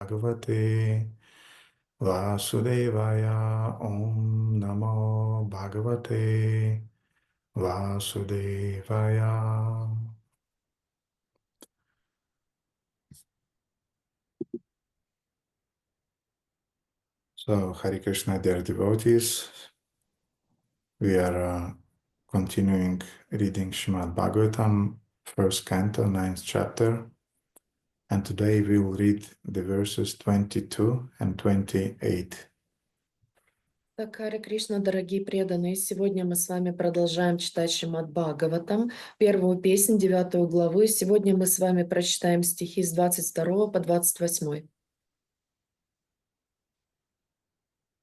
Bhagavate Vasudevaya. Om Namo Bhagavate Vasudevaya. So, Hare Krishna, dear devotees, we are continuing reading Srimad Bhagavatam, first canto, 9th chapter, and today we will read the verses 22 and 28. Так, Харе Кришна, дорогие преданные, сегодня мы с вами продолжаем читать Шримад Бхагаватам, первую песнь, 9 главы. Сегодня мы с вами прочитаем стихи с 22 по 28.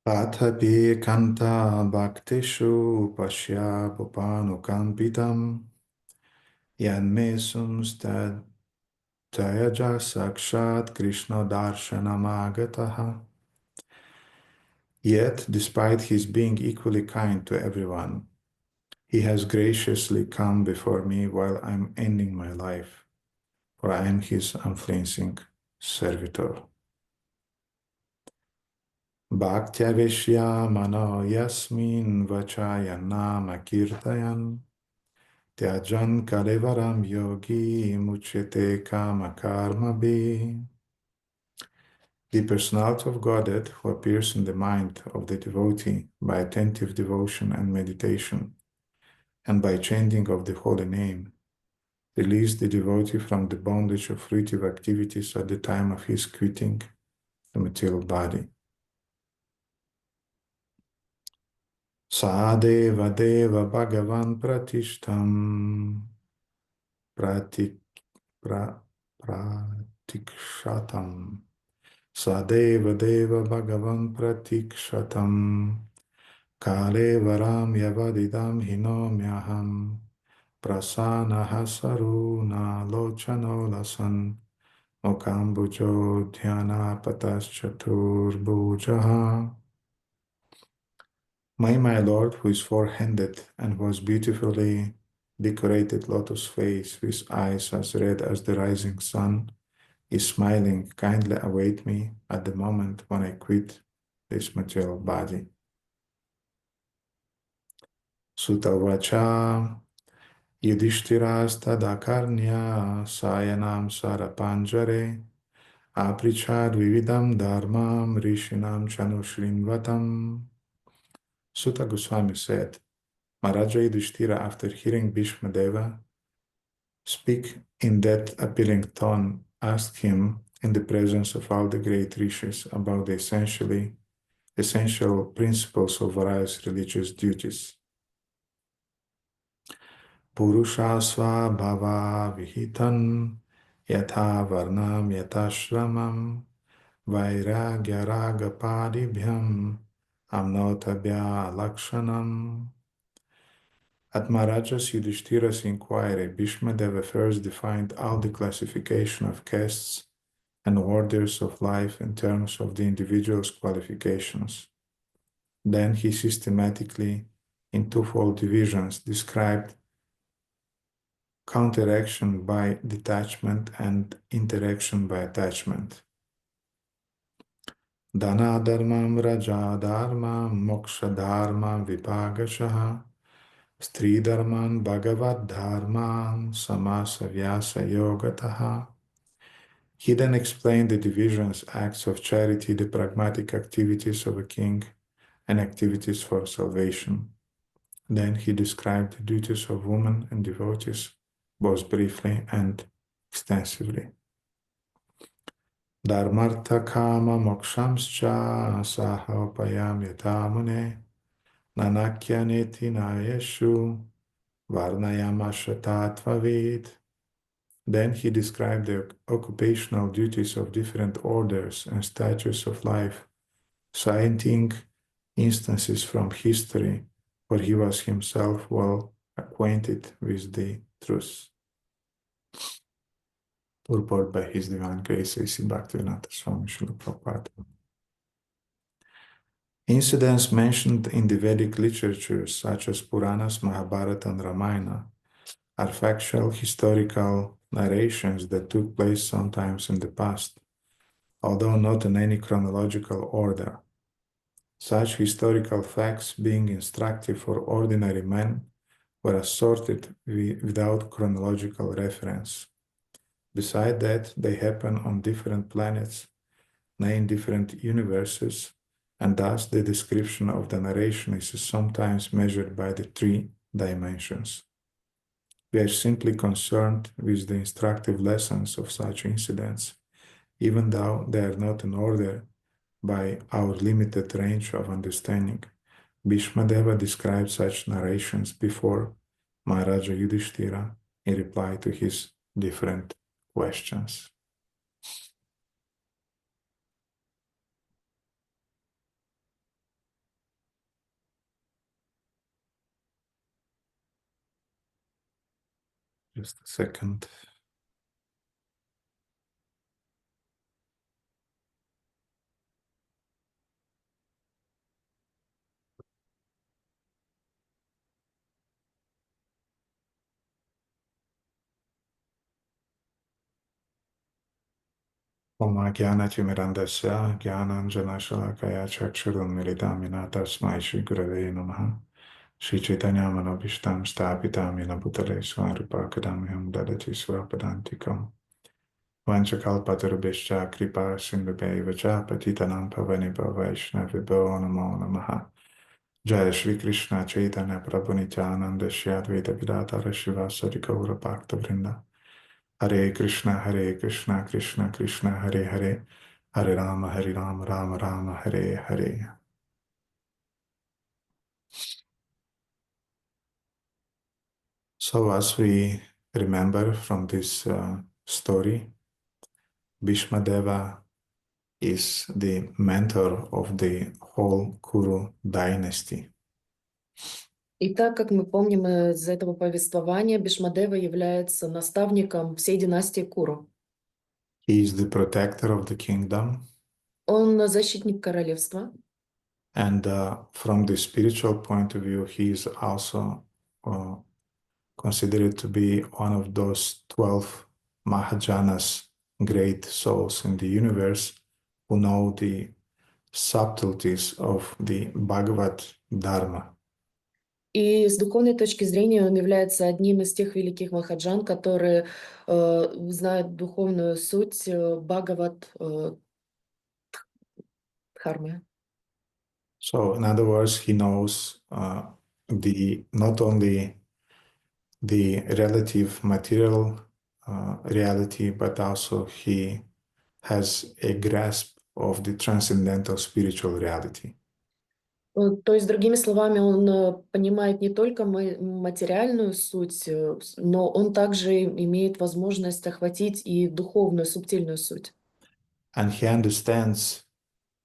Patapi kanta bhaktishu pasya pupanukampitam yanme sumstad tayaja sakshat Krishna darshanamagataha. Yet, despite his being equally kind to everyone, he has graciously come before me while I'm ending my life, for I am his unflinching servitor. Bhaktya Vishya Mano Yasmin Vachayanama Kirtayan Tyajan Kalevaram Yogi Muchete Kama Karma Bhi. The personality of Godhead who appears in the mind of the devotee by attentive devotion and meditation, and by chanting of the holy name, release the devotee from the bondage of fruitive activities at the time of his quitting the material body. Sadeva Deva Bhagavan Pratishtam Pratikshatam Sadeva Deva Bhagavan Pratikshatam Kale Varam Yavadidam Hinomyaham Prasanaha Saruna Lochano Lasan Mokambujo Dhyana Pataschatur Bhujaha. May my Lord, who is four-handed and who has beautifully decorated lotus face with eyes as red as the rising sun, is smiling, kindly await me at the moment when I quit this material body. Sutta Vacha Yudhishtiras Tadakarnya Sayanam Sarapanjare Aprichad Vividam Dharmam Rishinam Chanushrinvatam. Sutta Goswami said, Maharaja Yudhishthira, after hearing Bhishmadeva speak in that appealing tone, asked him in the presence of all the great rishis about the essential principles of various religious duties. Purusha sva bhava vihitan yatha varnam yatha shramam vairagya raga padibhyam amnotabhya lakshanam. At Maharajas Yudhishthira's inquiry, Bhishmadeva first defined all the classification of castes and orders of life in terms of the individual's qualifications. Then he systematically, in twofold divisions, described counteraction by detachment and interaction by attachment. Dana dharmam raja dharmam moksha dharmam vipagashaha Stri Dharman Bhagavad Dharman Samasa Vyasa Yogataha. He then explained the divisions, acts of charity, the pragmatic activities of a king, and activities for salvation. Then he described the duties of women and devotees, both briefly and extensively. Dharmartha Kama Mokshamscha Sahopayam Yatamune Nanakyaneti Nayeshu Varnayamashatatvavid. Then he described the occupational duties of different orders and stages of life, citing instances from history where he was himself well acquainted with the truth. Purport by His Divine Grace A.C. Bhaktivinoda Swami Srila Prabhupada. Incidents mentioned in the Vedic literature, such as Puranas, Mahabharata, and Ramayana, are factual historical narrations that took place sometimes in the past, although not in any chronological order. Such historical facts, being instructive for ordinary men, were assorted without chronological reference. Besides that, they happen on different planets, nay, in different universes, and thus the description of the narration is sometimes measured by the 3 dimensions. We are simply concerned with the instructive lessons of such incidents, even though they are not in order by our limited range of understanding. Bhishmadeva described such narrations before Maharaja Yudhishthira in reply to his different questions. Just a second. Om Jnana-timirandasya Jnananjana-shalakaya Chakshurunmilitam Yena Tasmai Shri Gurave Namaha Shri Chaitanya Manobhishtam Stapitam Yena Bhutale Svarupakadamyam Dadati Swapadantikam Vanchakalpatarubhishcha Kripa Sindhubhaivacha Patitanam Pavanibha Vaishnavibho Namo Namaha Jaya Shri Krishna Chaitanya Prabhu Nityananda Shri Advaita Vidadara Shivasari Gaura Bhakta Vrinda Hare Krishna, Krishna Krishna, Hare Hare, Hare Rama, Rama Rama, Hare Hare. So as we remember from this story, Bhishmadeva is the mentor of the whole Kuru dynasty. И так как мы помним из этого повествования, Бхишмадева является наставником всей династии Куру. He is the protector of the kingdom. Он защитник королевства. And from the spiritual point of view, he is also considered to be one of those 12 Mahajanas, great souls in the universe, who know the subtleties of the Bhagavad Dharma. И с духовной точки зрения он является одним из тех великих махаджан, которые знают духовную суть Бхагават Дхармы. So, in other words, he knows not only the relative material reality, but also he has a grasp of the transcendental spiritual reality. То есть, другими словами, он понимает не только материальную суть, но он также имеет возможность охватить и духовную, субтильную суть. And he understands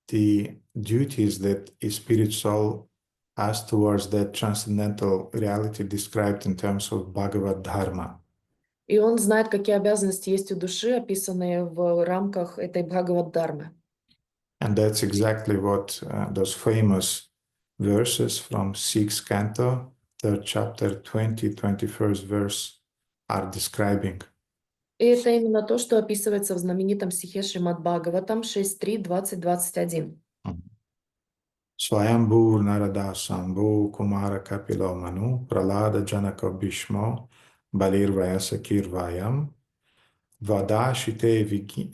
the duties that a spirit soul has towards that transcendental reality described in terms of Bhagavad Dharma. И он знает, какие обязанности есть у души, описанные в рамках этой Бхагавад-дхармы. And that's exactly what those famous verses from 6th canto, 3rd chapter, 21st verse are describing. И это именно то, что описывается в знаменитом стихе Шримад Бхагаватам 6.3, 20-21. Swayambhu Narada Sambhu Kumara Kapilo Manu Pralada Janaka Bhishmo Balir Vayasa Kirvayam Vadashite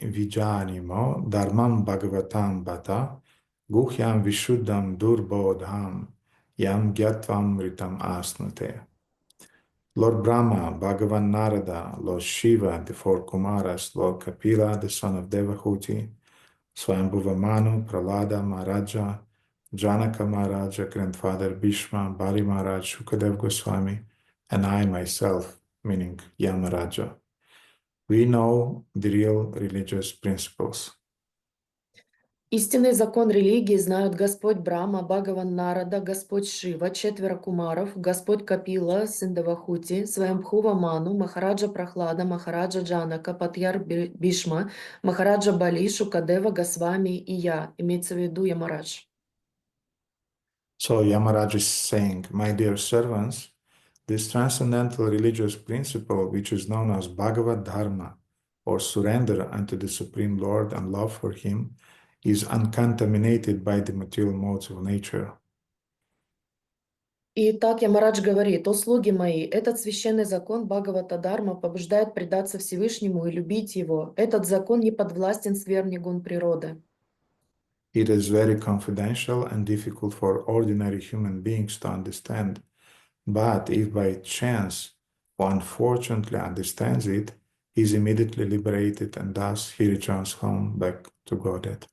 Vijanimo Dharmam Bhagavatam Bata Guhyam Vishuddham Durbodham Yam Gyatvam Ritam Asnate. Lord Brahma, Bhagavan Narada, Lord Shiva, the 4 Kumaras, Lord Kapila, the son of Devahuti, Swayambhuva Manu, Pralada Maharaja, Janaka Maharaja, grandfather Bhishma, Bali Maharaj, Shukadev Goswami, and I myself, meaning Yamaraja. We know the real religious principles. Истинный закон религии знают Господь Брахма, Бхагаван Нарада, Господь Шива, 4 кумаров, Господь Капила, сын Девахути, Сваямбхува Ману, Махараджа Прахлада, Махараджа Джанака, Патьяр Бишма, Махараджа Бали, Шукадева, Госвами и я, имеется в виду Ямарадж. So Yamaraj is saying, my dear servants, this transcendental religious principle, which is known as Bhagavad Dharma, or surrender unto the Supreme Lord and love for Him is uncontaminated by the material modes of nature. И так Ямарадж говорит: «О слуги мои, этот священный закон Бхагавата Дарма побуждает предаться Всевышнему и любить Его. Этот закон не подвластен сверху гун природы». It is very confidential and difficult for ordinary human beings to understand, but if by chance one fortunately understands it, he is immediately liberated and thus he returns home back to Godhead.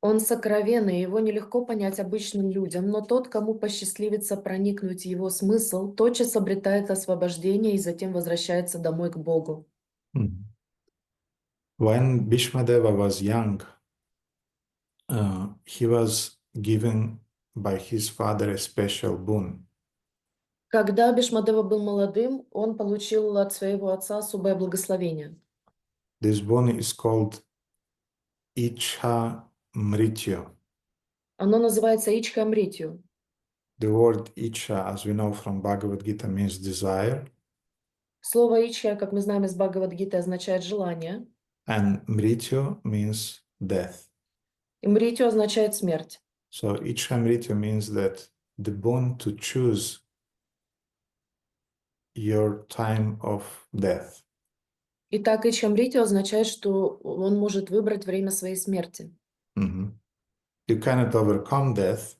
Он сокровенный, его нелегко понять обычным людям, но тот, кому посчастливится проникнуть в его смысл, тотчас обретает освобождение и затем возвращается домой к Богу. When Bhishmadeva was young, he was given by his father a special boon. Когда Бхишмадева был молодым, он получил от своего отца особое благословение. This boon is called Ichha Mrityu. Оно называется Ичха Амритью. The word Ichha, as we know from Bhagavad Gita, means desire. Слово Ичха, как мы знаем из Бхагавад-гиты, означает желание. And Mrityu means death. И Мритью означает смерть. So Ichha Mrityu means that the boon to choose your time of death. Итак, Ичха Амритью означает, что он может выбрать время своей смерти. You cannot overcome death,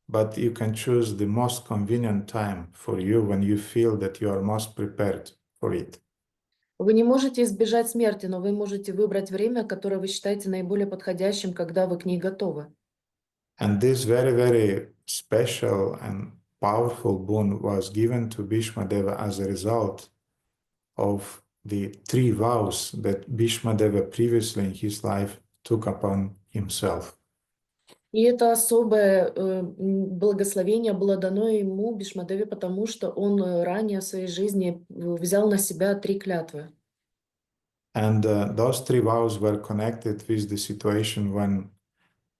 but you can choose the most convenient time for you when you feel that you are most prepared for it. Вы не можете избежать смерти, но вы можете выбрать время, которое вы считаете наиболее подходящим, когда вы к ней готовы. And this very, very special and powerful boon was given to Bhishmadeva as a result of the 3 vows that Bhishmadeva previously in his life took upon himself. И это особое благословение было дано ему, Бхишмадеве, потому что он ранее в своей жизни взял на себя 3 клятвы. And those 3 vows were connected with the situation when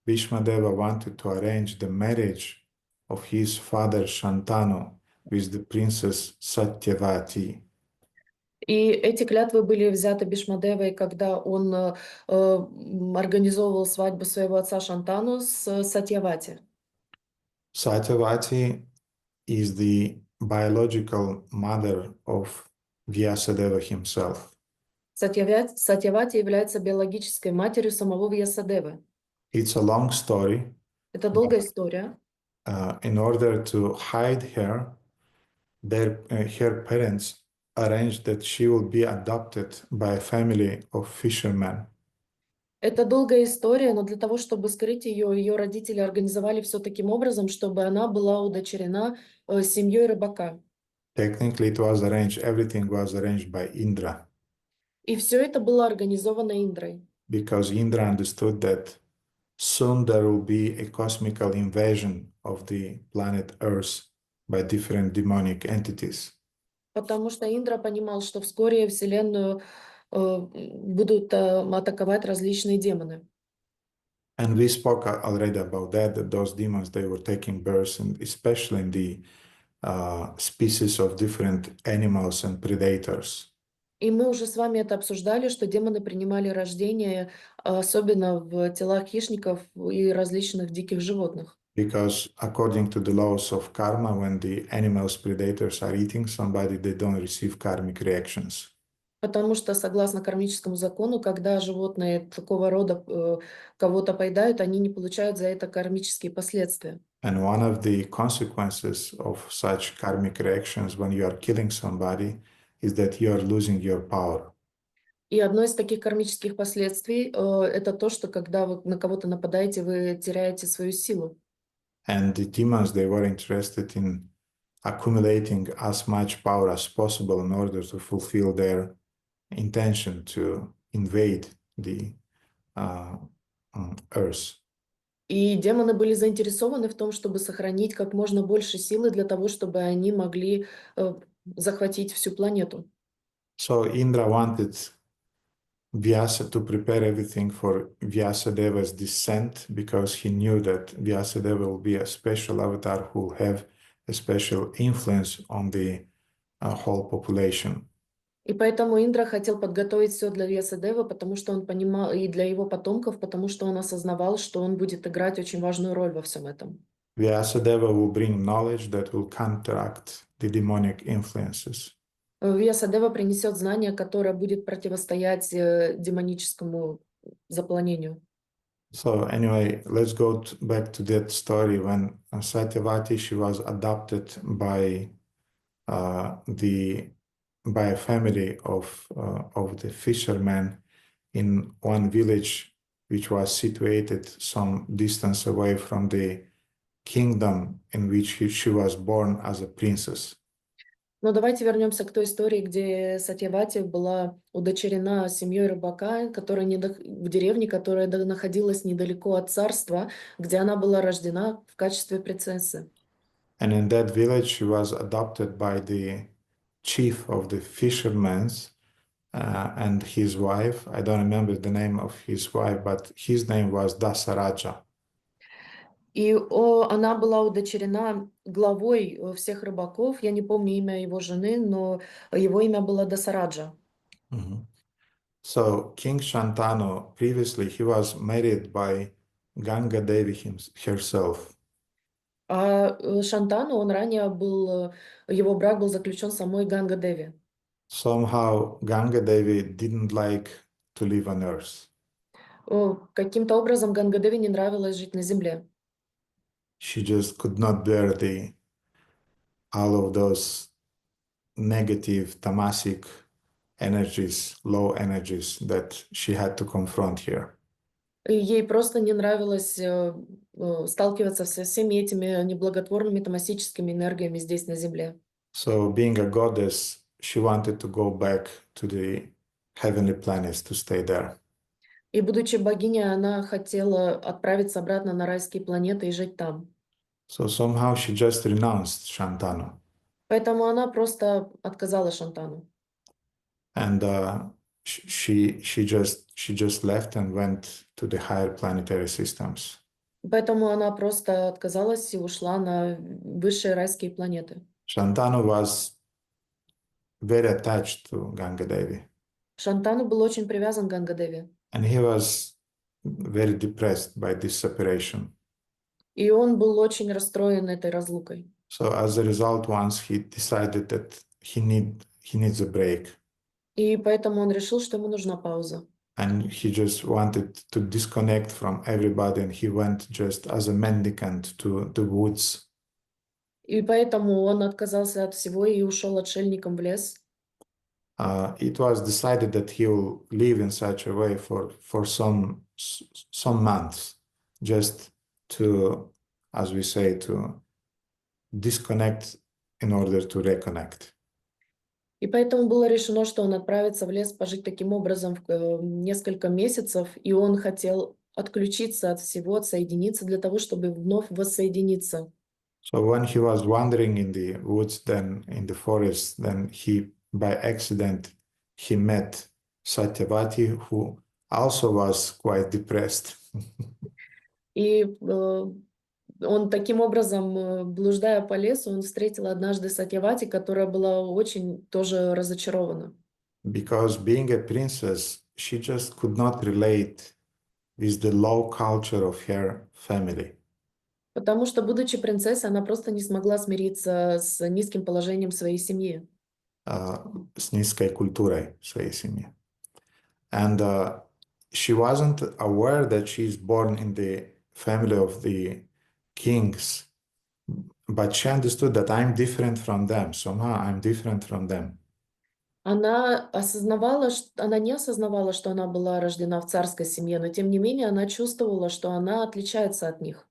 Bhishmadeva wanted to arrange the marriage of his father Shantanu with the princess Satyavati. И эти клятвы были взяты Бхишмадевой, когда он организовывал свадьбу своего отца Шантану с Сатьявати. Satyavati is the biological mother of Vyasadeva himself. Сатьявати является биологической матерью самого Вьясадевы. It's a long story. Это долгая история. In order to hide her, her parents arranged that she will be adopted by a family of fishermen. Это долгая история, но для того, чтобы скрыть ее, ее родители организовали все таким образом, чтобы она была удочерена семьей рыбака. Technically, everything was arranged by Indra. И все это было организовано Индрой. Because Indra understood that soon there will be a cosmical invasion of the planet Earth by different demonic entities. Потому что Индра понимал, что вскоре Вселенную будут атаковать различные демоны. And we spoke already about that those demons, they were taking birth, and especially in the species of different animals and predators. И мы уже с вами это обсуждали, что демоны принимали рождение, особенно в телах хищников и различных диких животных. Because according to the laws of karma, when the animals, predators are eating somebody, they don't receive karmic reactions. Потому что, согласно кармическому закону, когда животные такого рода кого-то поедают, они не получают за это кармические последствия. And one of the consequences of such karmic reactions when you are killing somebody is that you are losing your power. И одно из таких кармических последствий это то, что когда вы на кого-то нападаете, вы теряете свою силу. And the demons, they were interested in accumulating as much power as possible in order to fulfill their intention to invade the earth. И демоны были заинтересованы в том, чтобы сохранить как можно больше силы для того, чтобы они могли захватить всю планету. So Indra wanted Vyasa to prepare everything for Vyasadeva's descent because he knew that Vyasadeva will be a special avatar who will have a special influence on the whole population. И поэтому Индра хотел подготовить все для Вьясадевы, потому что он понимал, и для его потомков, потому что он осознавал, что он будет играть очень важную роль во всем этом. Vyasadeva will bring knowledge that will counteract the demonic influences. Вьясадева принесет знание, которое будет противостоять демоническому заполонению. So anyway, let's go back to that story when Satyavati, she was adopted the by a family of the fishermen in one village which was situated some distance away from the kingdom in which she was born as a princess. Но давайте вернемся к той истории, где Сатьявати была удочерена семьей рыбака, которая в деревне, которая находилась недалеко от царства, где она была рождена в качестве принцессы. And in that village, she was adopted by the chief of the fishermen and his wife. I don't remember the name of his wife, but his name was Dasaraja. И она была удочерена главой всех рыбаков. Я не помню имя его жены, но его имя было Дасараджа. Mhm. So King Shantanu, previously he was married by Ganga Devi herself. А Шантану, он ранее был, его брак был заключен самой Ганга Деви. Somehow Ganga Devi didn't like to live on earth. Каким-то образом Ганга Деви не нравилось жить на земле. She just could not bear all of those negative tamasic energies, low energies that she had to confront here. И ей просто не нравилось сталкиваться со всеми этими неблаготворными тамасическими энергиями здесь, на земле. So being a goddess, she wanted to go back to the heavenly planets to stay there. И, будучи богиней, она хотела отправиться обратно на райские планеты и жить там. So somehow she just renounced Shantanu. Поэтому она просто отказала Шантану. And she just left and went to the higher planetary systems. Поэтому она просто отказалась и ушла на высшие райские планеты. Shantanu was very attached to Ganga Devi. Шантану был очень привязан к Гангадеве. And he was very depressed by this separation. И он был очень расстроен этой разлукой. So as a result, once he decided that he needs a break. И поэтому он решил, что ему нужна пауза. And he just wanted to disconnect from everybody, and he went just as a mendicant to the woods. И поэтому он отказался от всего и ушел отшельником в лес. It was decided that he will live in such a way for some months, just to, as we say, to disconnect in order to reconnect. И поэтому было решено, что он отправится в лес пожить таким образом несколько месяцев, и он хотел отключиться от всего, отсоединиться для того, чтобы вновь воссоединиться. So when he was wandering in the woods, then in the forest, then he, by accident, he met Satyavati, who also was quite depressed. И он таким образом, блуждая по лесу, он встретил однажды Сатьявати, которая была очень тоже разочарована. Because being a princess, she just could not relate with the low culture of her family. Потому что, будучи принцессой, она просто не смогла смириться с низким положением своей семьи. С низкой культурой своей семьи. And she wasn't aware that she's born in the family of the kings, but she understood that I'm different from them. Somehow I'm different from them. Она не осознавала, что она была рождена в царской семье, но тем не менее она чувствовала, что она отличается от них.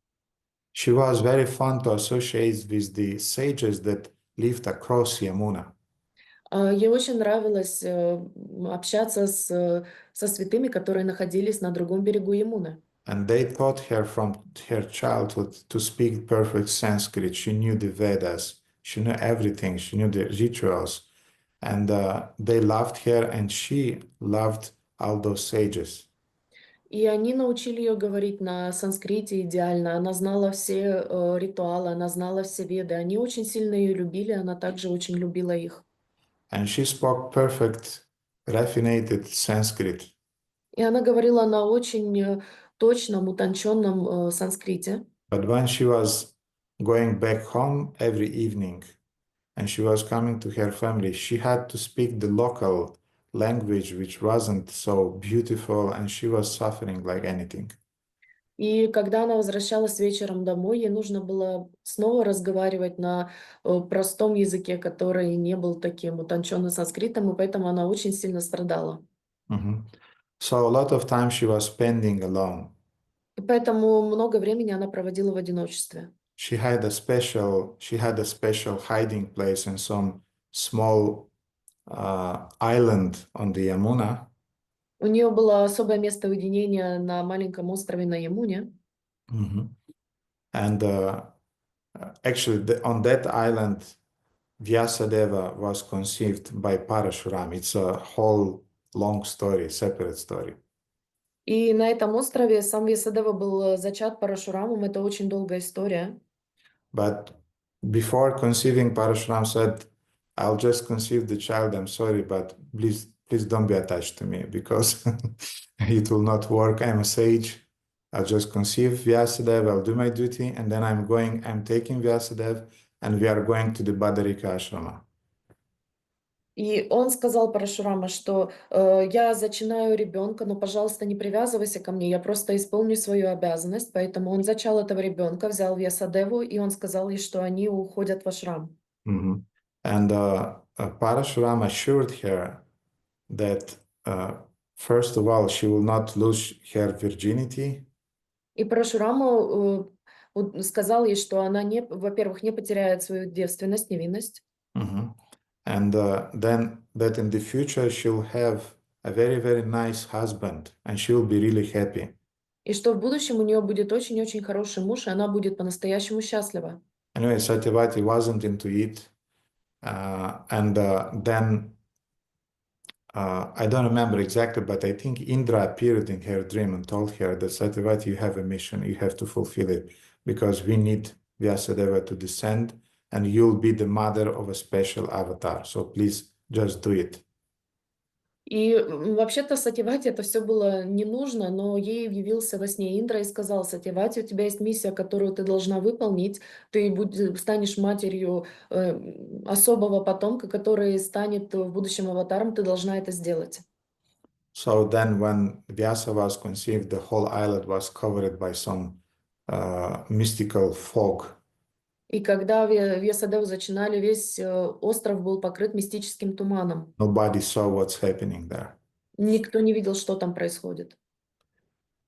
She was very fond to associate with the sages that lived across Yamuna. Ей очень нравилось общаться со святыми, которые находились на другом берегу Ямуны. And they taught her from her childhood to speak perfect Sanskrit. She knew the Vedas. She knew everything. She knew the rituals. And they loved her, and she loved all those sages. И они научили ее говорить на санскрите идеально. Она знала все ритуалы, она знала все веды. Они очень сильно ее любили, она также очень любила их. and she spoke perfect, raffinated Sanskrit. И она говорила на очень точном, утонченном санскрите. But when she was going back home every evening and she was coming to her family, she had to speak the local language, which wasn't so beautiful, and she was suffering like anything. И когда она возвращалась вечером домой, ей нужно было снова разговаривать на простом языке, который не был таким утонченным санскритом, и поэтому она очень сильно страдала. Mhm. So a lot of time she was spending alone. И поэтому много времени она проводила в одиночестве. She had a special hiding place in some small island on the Yamuna. У нее было особое место уединения на маленьком острове на Ямуне. Mhm. And actually, on that island, Vyasadeva was conceived by Parashuram. It's a whole long story, separate story. И на этом острове сам Вьясадева был зачат Парашурамом. Это очень долгая история. But before conceiving, Parashuram said, I'll just conceive the child. I'm sorry, but please don't be attached to me because it will not work. I'm a sage. I'll just conceive Vyasadeva, I'll do my duty, and then I'm taking Vyasadeva, and we are going to the Badarika Ashrama. И он сказал Парашурама, что я зачинаю ребенка, но, пожалуйста, не привязывайся ко мне, я просто исполню свою обязанность. Поэтому он зачал этого ребенка, взял Вьясадеву, и он сказал ей, что они уходят в ашрам. Mhm. And Parashuram assured her that, first of all, she will not lose her virginity. И Парашурама сказал ей, что она, во-первых, не потеряет свою девственность, невинность. Mhm. And then that in the future she'll have a very, very nice husband and she'll be really happy. И что в будущем у нее будет очень-очень хороший муж, и она будет по-настоящему счастлива. Anyway, Satyavati wasn't into it. And then I don't remember exactly, but I think Indra appeared in her dream and told her that Satyavati, you have a mission, you have to fulfill it because we need Vyasadeva to descend and you'll be the mother of a special avatar. So please just do it. И вообще-то Сатьявати это все было не нужно, но ей явился во сне Индра и сказал: Сатьявати, у тебя есть миссия, которую ты должна выполнить. Ты станешь матерью особого потомка, который станет в будущем аватаром. Ты должна это сделать. So then when Vyasa was conceived, the whole island was covered by some mystical fog. И когда Вьясадеву зачинали, весь остров был покрыт мистическим туманом. Nobody saw what's happening there. Никто не видел, что там происходит.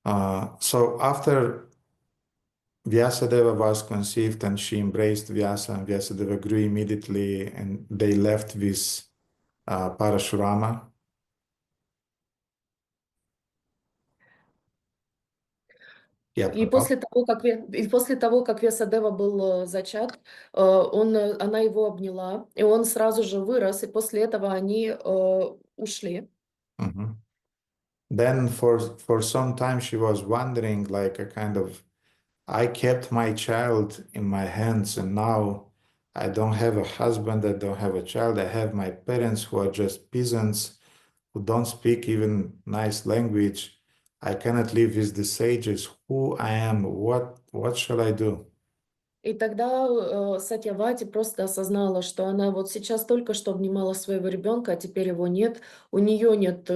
So after Vyasadeva was conceived and she embraced Vyasa, and Vyasadeva grew immediately, and they left with Parashurama. Я И пропал. после того, как Вьясадева был зачат, она его обняла, и он сразу же вырос, и после этого они ушли. Mhm. Then for some time she was wondering, like a kind of, I kept my child in my hands and now I don't have a husband, I don't have a child, I have my parents who are just peasants, who don't speak even nice language. I cannot live with the sages. Who I am, what shall I do? И тогда Сатьявати просто осознала, что она вот сейчас только что обнимала своего ребенка, а теперь его нет. У нее нет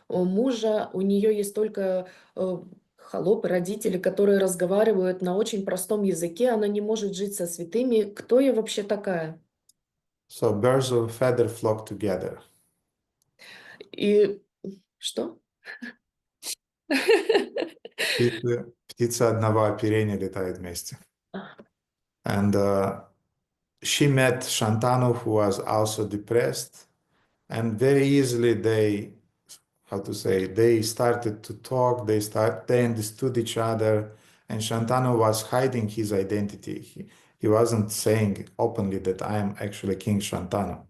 мужа, у нее есть только холопы, родители, которые разговаривают на очень простом языке. Она не может жить со святыми. Кто я вообще такая? So birds of a feather flock together. И что? Птицы одного оперения летают вместе. And she met Shantanu, who was also depressed, and very easily they started to talk, they understood each other, and Shantanu was hiding his identity. He wasn't saying openly that I am actually King Shantanu.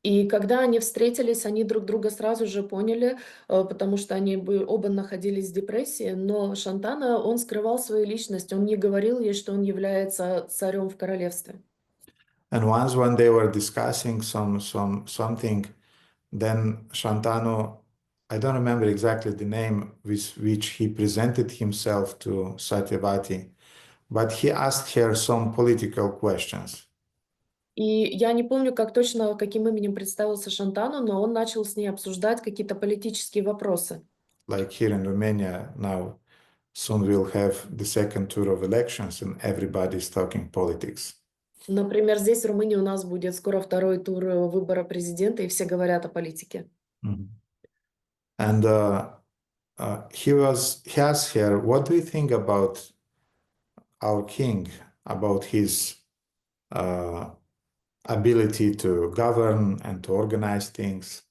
И когда они встретились, они друг друга сразу же поняли, потому что они оба находились в депрессии, но Шантана, он скрывал свою личность, он не говорил ей, что он является царем в королевстве. And once when they were discussing something, then Shantanu, I don't remember exactly the name with which he presented himself to Satyavati, but he asked her some political questions. И я не помню, как точно, каким именем представился Шантану, но он начал с ней обсуждать какие-то политические вопросы. Like here in Romania now, soon we'll have the second tour of elections and everybody's talking politics. Например, здесь, в Румынии, у нас будет скоро второй тур выбора президента, и все говорят о политике. And he asked her, what do you think about our king, about his ability to govern and to organize things?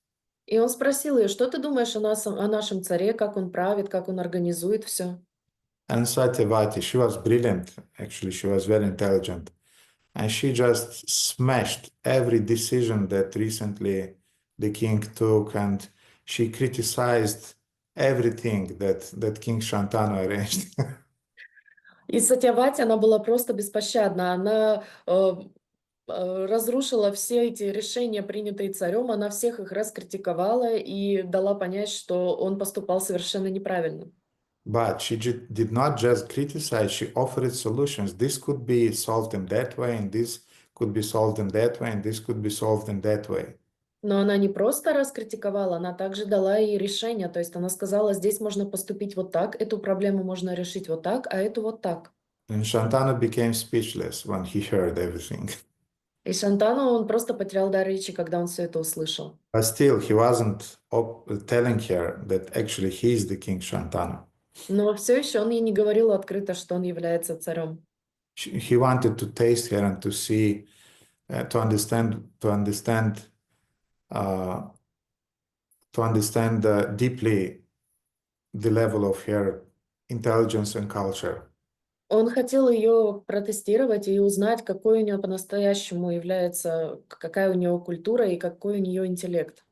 И он спросил ее, что ты думаешь о нашем царе, как он правит, как он организует все? And Satyavati, she was brilliant, actually, she was very intelligent. And she just smashed every decision that recently the king took, and she criticized everything that King Shantanu arranged. И Сатьявати, она была просто беспощадна. Она разрушила все эти решения, принятые царем, она всех их раскритиковала и дала понять, что он поступал совершенно неправильно. But she did not just criticize, she offered solutions. This could be solved in that way, and this could be solved in that way, and this could be solved in that way. Но она не просто раскритиковала, она также дала ей решение. То есть она сказала, здесь можно поступить вот так, эту проблему можно решить вот так, а эту вот так. And Shantanu became speechless when he heard everything. И Шантану, он просто потерял дар речи, когда он все это услышал. But still, he wasn't telling her that actually he is the king Shantanu. Но все еще он ей не говорил открыто, что он является царем. He wanted to taste her and to see, to understand deeply the level of her intelligence and culture. Он хотел ее протестировать и узнать, какой у нее по-настоящему является, какая у нее культура и какой у нее интеллект.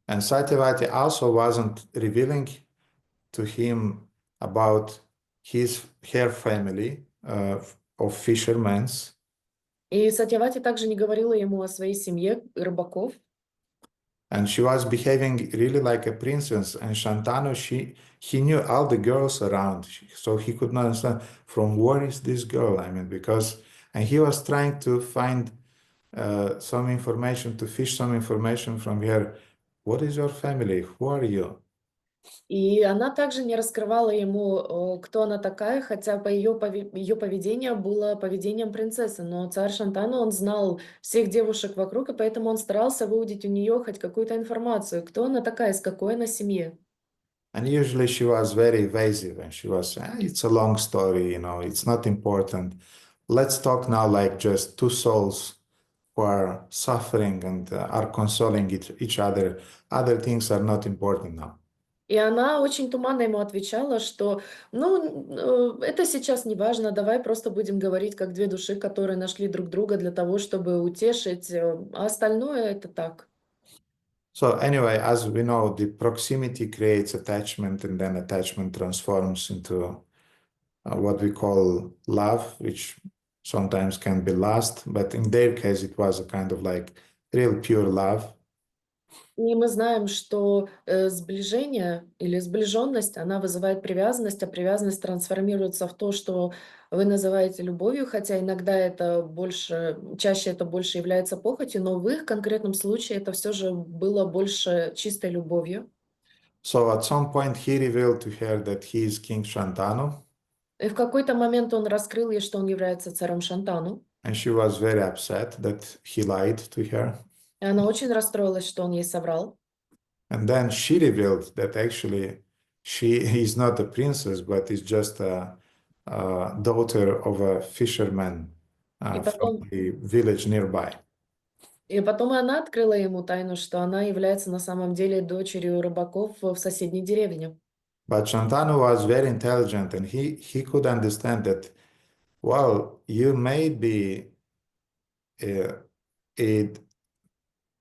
And Satyavati also wasn't revealing to him about her family of fishermen. И Сатьявати также не говорила ему о своей семье рыбаков. And she was behaving really like a princess. And Shantanu, he knew all the girls around, so he could not understand from where is this girl. I mean, and he was trying to find some information, to fish some information from her. What is your family? Who are you? И она также не раскрывала ему, кто она такая, хотя по ее поведению было поведением принцессы. Но царь Шантану, он знал всех девушек вокруг, и поэтому он старался выудить у нее хоть какую-то информацию, кто она такая, из какой она семьи. And usually she was very evasive, and she was, it's a long story, it's not important. Let's talk now like just two souls who are suffering and are consoling each other. Other things are not important now. И она очень туманно ему отвечала, что, это сейчас не важно, давай просто будем говорить как две души, которые нашли друг друга для того, чтобы утешить, а остальное это так. So anyway, as we know, the proximity creates attachment, and then attachment transforms into what we call love, which sometimes can be lust, but in their case, it was a kind of like real pure love. И мы знаем, что сближение или сближенность, она вызывает привязанность, а привязанность трансформируется в то, что вы называете любовью, хотя иногда это чаще это больше является похотью, но в их конкретном случае это все же было больше чистой любовью. So at some point, he revealed to her that he is King Shantanu, И в какой-то момент он раскрыл ей, что он является царем Шантану, and she was very upset that he lied to her. и она очень расстроилась, что он ей соврал. And then she revealed that actually she is not a princess, but is just a daughter of a fisherman И from потом, the village nearby. и потом и она открыла ему тайну, что она является на самом деле дочерью рыбаков в соседней деревне. But Shantanu was very intelligent, and he could understand that, well, you may be a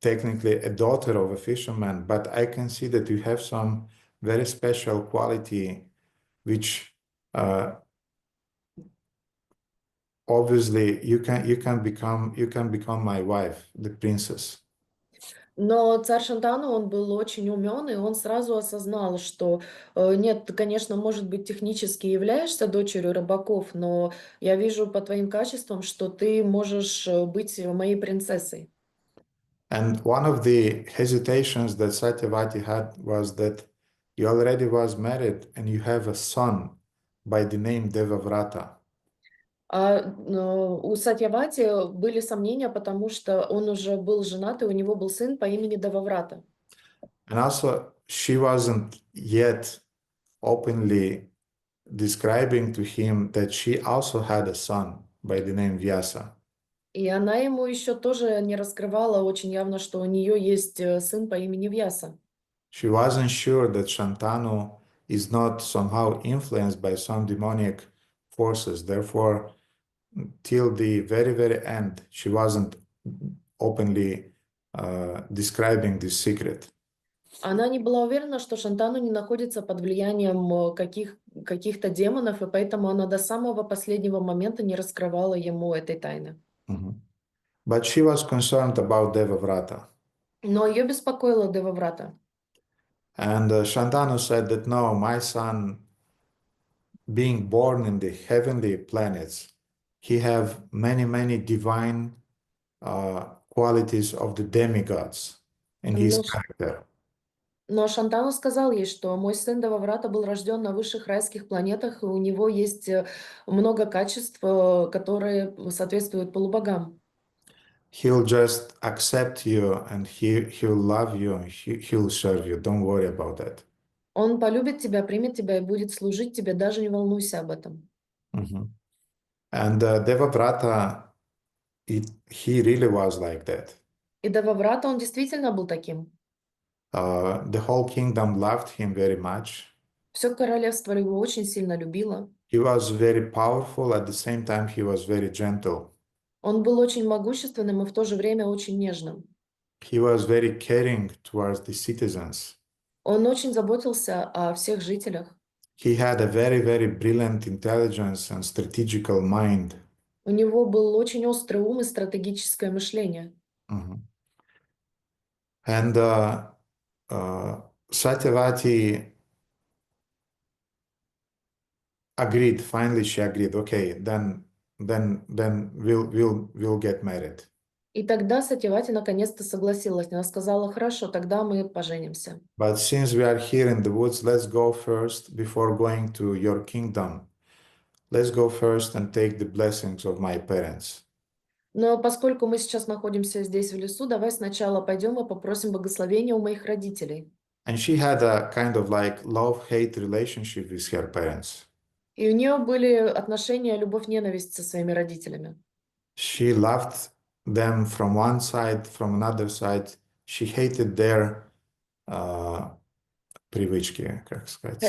technically a daughter of a fisherman, but I can see that you have some very special quality which obviously you can become my wife, the princess. Но царь Шантану, он был очень умен, и он сразу осознал, что нет, ты, конечно, может быть, технически являешься дочерью рыбаков, но я вижу по твоим качествам, что ты можешь быть моей принцессой. And one of the hesitations that Satyavati had was that he already was married and you have a son by the name Devavrata. У Сатьявати были сомнения, потому что он уже был женат, и у него был сын по имени Деваврата. And also, she wasn't yet openly describing to him that she also had a son by the name Vyasa. И она ему еще тоже не раскрывала очень явно, что у нее есть сын по имени Вьяса. She wasn't sure that Shantanu is not somehow influenced by some demonic forces. Therefore, till the very, very end, she wasn't openly describing this secret. Она не была уверена, что Шантану не находится под влиянием каких-то демонов, и поэтому она до самого последнего момента не раскрывала ему этой тайны. But she was concerned about Devavrata. Но ее беспокоила Деваврата. And Shantanu said that no, my son, being born in the heavenly planets, he have many, many divine qualities of the demigods in his Но, character. но Шантану сказал ей, что мой сын Деваврата был рожден на высших райских планетах, и у него есть много качеств, которые соответствуют полубогам. He'll just accept you and he'll love you and he'll serve you. Don't worry about that. Он полюбит тебя, примет тебя и будет служить тебе, даже не волнуйся об этом. And Devavrata, he really was like that. И Деваврата, он действительно был таким. The whole kingdom loved him very much. Все королевство его очень сильно любило. He was very powerful. At the same time, he was very gentle. Он был очень могущественным и в то же время очень нежным. He was very caring towards the citizens. Он очень заботился о всех жителях. He had a very, very brilliant intelligence and strategical mind. У него был очень острый ум и стратегическое мышление. And Satyavati agreed. Finally, she agreed. Okay, then we'll get married. И тогда Сатьявати наконец-то согласилась. Она сказала: хорошо, тогда мы поженимся. But since we are here in the woods, let's go first before going to your kingdom. Let's go first and take the blessings of my parents. Но поскольку мы сейчас находимся здесь в лесу, давай сначала пойдем и попросим благословения у моих родителей. And she had a kind of like love-hate relationship with her parents. И у нее были отношения любовь-ненависть со своими родителями. She loved them from one side, from another side. She hated their привычки, как сказать,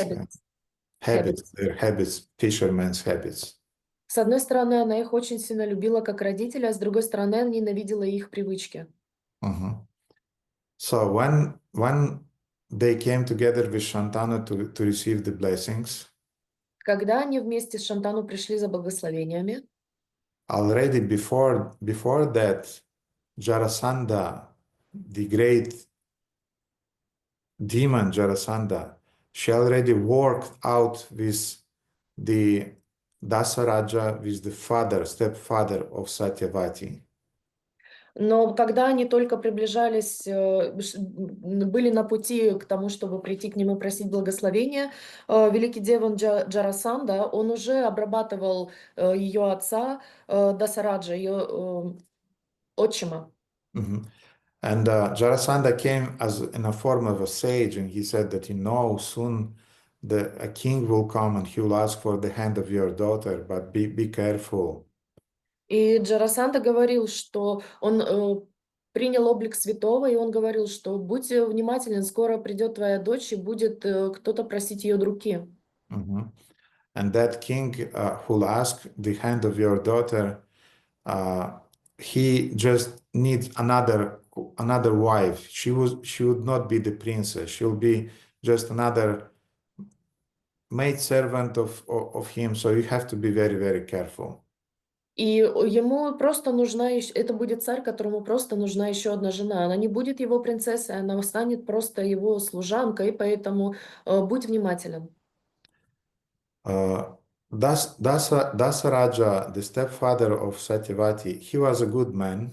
habits, their habits, fishermen's habits. С одной стороны, она их очень сильно любила как родителя, а с другой стороны, она ненавидела их привычки. So when they came together with Shantanu to receive the blessings, Когда они вместе с Шантану пришли за благословениями, already before that, Jarasandha, the great demon Jarasandha, she already worked out with the Dasaraja, with the stepfather of Satyavati. но когда они только приближались, были на пути к тому, чтобы прийти к нему и просить благословения, великий демон Джарасанда, он уже обрабатывал ее отца Дасараджа, ее отчима. And Jarasandha came as in a form of a sage, and he said that, soon a king will come and he will ask for the hand of your daughter, but be careful. И Джарасанда говорил, что он принял облик святого, и он говорил, что будь внимателен, скоро придет твоя дочь, и будет кто-то просить ее руки. And that king who will ask the hand of your daughter, he just needs another wife. She would not be the princess. She'll be just another maid servant of him. So you have to be very, very careful. И ему просто нужна еще, это будет царь, которому просто нужна еще одна жена. Она не будет его принцессой, она станет просто его служанкой, поэтому будь внимателен. Uh, Dasaraja, the stepfather of Satyavati, he was a good man,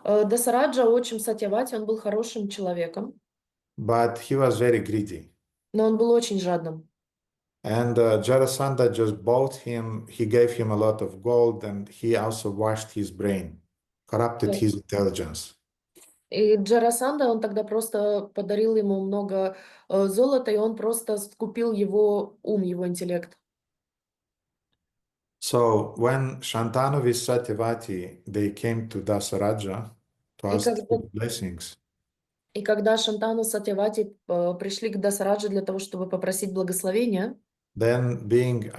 Дасараджа, отчим Сатьявати, он был хорошим человеком, but he was very greedy. но он был очень жадным. And Jarasandha just bought him, he gave him a lot of gold, and he also washed his brain, corrupted his intelligence. И Джарасанда, он тогда просто подарил ему много золота, и он просто скупил его ум, его интеллект. So when Shantanu with Satyavati, they came to Dasaraja to И ask когда, for blessings, и когда Шантану Сатьявати пришли к Дасараджи для того, чтобы попросить благословения, then being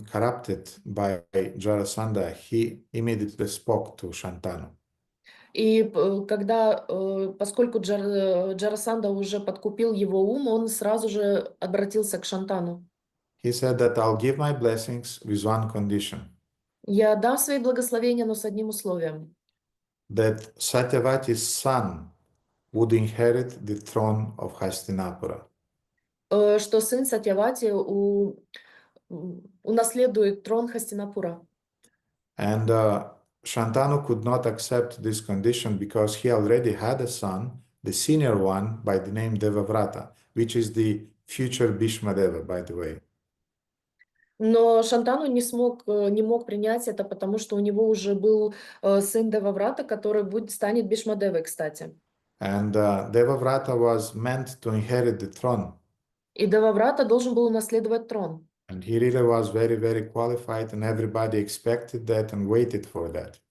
corrupted by Jarasandha, he immediately spoke to Shantanu. и когда, поскольку Джарасанда уже подкупил его ум, он сразу же обратился к Шантану. He said that I'll give my blessings with one condition, Я дам свои благословения, но с одним условием, that Satyavati's son would inherit the throne of Hastinapura. что сын Сатьявати унаследует трон Хастинапура. And Shantanu could not accept this condition because he already had a son, the senior one, by the name Devavrata, which is the future Bhishmadeva, by the way. Но Шантану не мог принять это, потому что у него уже был сын Деваврата, который станет Бишмадевой, кстати. And Devavrata was meant to inherit the throne. И Деваврата должен был унаследовать трон. And he really was very, very qualified, and everybody expected that and waited for that.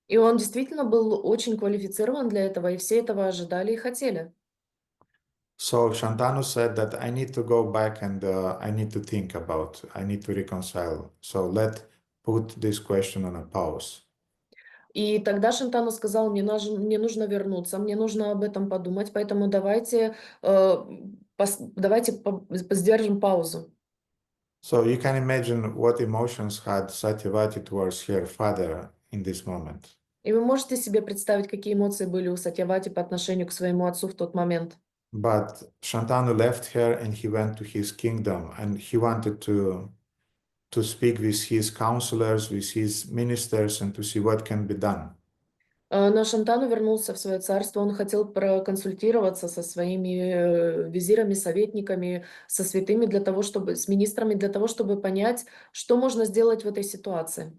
И он действительно был очень квалифицирован для этого, и все этого ожидали и хотели. So Shantanu said that I need to go back and I need to think I need to reconcile. So let's put this question on a pause. И тогда Шантану сказал, мне нужно вернуться, мне нужно об этом подумать, поэтому давайте сдержим паузу. So you can imagine what emotions had Satyavati towards her father in this moment. И вы можете себе представить, какие эмоции были у Сатьявати по отношению к своему отцу в тот момент. But Shantanu left her and he went to his kingdom and he wanted to speak with his counselors, with his ministers and to see what can be done. Но Шантану вернулся в свое царство, он хотел проконсультироваться со своими визирами, советниками, со святыми с министрами для того, чтобы понять, что можно сделать в этой ситуации.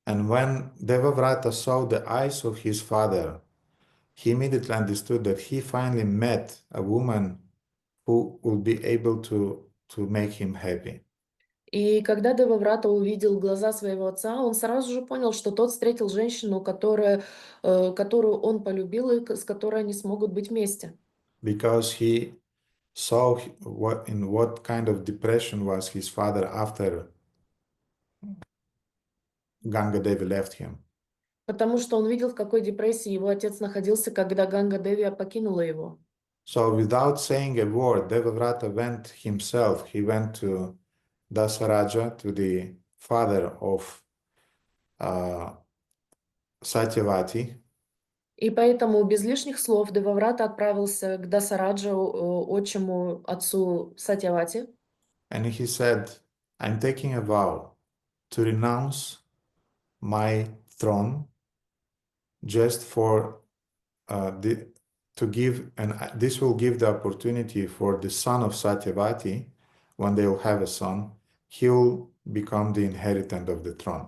And when Devavrata saw the eyes of his father, he immediately understood that he finally met a woman who will be able to make him happy. И когда Деваврата увидел глаза своего отца, он сразу же понял, что тот встретил женщину, которую он полюбил и с которой они смогут быть вместе. Because he saw in what kind of depression was his father after Ganga Devi left him. Потому что он видел, в какой депрессии его отец находился, когда Ганга Деви покинула его. So without saying a word, Devavrata went himself. He went to Dasaraja, to the father of Satyavati. И поэтому без лишних слов Деваврата отправился к Дасараджа, отчиму отцу Сатьявати. And he said, I'm taking a vow to renounce my throne just for to give, and this will give the opportunity for the son of Satyavati, when they will have a son, he will become the inheritant of the throne.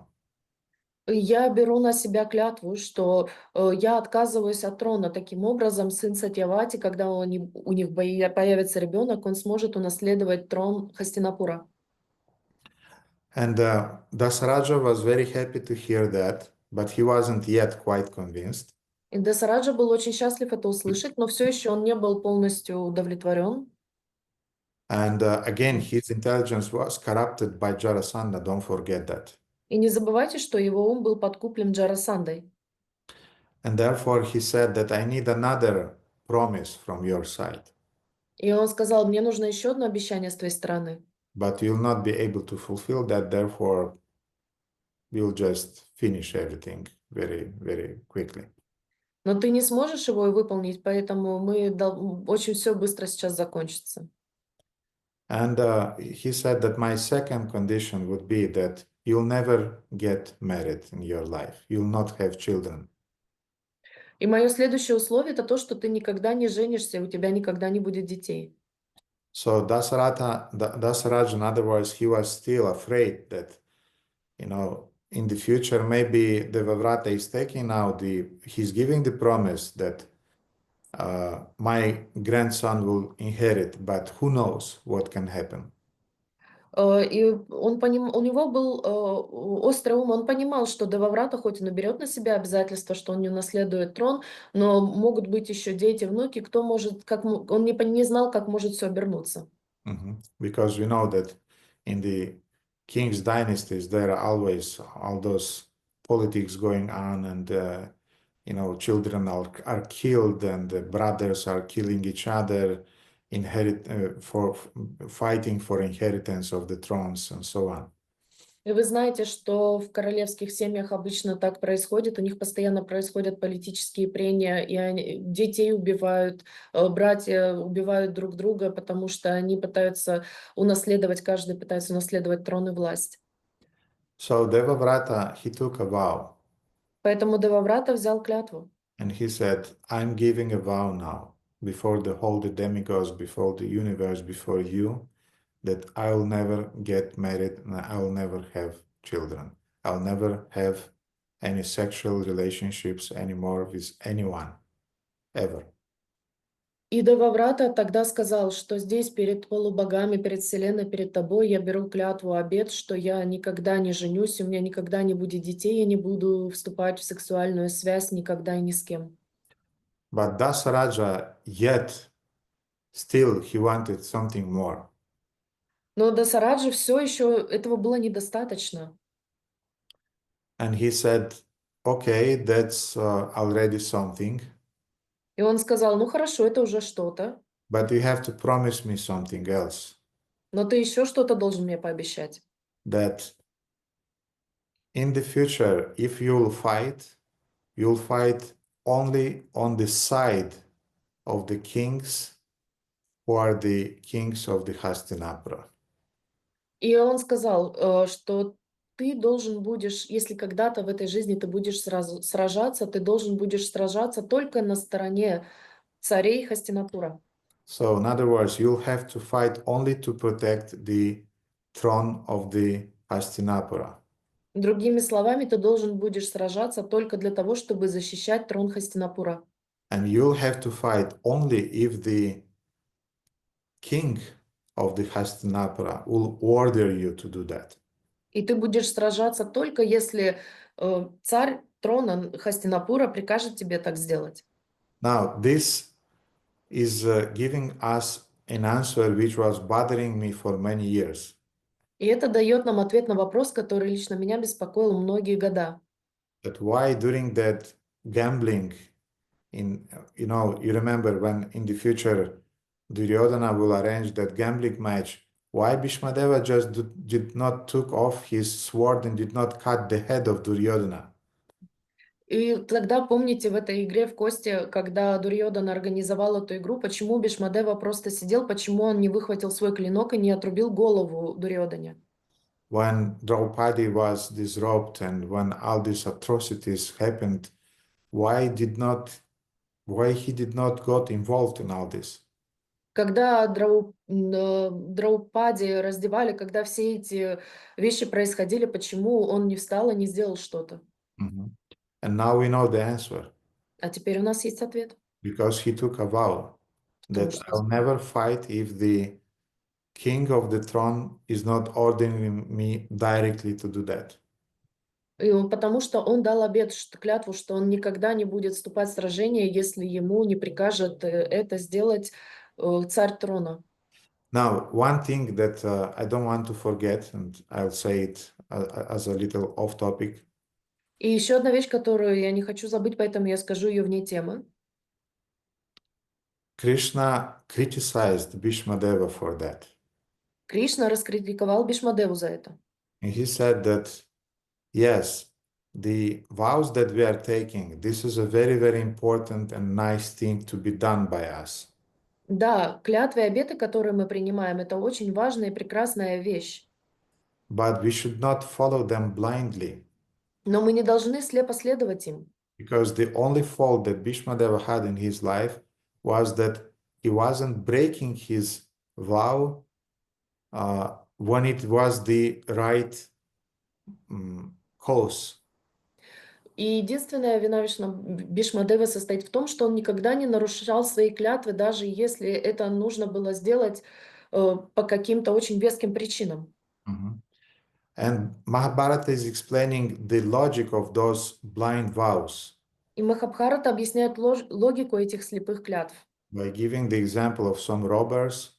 Я беру на себя клятву, что я отказываюсь от трона. Таким образом, сын Сатьявати, когда у них появится ребенок, он сможет унаследовать трон Хастинапура. And Dasaraja was very happy to hear that, but he wasn't yet quite convinced. И Дасараджа был очень счастлив это услышать, но все еще он не был полностью удовлетворен. And again, his intelligence was corrupted by Jarasandha, don't forget that. И не забывайте, что его ум был подкуплен Джарасандой. And therefore he said that I need another promise from your side. И он сказал, мне нужно еще одно обещание с твоей стороны. But you'll not be able to fulfill that, therefore will just finish everything very, very quickly. Но ты не сможешь его и выполнить, поэтому очень все быстро сейчас закончится. And he said that my second condition would be that you'll never get married in your life. You'll not have children. И мое следующее условие — это то, что ты никогда не женишься, и у тебя никогда не будет детей. So Dasaraj, in other words, he was still afraid that, in the future, maybe Devavrata is taking now he's giving the promise that my grandson will inherit, but who knows what can happen. И у него был острый ум, он понимал, что Деваврата, хоть он и берет на себя обязательство, что он не унаследует трон, но могут быть еще дети, внуки, кто может, он не знал, как может все обернуться. Because we know that in the king's dynasties, there are always all those politics going on, and children are killed, and the brothers are killing each other, for fighting for inheritance of the thrones and so on. И вы знаете, что в королевских семьях обычно так происходит, у них постоянно происходят политические прения, и детей убивают, братья убивают друг друга, потому что они каждый пытается унаследовать трон и власть. So Devavrata, he took a vow. Поэтому Деваврата взял клятву. And he said, I'm giving a vow now, before all the demigods, before the universe, before you, that I'll never get married and I'll never have children. I'll never have any sexual relationships anymore with anyone, ever. И Деваврата тогда сказал, что здесь перед полубогами, перед Вселенной, перед тобой я беру клятву, обет, что я никогда не женюсь, у меня никогда не будет детей, я не буду вступать в сексуальную связь никогда и ни с кем. But Dasaraja, yet, still he wanted something more. Но Дасараджи все еще этого было недостаточно. And he said, okay, that's already something. И он сказал, ну хорошо, это уже что-то, But you have to promise me something else. но ты еще что-то должен мне пообещать. That in the future, if you'll fight only on the side of the kings who are the kings of the Hastinapura. И он сказал, что ты должен будешь, если когда-то в этой жизни ты будешь сражаться, ты должен будешь сражаться только на стороне царей Хастинапура. So, in other words, you'll have to fight only to protect the throne of the Hastinapura. Другими словами, ты должен будешь сражаться только для того, чтобы защищать трон Хастинапура. And you'll have to fight only if the king of the Hastinapura will order you to do that. И ты будешь сражаться только если царь трона Хастинапура прикажет тебе так сделать. Now, this is giving us an answer which was bothering me for many years. И это дает нам ответ на вопрос, который лично меня беспокоил многие года. That why during that gambling, you remember when in the future Duryodhana will arrange that gambling match, why Bhishmadeva just did not took off his sword and did not cut the head of Duryodhana? И тогда, помните, в этой игре в кости, когда Дурьодан организовал эту игру, почему Бишмадева просто сидел, почему он не выхватил свой клинок и не отрубил голову Дурьодане? When Draupadi was disrobed and when all these atrocities happened, why he did not got involved in all this? Когда Драупади раздевали, когда все эти вещи происходили, почему он не встал и не сделал что-то? And now we know the answer. А теперь у нас есть ответ. Because he took a vow Потому that что, I'll never fight if the king of the throne is not ordering me directly to do that. потому что он дал обет, клятву, что он никогда не будет вступать в сражение, если ему не прикажет это сделать царь трона. Now, one thing that I don't want to forget, and I'll say it as a little off topic. И еще одна вещь, которую я не хочу забыть, поэтому я скажу ее вне темы. Krishna criticized Bhishmadeva for that. Кришна раскритиковал Бишмадеву за это. And he said that Yes, the vows that we are taking, this is a very, very important and nice thing to be done by us. Да, клятвы и обеты, которые мы принимаем, это очень важная и прекрасная вещь. But we should not follow them blindly, Но мы не должны слепо следовать им. because the only fault that Bhishmadeva had in his life was that he wasn't breaking his vow when it was the right cause. И единственная вина Бхишмадевы состоит в том, что он никогда не нарушал свои клятвы, даже если это нужно было сделать по каким-то очень веским причинам. Mhm. And Mahabharata is explaining the logic of those blind vows И Махабхарата объясняет логику этих слепых клятв, by giving the example of some robbers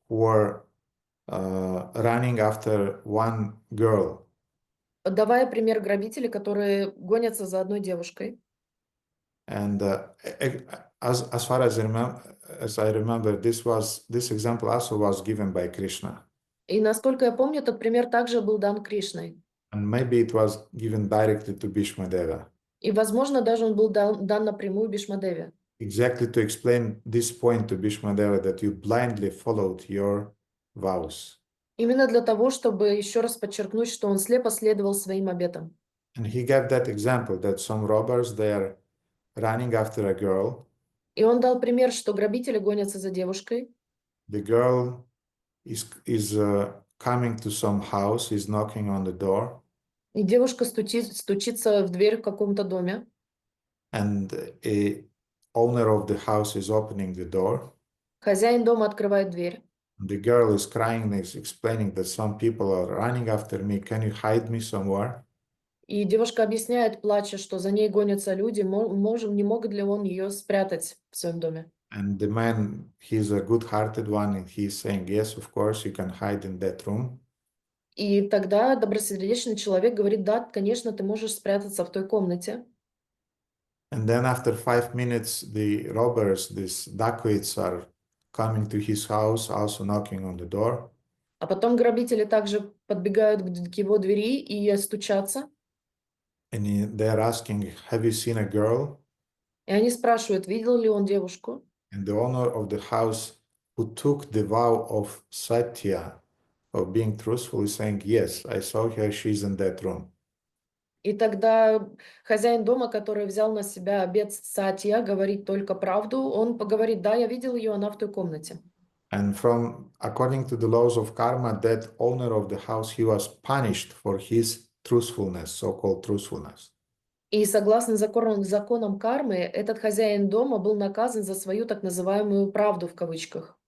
who were running after one girl. давая пример грабителей, которые гонятся за одной девушкой. And as far as I remember, this example also was given by Krishna, И насколько я помню, этот пример также был дан Кришной. and maybe it was given directly to Bhishmadeva, И, возможно, даже он был дан напрямую Бхишмадеве. exactly to explain this point to Bhishmadeva that you blindly followed your vows. Именно для того, чтобы еще раз подчеркнуть, что он слепо следовал своим обетам. And he gave that example that some robbers, they are running after a girl. И он дал пример, что грабители гонятся за девушкой. The girl is coming to some house, is knocking on the door, И девушка стучится в дверь в каком-то доме. and a owner of the house is opening the door. Хозяин дома открывает дверь. The girl is crying, is explaining that some people are running after me. Can you hide me somewhere? И девушка объясняет, плача, что за ней гонятся люди, не могут ли он ее спрятать в своем доме. And the man, he's a good-hearted one, and he's saying, yes, of course, you can hide in that room. И тогда добросердечный человек говорит, да, конечно, ты можешь спрятаться в той комнате. And then after 5 minutes, the robbers, these dacoits, are coming to his house, also knocking on the door. А потом грабители также подбегают к его двери и стучатся. And they're asking, have you seen a girl? И они спрашивают, видел ли он девушку. And the owner of the house who took the vow of Satya, of being truthful, is saying, yes, I saw her, she's in that room. И тогда хозяин дома, который взял на себя обет сатья, говорить только правду, он поговорит, да, я видел ее, она в той комнате. And according to the laws of karma, that owner of the house, he was punished for his truthfulness, so-called truthfulness. И согласно законам кармы, этот хозяин дома был наказан за свою так называемую правду в кавычках.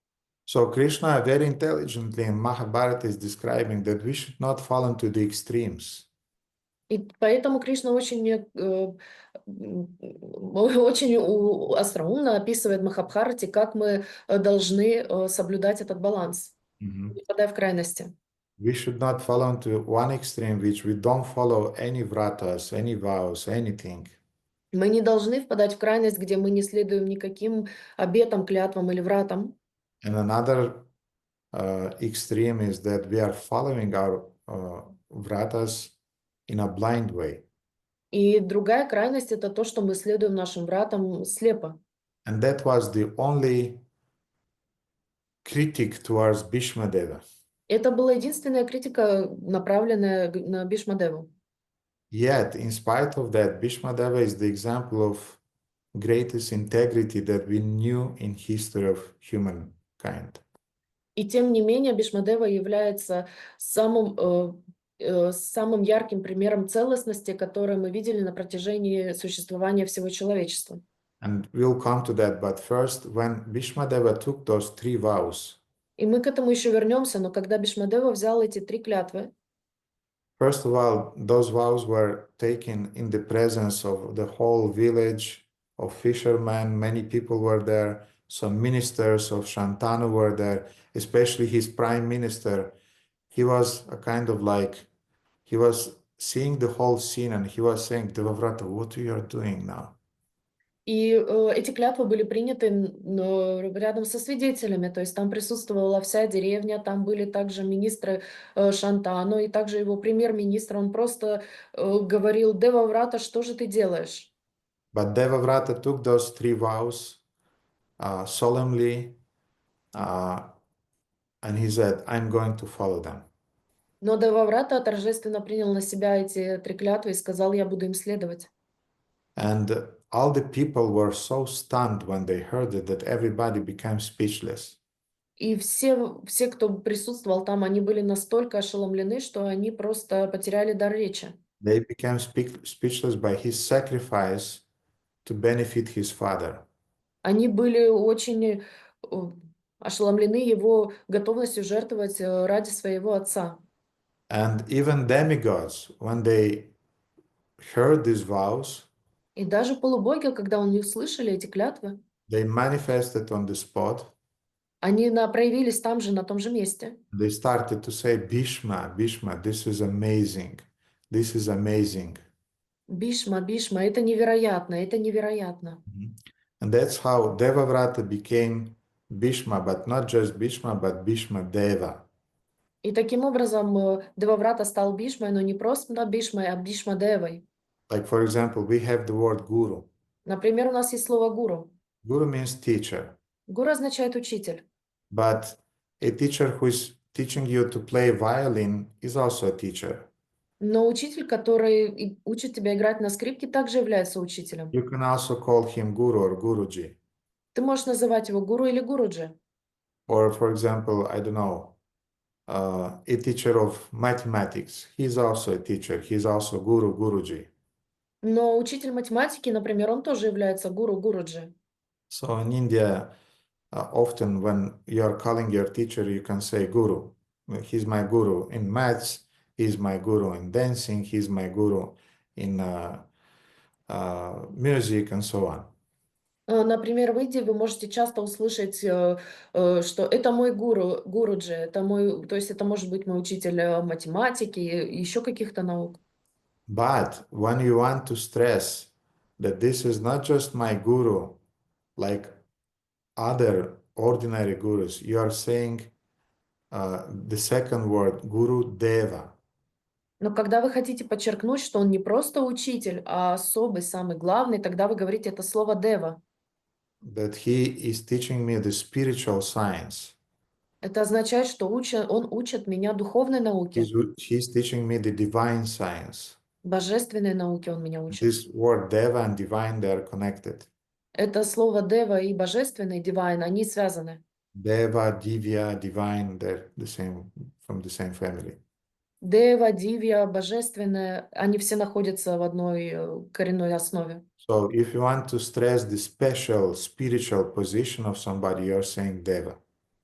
So Krishna very intelligently in Mahabharata is describing that we should not fall into the extremes. И поэтому Кришна очень остроумно описывает в Махабхарате, как мы должны соблюдать этот баланс, не впадая в крайности. We should not fall into one extreme, which we don't follow any vratas, any vows, anything. Мы не должны впадать в крайность, где мы не следуем никаким обетам, клятвам или вратам. And another extreme is that we are following our vratas in a blind way. И другая крайность — это то, что мы следуем нашим вратам слепо. And that was the only critic towards Bhishmadeva. Это была единственная критика, направленная на Бхишмадеву. Yet, in spite of that, Bhishmadeva is the example of greatest integrity that we knew in history of humankind. И тем не менее Бхишмадева является самым ярким примером целостности, который мы видели на протяжении существования всего человечества. And we'll come to that, but first, when Bhishmadeva took those 3 vows, И мы к этому еще вернемся, но когда Бхишмадева взял эти 3 клятвы, first of all, those vows were taken in the presence of the whole village of fishermen. Many people were there. Some ministers of Shantanu were there, especially his prime minister. He was a kind of like, he was seeing the whole scene and he was saying, Devavrata, what you are doing now? И эти клятвы были приняты рядом со свидетелями, то есть там присутствовала вся деревня, там были также министры Шантану и также его премьер-министр, он просто говорил: Деваврата, что же ты делаешь? But Devavrata took those three vows solemnly, uh, and he said, I'm going to follow them. Но Деваврата торжественно принял на себя эти три клятвы и сказал: я буду им следовать. And all the people were so stunned when they heard it that everybody became speechless. И все, кто присутствовал там, они были настолько ошеломлены, что они просто потеряли дар речи. They became speechless by his sacrifice to benefit his father. Они были очень ошеломлены его готовностью жертвовать ради своего отца. And even demigods, when they heard these vows, И даже полубоги, когда они услышали эти клятвы, they manifested on the spot. они проявились там же, на том же месте. They started to say, Bhishma, Bhishma, this is amazing. This is amazing. Бишма, Бишма, это невероятно, это невероятно. Mhm. And that's how Devavrata became Bhishma, but not just Bhishma, but Bhishma Deva. И таким образом Деваврата стал Бишмой, но не просто Бишмой, а Бишма Девой. Like, for example, we have the word guru. Например, у нас есть слово гуру. Guru means teacher, Гуру означает учитель. but a teacher who is teaching you to play violin is also a teacher. Но учитель, который учит тебя играть на скрипке, также является учителем. You can also call him Guru or Guruji. Ты можешь называть его гуру или гуруджи. Or, for example, I don't know, a teacher of mathematics. He's also a teacher. He's also Guru, Guruji. Но учитель математики, например, он тоже является гуру, гуруджи. So in India, often when you're calling your teacher, you can say Guru. He's my guru in maths. He's my guru in dancing. He's my guru in music and so on. Например, в Индии вы можете часто услышать, что это мой гуру, гуруджи, это мой, то есть это может быть мой учитель математики, и еще каких-то наук. But when you want to stress that this is not just my guru, like other ordinary gurus, you are saying the second word, Guru Deva. Но когда вы хотите подчеркнуть, что он не просто учитель, а особый, самый главный, тогда вы говорите это слово дева. That he is teaching me the spiritual science. Это означает, что он учит меня духовной науке, He's teaching me the divine science. божественной науке он меня учит. This word Deva and divine, they are connected. Это слово дева и божественный, divine, они связаны. Deva, Divya, divine, they're the same, from the same family. Дева, дивья, божественное, они все находятся в одной коренной основе. So if you want to stress the special spiritual position of somebody, you're saying Deva.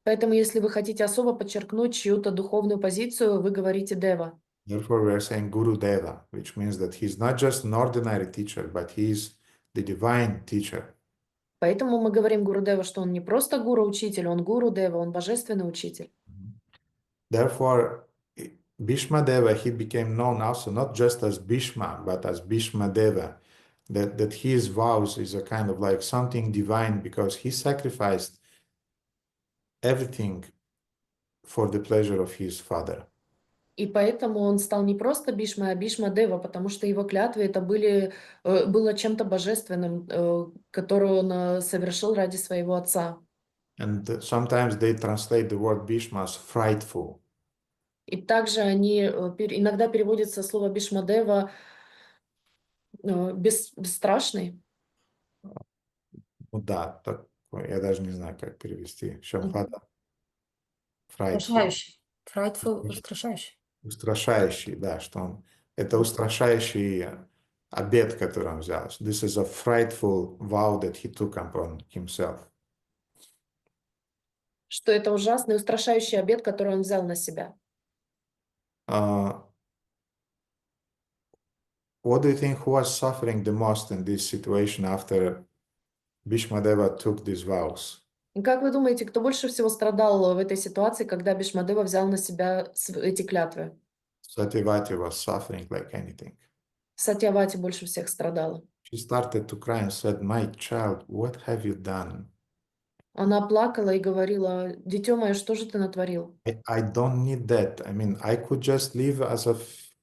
Поэтому, если вы хотите особо подчеркнуть чью-то духовную позицию, вы говорите дева. Therefore, we are saying Guru Deva, which means that he's not just an ordinary teacher, but he's the divine teacher. Поэтому мы говорим гуру дева, что он не просто гуру-учитель, он гуру дева, он божественный учитель. Therefore, Bhishma Deva, he became known also not just as Bhishma, but as Bhishma Deva. That his vows is a kind of like something divine because he sacrificed everything for the pleasure of his father. И поэтому он стал не просто Бишмой, а Бишма Дева, потому что его клятвы это было чем-то божественным, которое он совершил ради своего отца. And sometimes they translate the word Bhishma as frightful. И также они иногда переводятся слово Бишма Дева бесстрашный. Ну да, так, я даже не знаю, как перевести. Шамхада. Frightful. Устрашающий. Frightful, устрашающий. Устрашающий, да, что он... Это устрашающий обет, который он взял. This is a frightful vow that he took upon himself. Что это ужасный, устрашающий обет, который он взял на себя. What do you think who was suffering the most in this situation after Bhishmadeva took these vows? И как вы думаете, кто больше всего страдал в этой ситуации, когда Бишмадева взял на себя эти клятвы? Satyavati was suffering like anything. Сатьявати больше всех страдала. She started to cry and said, "My child, what have you done? Она плакала и говорила: «Дитё мое, что же ты натворил?» I don't need that. I mean, I could just live as a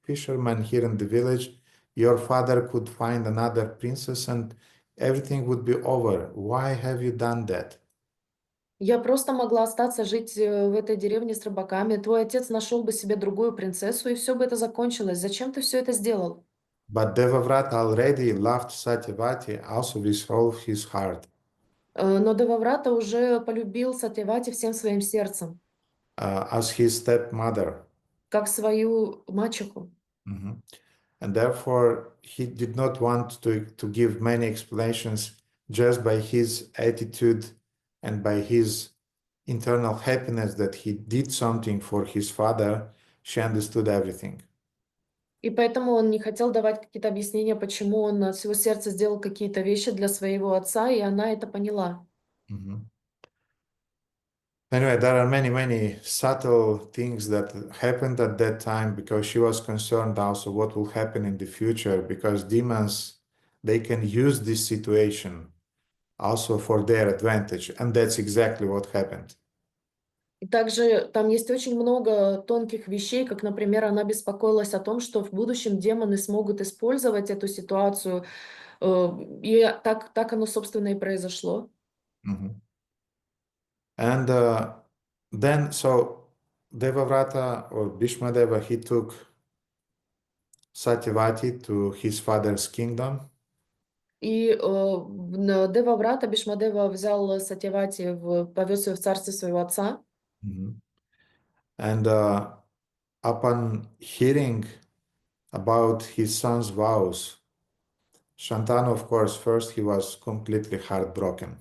fisherman here in the village. Your father could find another princess and everything would be over. Why have you done that?" Я просто могла остаться жить в этой деревне с рыбаками. Твой отец нашел бы себе другую принцессу, и все бы это закончилось. Зачем ты все это сделал? But Devavrata already loved Satyavati also with all his heart, Но Деваврата уже полюбил Сатьявати всем своим сердцем, as his stepmother. как свою мачеху. Mhm. And therefore, he did not want to give many explanations. Just by his attitude and by his internal happiness that he did something for his father, she understood everything. И поэтому он не хотел давать какие-то объяснения, почему он от всего сердца сделал какие-то вещи для своего отца, и она это поняла. Mhm. Anyway, there are many, many subtle things that happened at that time because she was concerned also what will happen in the future because demons, they can use this situation also for their advantage. And that's exactly what happened. И также там есть очень много тонких вещей, как, например, она беспокоилась о том, что в будущем демоны смогут использовать эту ситуацию, и так оно, собственно, и произошло. Mhm. And then, so Devavrata or Bhishmadeva, he took Satyavati to his father's kingdom. И Деваврата, Бишмадева взял Сатьявати, повез ее в царство своего отца. Mhm. And upon hearing about his son's vows, Shantanu, of course, first he was completely heartbroken.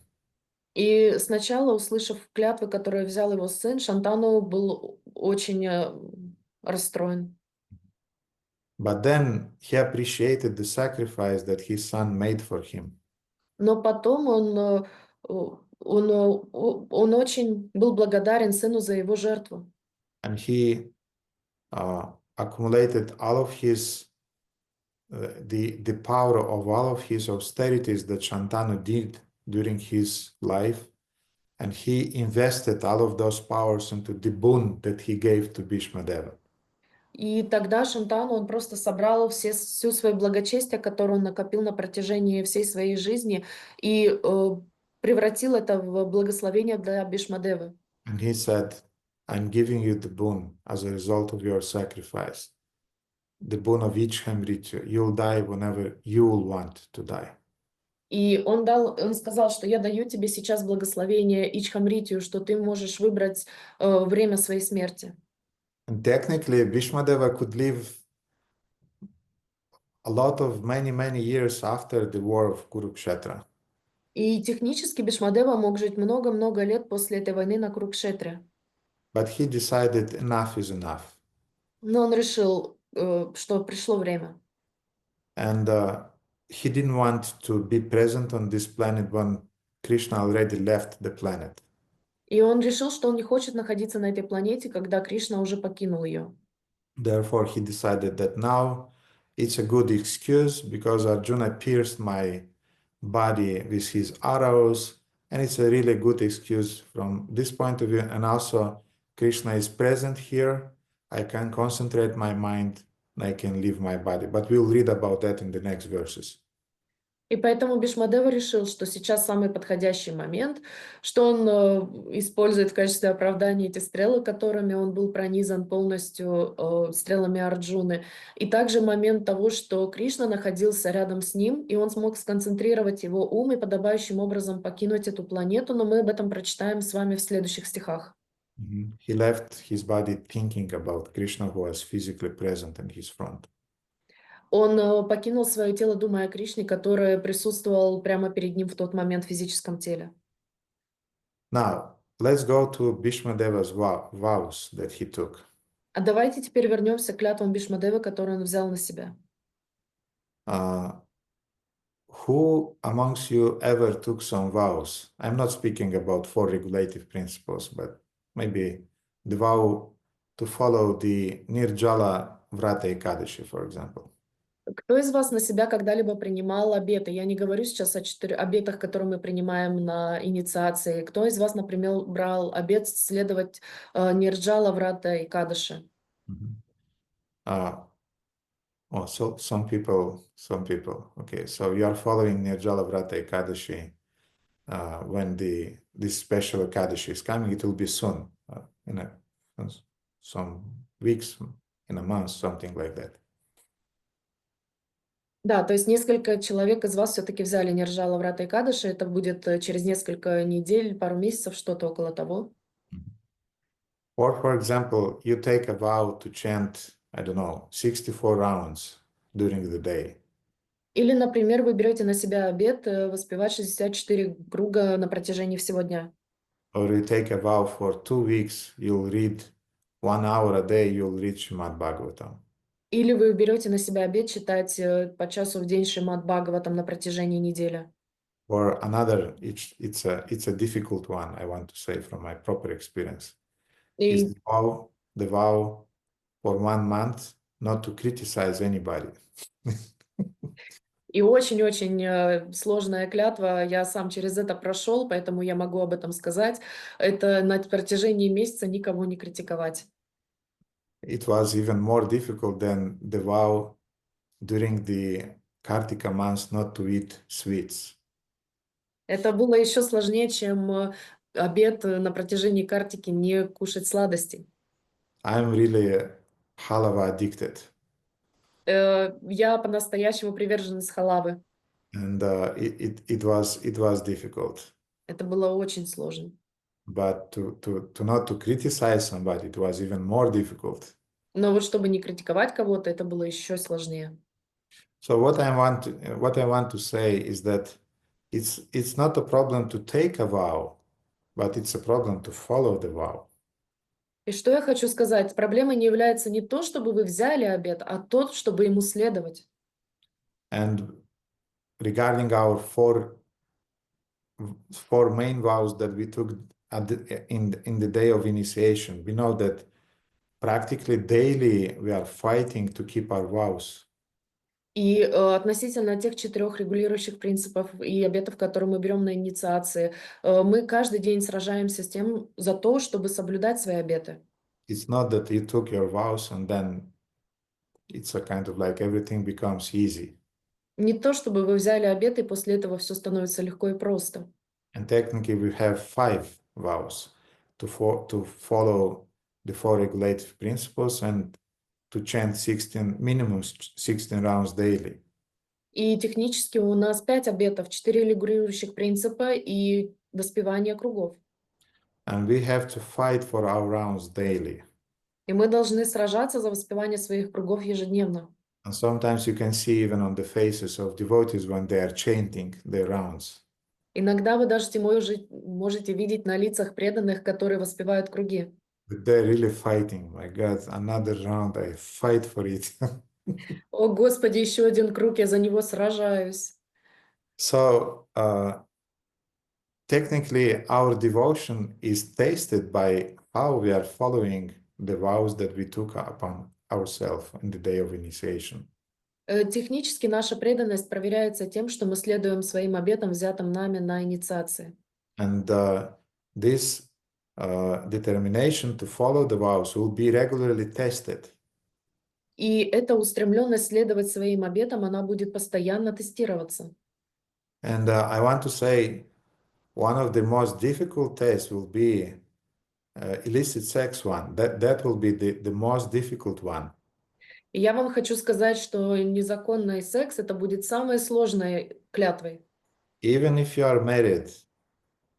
И сначала, услышав клятвы, которые взял его сын, Шантану был очень расстроен. But then he appreciated the sacrifice that his son made for him. Но потом он очень был благодарен сыну за его жертву. And he accumulated all of his the power of all of his austerities that Shantanu did during his life, and he invested all of those powers into the boon that he gave to Bhishmadeva. И тогда Шантану, он просто собрал всю свое благочестие, которое он накопил на протяжении всей своей жизни, и превратил это в благословение для Бишмадевы. And he said, "I'm giving you the boon as a result of your sacrifice, the boon of each Hamritya. You'll die whenever you will want to die." И он сказал, что я даю тебе сейчас благословение Ичхамритию, что ты можешь выбрать время своей смерти. And technically, Bhishmadeva could live a lot of many years after the war of Kurukshetra. И технически Бишмадева мог жить много-много лет после этой войны на Курукшетре. But he decided enough is enough. Но он решил, что пришло время. And he didn't want to be present on this planet when Krishna already left the planet. И он решил, что он не хочет находиться на этой планете, когда Кришна уже покинул ее. Therefore, he decided that now it's a good excuse because Arjuna pierced my body with his arrows, and it's a really good excuse from this point of view. And also, Krishna is present here. I can concentrate my mind and I can leave my body. But we'll read about that in the next verses. И поэтому Бишмадева решил, что сейчас самый подходящий момент, что он использует в качестве оправдания эти стрелы, которыми он был пронизан полностью стрелами Арджуны. И также момент того, что Кришна находился рядом с ним, и он смог сконцентрировать его ум и подобающим образом покинуть эту планету, но мы об этом прочитаем с вами в следующих стихах. He left his body thinking about Krishna who was physically present in his front. Он покинул свое тело, думая о Кришне, который присутствовал прямо перед ним в тот момент в физическом теле. Now, let's go to Bhishmadeva's vows that he took. А давайте теперь вернемся к клятвам Бишмадевы, которые он взял на себя. Who amongst you ever took some vows? I'm not speaking about four regulative principles, but maybe the vow to follow the Nirjala Vrata Ekadashi, for example. Кто из вас на себя когда-либо принимал обеты? Я не говорю сейчас о обетах, которые мы принимаем на инициации. Кто из вас, например, брал обет следовать Нирджала, Врата и Кадыши? Mhm. So some people. Okay, so you are following Nirjala Vrata Ekadashi. When this special Ekadashi is coming, it will be soon, in some weeks, in a month, something like that. Да, то есть несколько человек из вас все-таки взяли Нирджала, Врата и Кадыши. Это будет через несколько недель, пару месяцев, что-то около того. Or, for example, you take a vow to chant, I don't know, 64 rounds during the day. Или, например, вы берете на себя обет воспевать 64 круга на протяжении всего дня. Or you take a vow for 2 weeks, you'll read 1 hour a day, you'll read Srimad Bhagavatam. Или вы берете на себя обет читать по часу в день Шримад Бхагаватам на протяжении недели. Or another, it's a difficult one, I want to say from my proper experience, is И, the vow for 1 month not to criticize anybody. и очень-очень сложная клятва. Я сам через это прошел, поэтому я могу об этом сказать. Это на протяжении месяца никого не критиковать. It was even more difficult than the vow during the Kartika months not to eat sweets. Это было еще сложнее, чем обет на протяжении картики не кушать сладостей. I'm really halava addicted, Я по-настоящему приверженец халавы. and it was difficult. Это было очень сложно. But to not to criticize somebody, it was even more difficult. Но вот чтобы не критиковать кого-то, это было еще сложнее. So what I want to say is that it's not a problem to take a vow, but it's a problem to follow the vow. И что я хочу сказать? Проблемой не является не то, чтобы вы взяли обет, а то, чтобы ему следовать. And regarding our four main vows that we took in the day of initiation, we know that practically daily we are fighting to keep our vows. И относительно тех 4 регулирующих принципов и обетов, которые мы берем на инициации, мы каждый день сражаемся с тем за то, чтобы соблюдать свои обеты. It's not that you took your vows and then it's a kind of like everything becomes easy. Не то, чтобы вы взяли обет, и после этого все становится легко и просто. And technically we have 5 vows to follow the 4 regulative principles and to chant minimum 16 rounds daily. И технически у нас 5 обетов, 4 регулирующих принципа и воспевание кругов. And we have to fight for our rounds daily. И мы должны сражаться за воспевание своих кругов ежедневно. And sometimes you can see even on the faces of devotees when they are chanting their rounds. Иногда вы даже можете видеть на лицах преданных, которые воспевают круги. But they're really fighting. My God, another round, I fight for it. О, Господи, еще один круг, я за него сражаюсь. So, technically, our devotion is tasted by how we are following the vows that we took upon ourselves in the day of initiation. Технически наша преданность проверяется тем, что мы следуем своим обетам, взятым нами на инициации. And this determination to follow the vows will be regularly tested. И эта устремленность следовать своим обетам, она будет постоянно тестироваться. And I want to say one of the most difficult tests will be illicit sex one. That will be the most difficult one. И я вам хочу сказать, что незаконный секс это будет самой сложной клятвой. Even if you are married,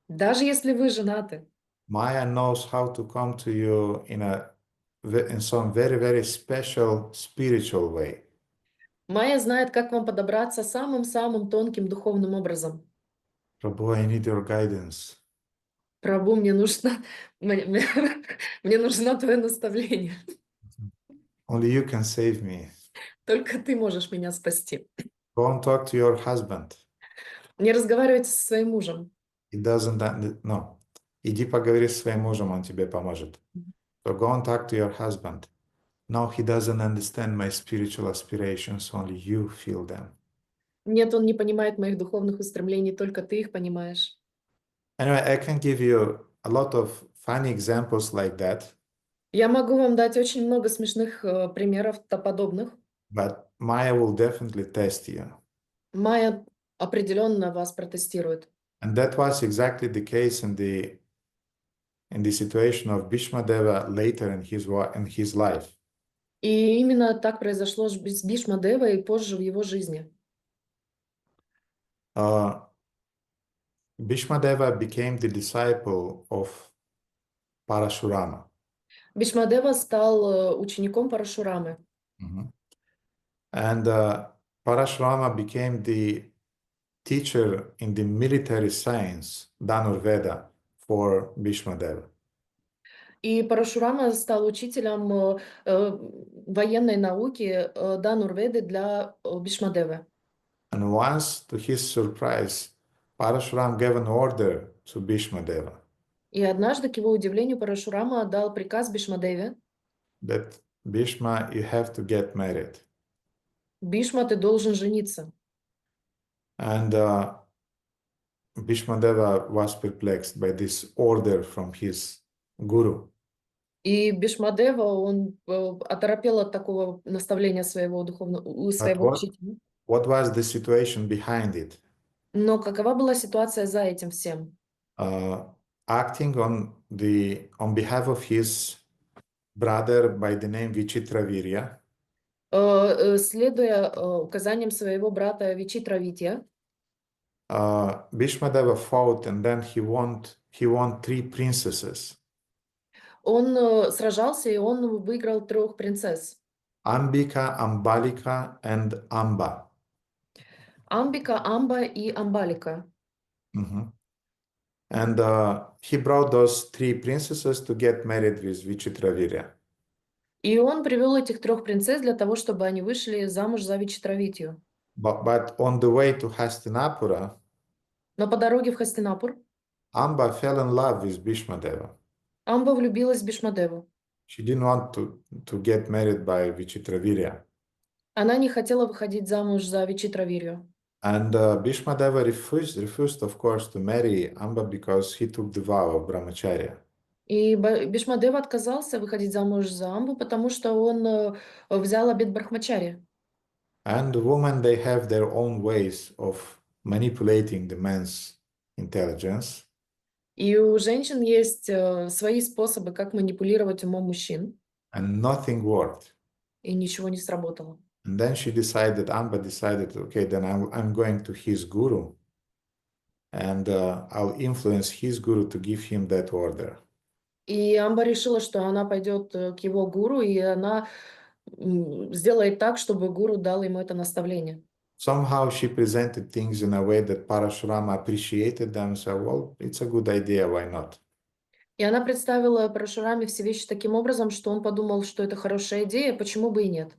Даже если вы женаты, Maya knows how to come to you in some very, very special spiritual way. Майя знает, как вам подобраться самым-самым тонким духовным образом. Prabhu, I need your guidance. Прабу, мне нужно твое наставление. Only you can save me. Только ты можешь меня спасти. Go and talk to your husband. Не разговаривайте со своим мужем. He doesn't, no. Иди поговори с своим мужем, он тебе поможет. So go and talk to your husband. No, he doesn't understand my spiritual aspirations, only you feel them. Нет, он не понимает моих духовных устремлений, только ты их понимаешь. Anyway, I can give you a lot of funny examples like that, Я могу вам дать очень много смешных примеров подобных. but Maya will definitely test you. Майя определенно вас протестирует. And that was exactly the case in the situation of Bhishmadeva later in his life. И именно так произошло с Бхишмадевой и позже в его жизни. Bhishmadeva became the disciple of Parashurama. Бхишмадева стал учеником Парашурамы. Mhm. And Parashurama became the teacher in the military science, Dhanurveda, for Bhishmadeva. И Парашурама стал учителем военной науки Дhanurvedi для Бхишмадевы. And once, to his surprise, Parashuram gave an order to Bhishmadeva И однажды, к его удивлению, Парашурама дал приказ Бхишмадеве: that Bhishma, you have to get married. Бхишма, ты должен жениться. And Bhishmadeva was perplexed by this order from his guru. И Бхишмадева, он оторопел от такого наставления своего But своего учителя. what was the situation behind it? Но какова была ситуация за этим всем? Acting on behalf of his brother by the name Vichitravirya, Следуя указаниям своего брата Вичитравитья, Bhishmadeva fought, and then he won 3 princesses: он сражался, и он выиграл 3 принцесс. Ambika, Ambalika, and Amba. Амбика, Амба и Амбалика. Mhm. And he brought those 3 princesses to get married with Vichitravirya. И он привел этих 3 принцесс для того, чтобы они вышли замуж за Вичитравитью. But on the way to Hastinapura, Но по дороге в Хастинапур Amba fell in love with Bhishmadeva. Амба влюбилась в Бхишмадеву. She didn't want to get married by Vichitravirya. Она не хотела выходить замуж за Вичитравирью. And Bhishmadeva refused, of course, to marry Amba because he took the vow of brahmacharya. И Бхишмадева отказался выходить замуж за Амбу, потому что он взял обет Брахмачари. And women, they have their own ways of manipulating the man's intelligence. И у женщин есть свои способы, как манипулировать умом мужчин. And nothing worked. И ничего не сработало. And then Amba decided, okay, then I'm going to his guru, and I'll influence his guru to give him that order. И Амба решила, что она пойдет к его гуру, и она сделает так, чтобы гуру дал ему это наставление. Somehow she presented things in a way that Parashurama appreciated them, so, well, it's a good idea, why not? И она представила Парашураме все вещи таким образом, что он подумал, что это хорошая идея, почему бы и нет.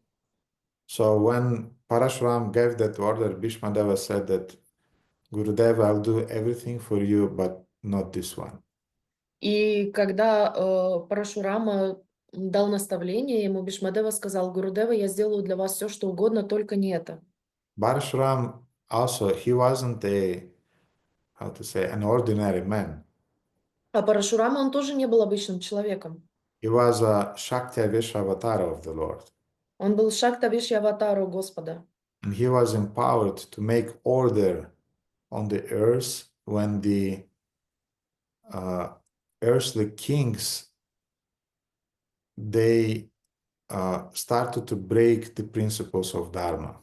So when Parashuram gave that order, Bhishmadeva said that, Gurudeva, I'll do everything for you, but not this one. И когда Парашурама дал наставление, ему Бхишмадева сказал: Гурудева, я сделаю для вас все, что угодно, только не это. Parashuram also, he wasn't an ordinary man. А Парашурама, он тоже не был обычным человеком. He was a Shakti avatar of the Lord. Он был Шактавишья аватару Господа. And he was empowered to make order on the earth when the earthly kings, they started to break the principles of Dharma.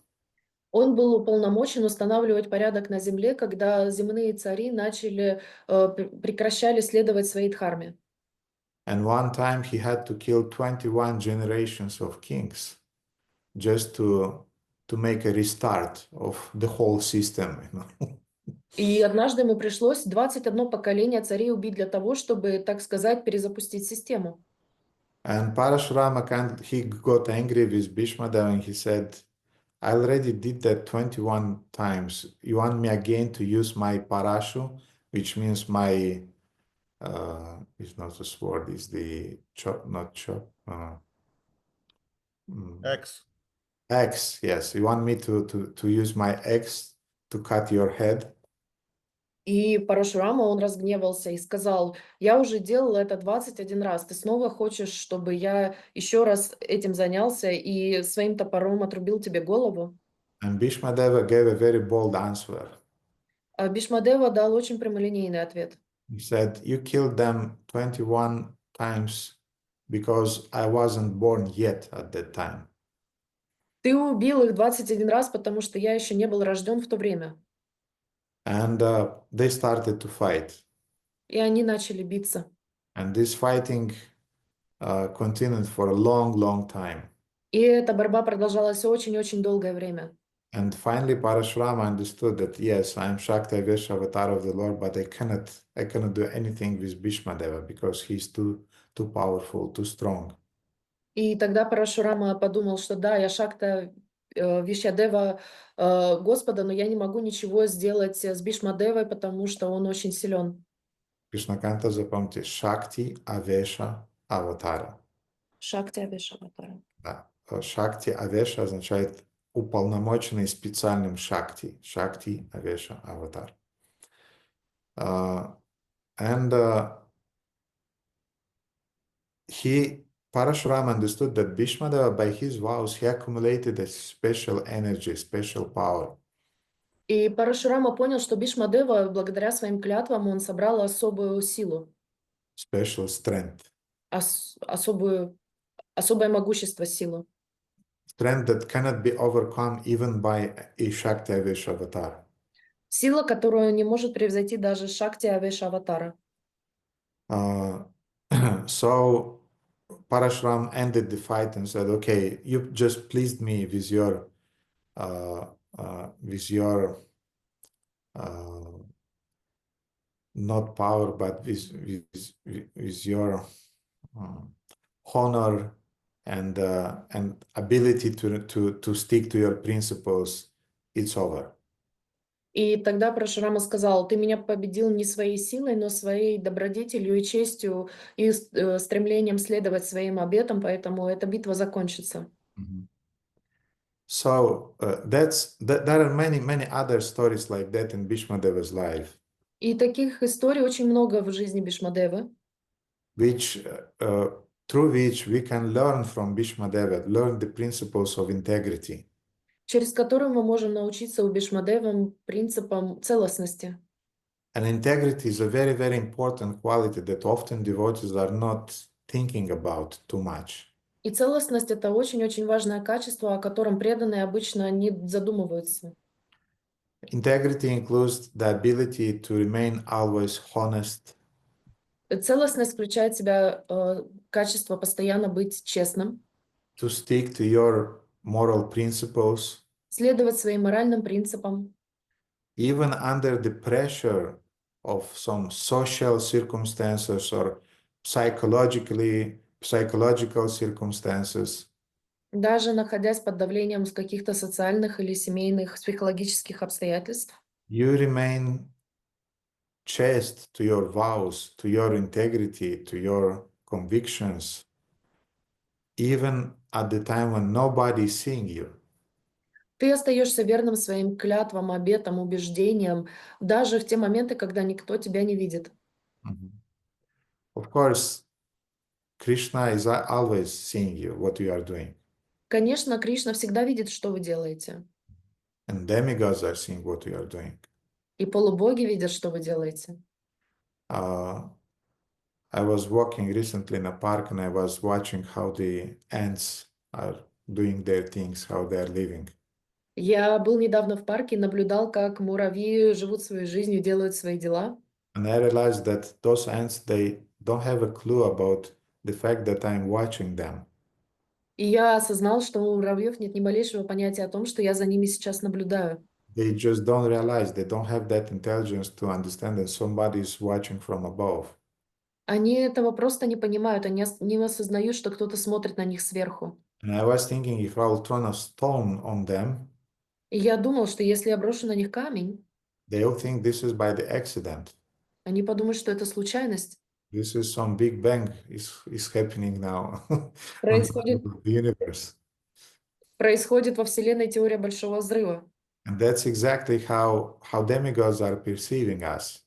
Он был уполномочен устанавливать порядок на земле, когда земные цари прекращали следовать своей дхарме. And one time he had to kill 21 generations of kings just to make a restart of the whole system. И однажды ему пришлось 21 поколение царей убить для того, чтобы, так сказать, перезапустить систему. And Parashurama, he got angry with Bhishmadeva and he said, I already did that 21 times. You want me again to use my parashu, which means my, it's not a sword, it's the chop, not chop. X. Axe, yes. You want me to use my axe to cut your head? И Парашурама, он разгневался и сказал: я уже делал это 21 раз, ты снова хочешь, чтобы я еще раз этим занялся и своим топором отрубил тебе голову? And Bhishmadeva gave a very bold answer. А Бишмадева дал очень прямолинейный ответ. He said, you killed them 21 times because I wasn't born yet at that time. Ты убил их 21 раз, потому что я еще не был рожден в то время. And they started to fight. И они начали биться. And this fighting continued for a long, long time. И эта борьба продолжалась очень-очень долгое время. And finally, Parashurama understood that yes, I am Shakti Vesha avatar of the Lord, but I cannot do anything with Bhishmadeva because he's too powerful, too strong. И тогда Парашурама подумал, что да, я Шакта Вишьядева Господа, но я не могу ничего сделать с Бишмадевой, потому что он очень силен. Krishnakanta запомните, Shakti Avesha Avatara. Шакти Авешаватара. Да. Shakti Avesha означает уполномоченный специальным Shakti. Shakti Avesha Avatar. And Parashurama understood that Bhishmadeva, by his vows, he accumulated a special energy, special power. И Парашурама понял, что Бишмадева, благодаря своим клятвам, он собрал особую силу, Special strength. особое могущество, силу. Strength that cannot be overcome even by a Shakti Avesha avatar. Сила, которую не может превзойти даже Шакти Авешаватара. So Parashuram ended the fight and said, okay, you just pleased me with your not power, but with your honor and ability to stick to your principles. It's over. И тогда Парашурама сказал: ты меня победил не своей силой, но своей добродетелью и честью, и стремлением следовать своим обетам, поэтому эта битва закончится. So there are many other stories like that in Bhishmadeva's life. И таких историй очень много в жизни Бишмадевы, Through which we can learn from Bhishmadeva, learn the principles of integrity. через которые мы можем научиться у Бишмадевы принципам целостности. And integrity is a very, very important quality that often devotees are not thinking about too much. И целостность — это очень-очень важное качество, о котором преданные обычно не задумываются. Integrity includes the ability to remain always honest, Целостность включает в себя качество постоянно быть честным, to stick to your moral principles, следовать своим моральным принципам, even under the pressure of some social circumstances or psychological circumstances. даже находясь под давлением каких-то социальных или семейных, психологических обстоятельств. You remain chaste to your vows, to your integrity, to your convictions, even at the time when nobody is seeing you. Ты остаешься верным своим клятвам, обетам, убеждениям, даже в те моменты, когда никто тебя не видит. Of course, Krishna is always seeing you, what you are doing. Конечно, Кришна всегда видит, что вы делаете. And demigods are seeing what you are doing. И полубоги видят, что вы делаете. I was walking recently in a park and I was watching how the ants are doing their things, how they are living. Я был недавно в парке и наблюдал, как муравьи живут своей жизнью, делают свои дела. And I realized that those ants, they don't have a clue about the fact that I'm watching them. И я осознал, что у муравьев нет ни малейшего понятия о том, что я за ними сейчас наблюдаю. They just don't realize, they don't have that intelligence to understand that somebody is watching from above. Они этого просто не понимают, они не осознают, что кто-то смотрит на них сверху. And I was thinking if I will throw a stone on them, И я думал, что если я брошу на них камень, they will think this is by the accident. они подумают, что это случайность. This is some big bang is happening now on Происходит, the universe. Происходит во Вселенной теория Большого Взрыва. And that's exactly how demigods are perceiving us.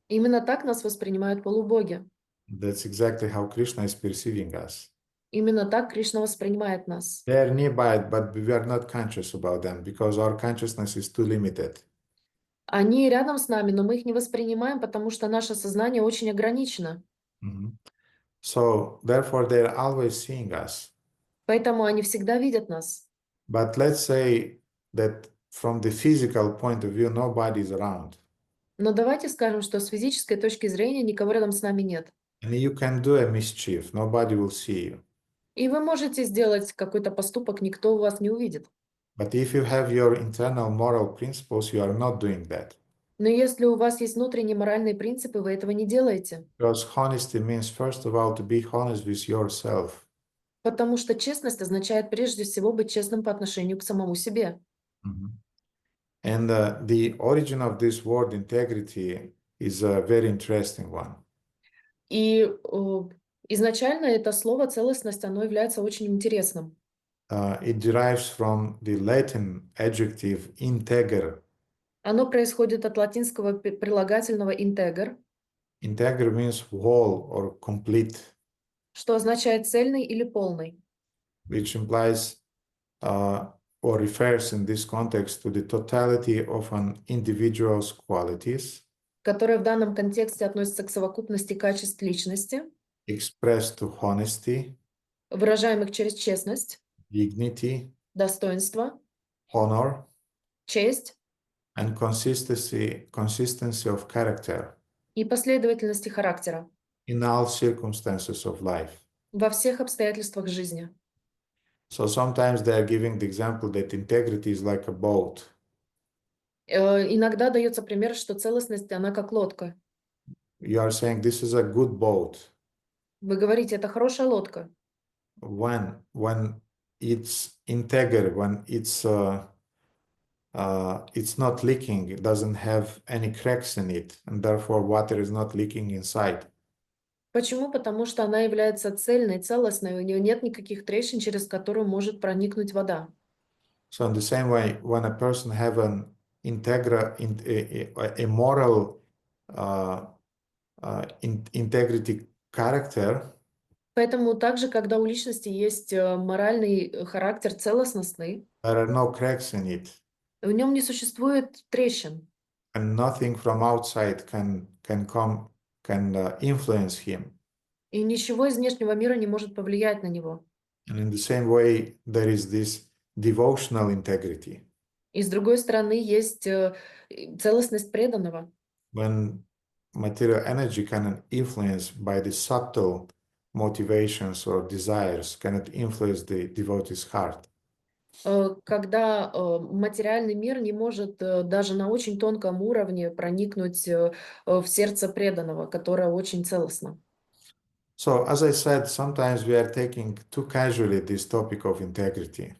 Именно так нас воспринимают полубоги. That's exactly how Krishna is perceiving us. Именно так Кришна воспринимает нас. They are nearby, but we are not conscious about them because our consciousness is too limited. Они рядом с нами, но мы их не воспринимаем, потому что наше сознание очень ограничено. Mhm. So therefore, they are always seeing us. Поэтому они всегда видят нас. But let's say that from the physical point of view, nobody is around. Но давайте скажем, что с физической точки зрения никого рядом с нами нет. And you can do a mischief, nobody will see you. И вы можете сделать какой-то поступок, никто вас не увидит. But if you have your internal moral principles, you are not doing that. Но если у вас есть внутренние моральные принципы, вы этого не делаете. Because honesty means, first of all, to be honest with yourself. Потому что честность означает прежде всего быть честным по отношению к самому себе. Mhm. And the origin of this word integrity is a very interesting one. И изначально это слово целостность, оно является очень интересным. It derives from the Latin adjective integer. Оно происходит от латинского прилагательного integer, Integer means whole or complete, что означает цельный или полный, which implies or refers in this context to the totality of an individual's qualities которое в данном контексте относится к совокупности качеств личности, expressed to honesty, выражаемых через честность, dignity, достоинство, honor, честь and consistency of character и последовательности характера in all circumstances of life. во всех обстоятельствах жизни. So sometimes they are giving the example that integrity is like a boat. Иногда дается пример, что целостность, она как лодка. You are saying this is a good boat. Вы говорите, это хорошая лодка. When it's integer, when it's not leaking, it doesn't have any cracks in it, and therefore water is not leaking inside. Почему? Потому что она является цельной, целостной, у нее нет никаких трещин, через которые может проникнуть вода. So in the same way, when a person have an a moral integrity character, Поэтому также, когда у личности есть моральный характер целостностный, there are no cracks in it, в нем не существует трещин, and nothing from outside can influence him. и ничего из внешнего мира не может повлиять на него. And in the same way, there is this devotional integrity. И с другой стороны, есть целостность преданного. When material energy cannot influence by the subtle motivations or desires, cannot influence the devotee's heart. Когда материальный мир не может даже на очень тонком уровне проникнуть в сердце преданного, которое очень целостно. So, as I said, sometimes we are taking too casually this topic of integrity.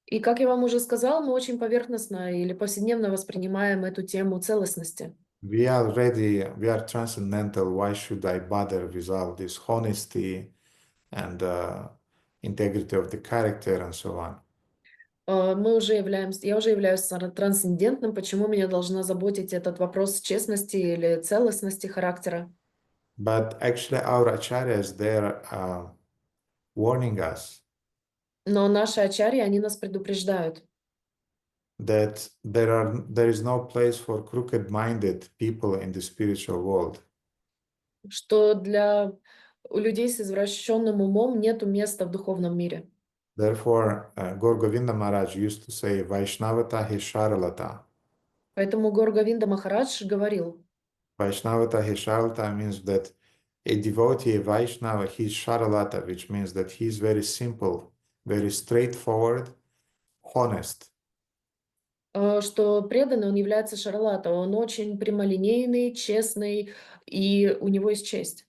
И, как я вам уже сказала, мы очень поверхностно или повседневно воспринимаем эту тему целостности. We are transcendental. Why should I bother with all this honesty and integrity of the character and so on? Я уже являюсь трансцендентным. Почему меня должна заботить этот вопрос честности или целостности характера? But actually, our acharyas, they're warning us Но наши ачарьи, они нас предупреждают, that there is no place for crooked-minded people in the spiritual world. что для людей с извращенным умом нету места в духовном мире. Therefore, Gaur Govinda Maharaj used to say, Vaishnavata hi Sharalata. Поэтому Гаур Говинда Махарадж говорил, Vaishnavata hi Sharalata means that a devotee, a Vaishnava, he is Sharalata, which means that he is very simple, very straightforward, honest. Что преданный, он является шарлата, он очень прямолинейный, честный, и у него есть честь.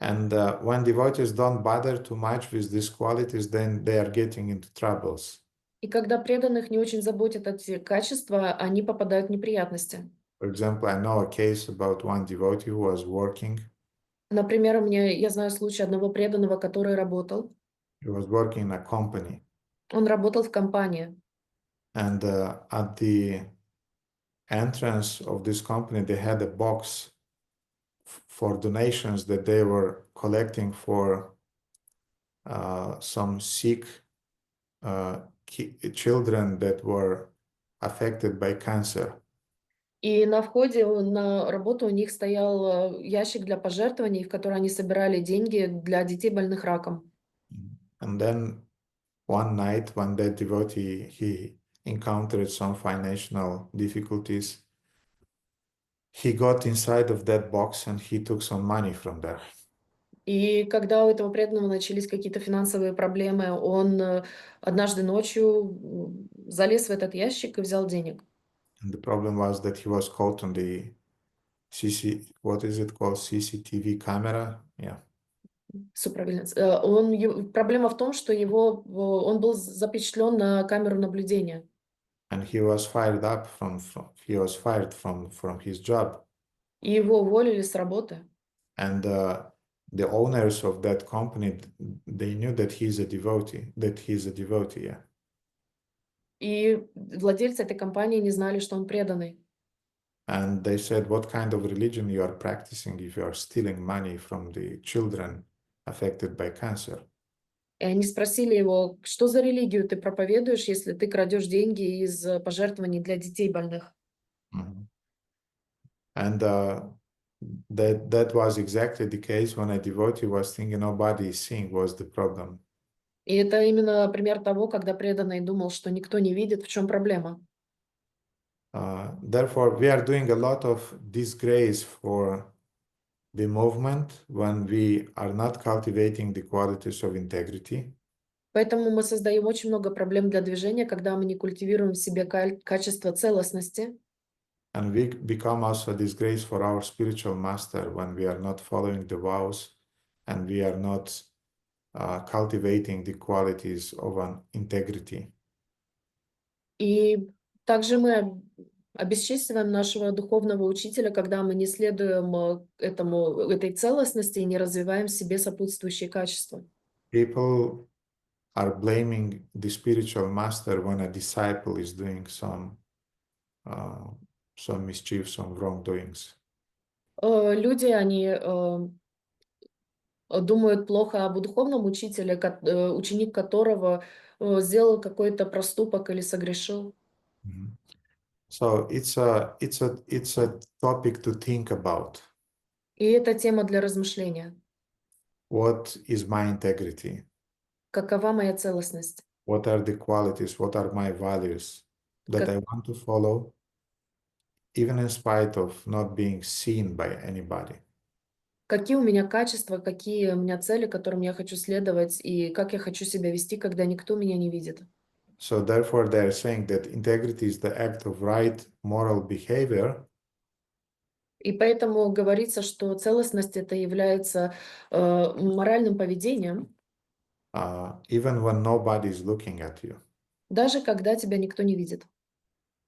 And when devotees don't bother too much with these qualities, then they are getting into troubles. И когда преданных не очень заботят эти качества, они попадают в неприятности. For example, I know a case about one devotee who was working. Например, я знаю случай одного преданного, который работал. He was working in a company. Он работал в компании. And at the entrance of this company, they had a box for donations that they were collecting for some sick children that were affected by cancer. И на входе на работу у них стоял ящик для пожертвований, в который они собирали деньги для детей, больных раком. And then one night, when that devotee, he encountered some financial difficulties, he got inside of that box and he took some money from there. И когда у этого преданного начались какие-то финансовые проблемы, он однажды ночью залез в этот ящик и взял денег. And the problem was that he was caught on the what is it called? CCTV camera? Yeah. Суправильница. Проблема в том, что он был запечатлен на камеру наблюдения. And he was fired up he was fired from his job. И его уволили с работы. And the owners of that company, they knew that he's a devotee, yeah. И владельцы этой компании не знали, что он преданный. And they said, what kind of religion you are practicing if you are stealing money from the children affected by cancer? И они спросили его, что за религию ты проповедуешь, если ты крадешь деньги из пожертвований для детей больных? Mm-hmm. And that was exactly the case when a devotee was thinking nobody is seeing was the problem. И это именно пример того, когда преданный думал, что никто не видит, в чем проблема. Therefore, we are doing a lot of disgrace for the movement when we are not cultivating the qualities of integrity. Поэтому мы создаем очень много проблем для движения, когда мы не культивируем в себе качество целостности. And we become also a disgrace for our spiritual master when we are not following the vows and we are not cultivating the qualities of an integrity. И также мы обесчестиваем нашего духовного учителя, когда мы не следуем этой целостности и не развиваем в себе сопутствующие качества. People are blaming the spiritual master when a disciple is doing some mischief, some wrongdoings. Люди, они думают плохо об духовном учителе, ученик которого сделал какой-то проступок или согрешил. Mm-hmm. So it's a topic to think about. И это тема для размышления. What is my integrity? Какова моя целостность? What are the qualities? What are my values that I want to follow, even in spite of not being seen by anybody? Какие у меня качества, какие у меня цели, которым я хочу следовать, и как я хочу себя вести, когда никто меня не видит. So therefore, they are saying that integrity is the act of right moral behavior. И поэтому говорится, что целостность это является моральным поведением, even when nobody is looking at you. даже когда тебя никто не видит.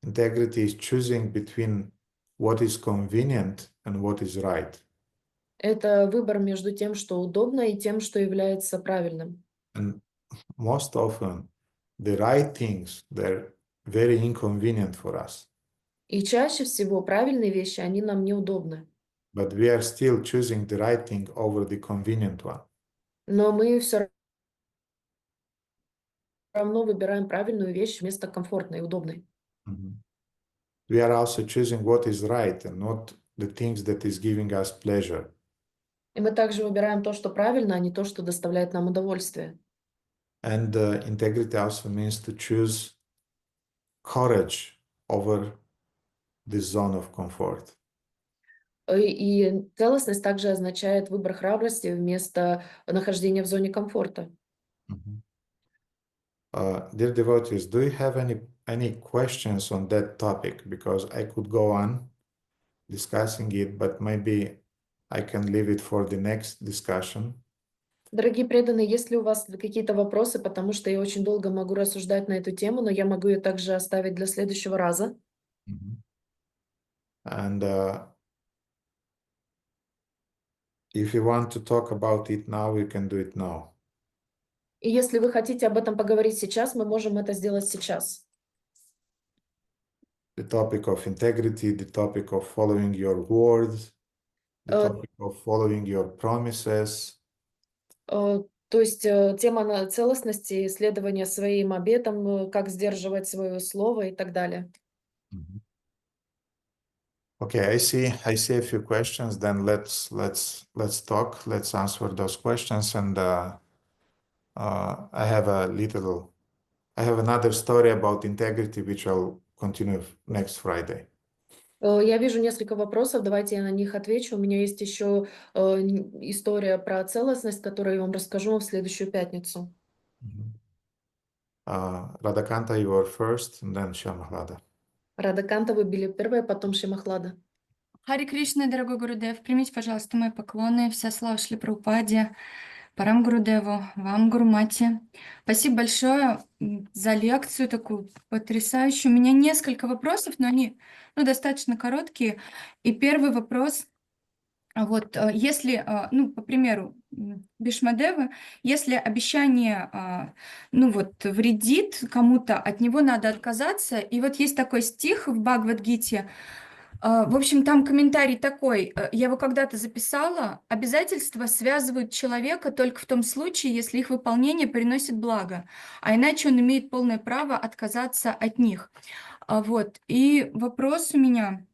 Integrity is choosing between what is convenient and what is right. Это выбор между тем, что удобно, и тем, что является правильным. And most often, the right things, they're very inconvenient for us. И чаще всего правильные вещи, они нам неудобны. But we are still choosing the right thing over the convenient one. Но мы все равно выбираем правильную вещь вместо комфортной и удобной. Mm-hmm. We are also choosing what is right and not the things that is giving us pleasure. И мы также выбираем то, что правильно, а не то, что доставляет нам удовольствие. And integrity also means to choose courage over the zone of comfort. И целостность также означает выбор храбрости вместо нахождения в зоне комфорта. Mm-hmm. Dear devotees, do you have any questions on that topic? Because I could go on discussing it, but maybe I can leave it for the next discussion. Дорогие преданные, есть ли у вас какие-то вопросы, потому что я очень долго могу рассуждать на эту тему, но я могу ее также оставить для следующего раза. Mm-hmm. And if you want to talk about it now, you can do it now. И если вы хотите об этом поговорить сейчас, мы можем это сделать сейчас. The topic of integrity, the topic of following your words, the Э, topic of following your promises. То есть тема целостности, следования своим обетам, как сдерживать свое слово и так далее. Okay, I see a few questions. Then let's talk. Let's answer those questions. And I have another story about integrity, which I'll continue next Friday. Я вижу несколько вопросов, давайте я на них отвечу. У меня есть еще история про целостность, которую я вам расскажу в следующую пятницу. Radhakanta, you are first, and then Shamahlada. Радаканта, вы были первая, потом Шимахлада. Хари Кришна, дорогой Гурудев, примите, пожалуйста, мои поклоны. Вся слава Шри Прабхупаде, Парам Гурудеву, вам, Гурумати. Спасибо большое за лекцию такую потрясающую. У меня несколько вопросов, но они достаточно короткие. И первый вопрос. Вот, если, по примеру, Бхишмадевы, если обещание, вредит кому-то, от него надо отказаться. И вот есть такой стих в Бхагавад-гите, в общем, там комментарий такой, я его когда-то записала: обязательства связывают человека только в том случае, если их выполнение приносит благо, а иначе он имеет полное право отказаться от них. Вот, и вопрос у меня...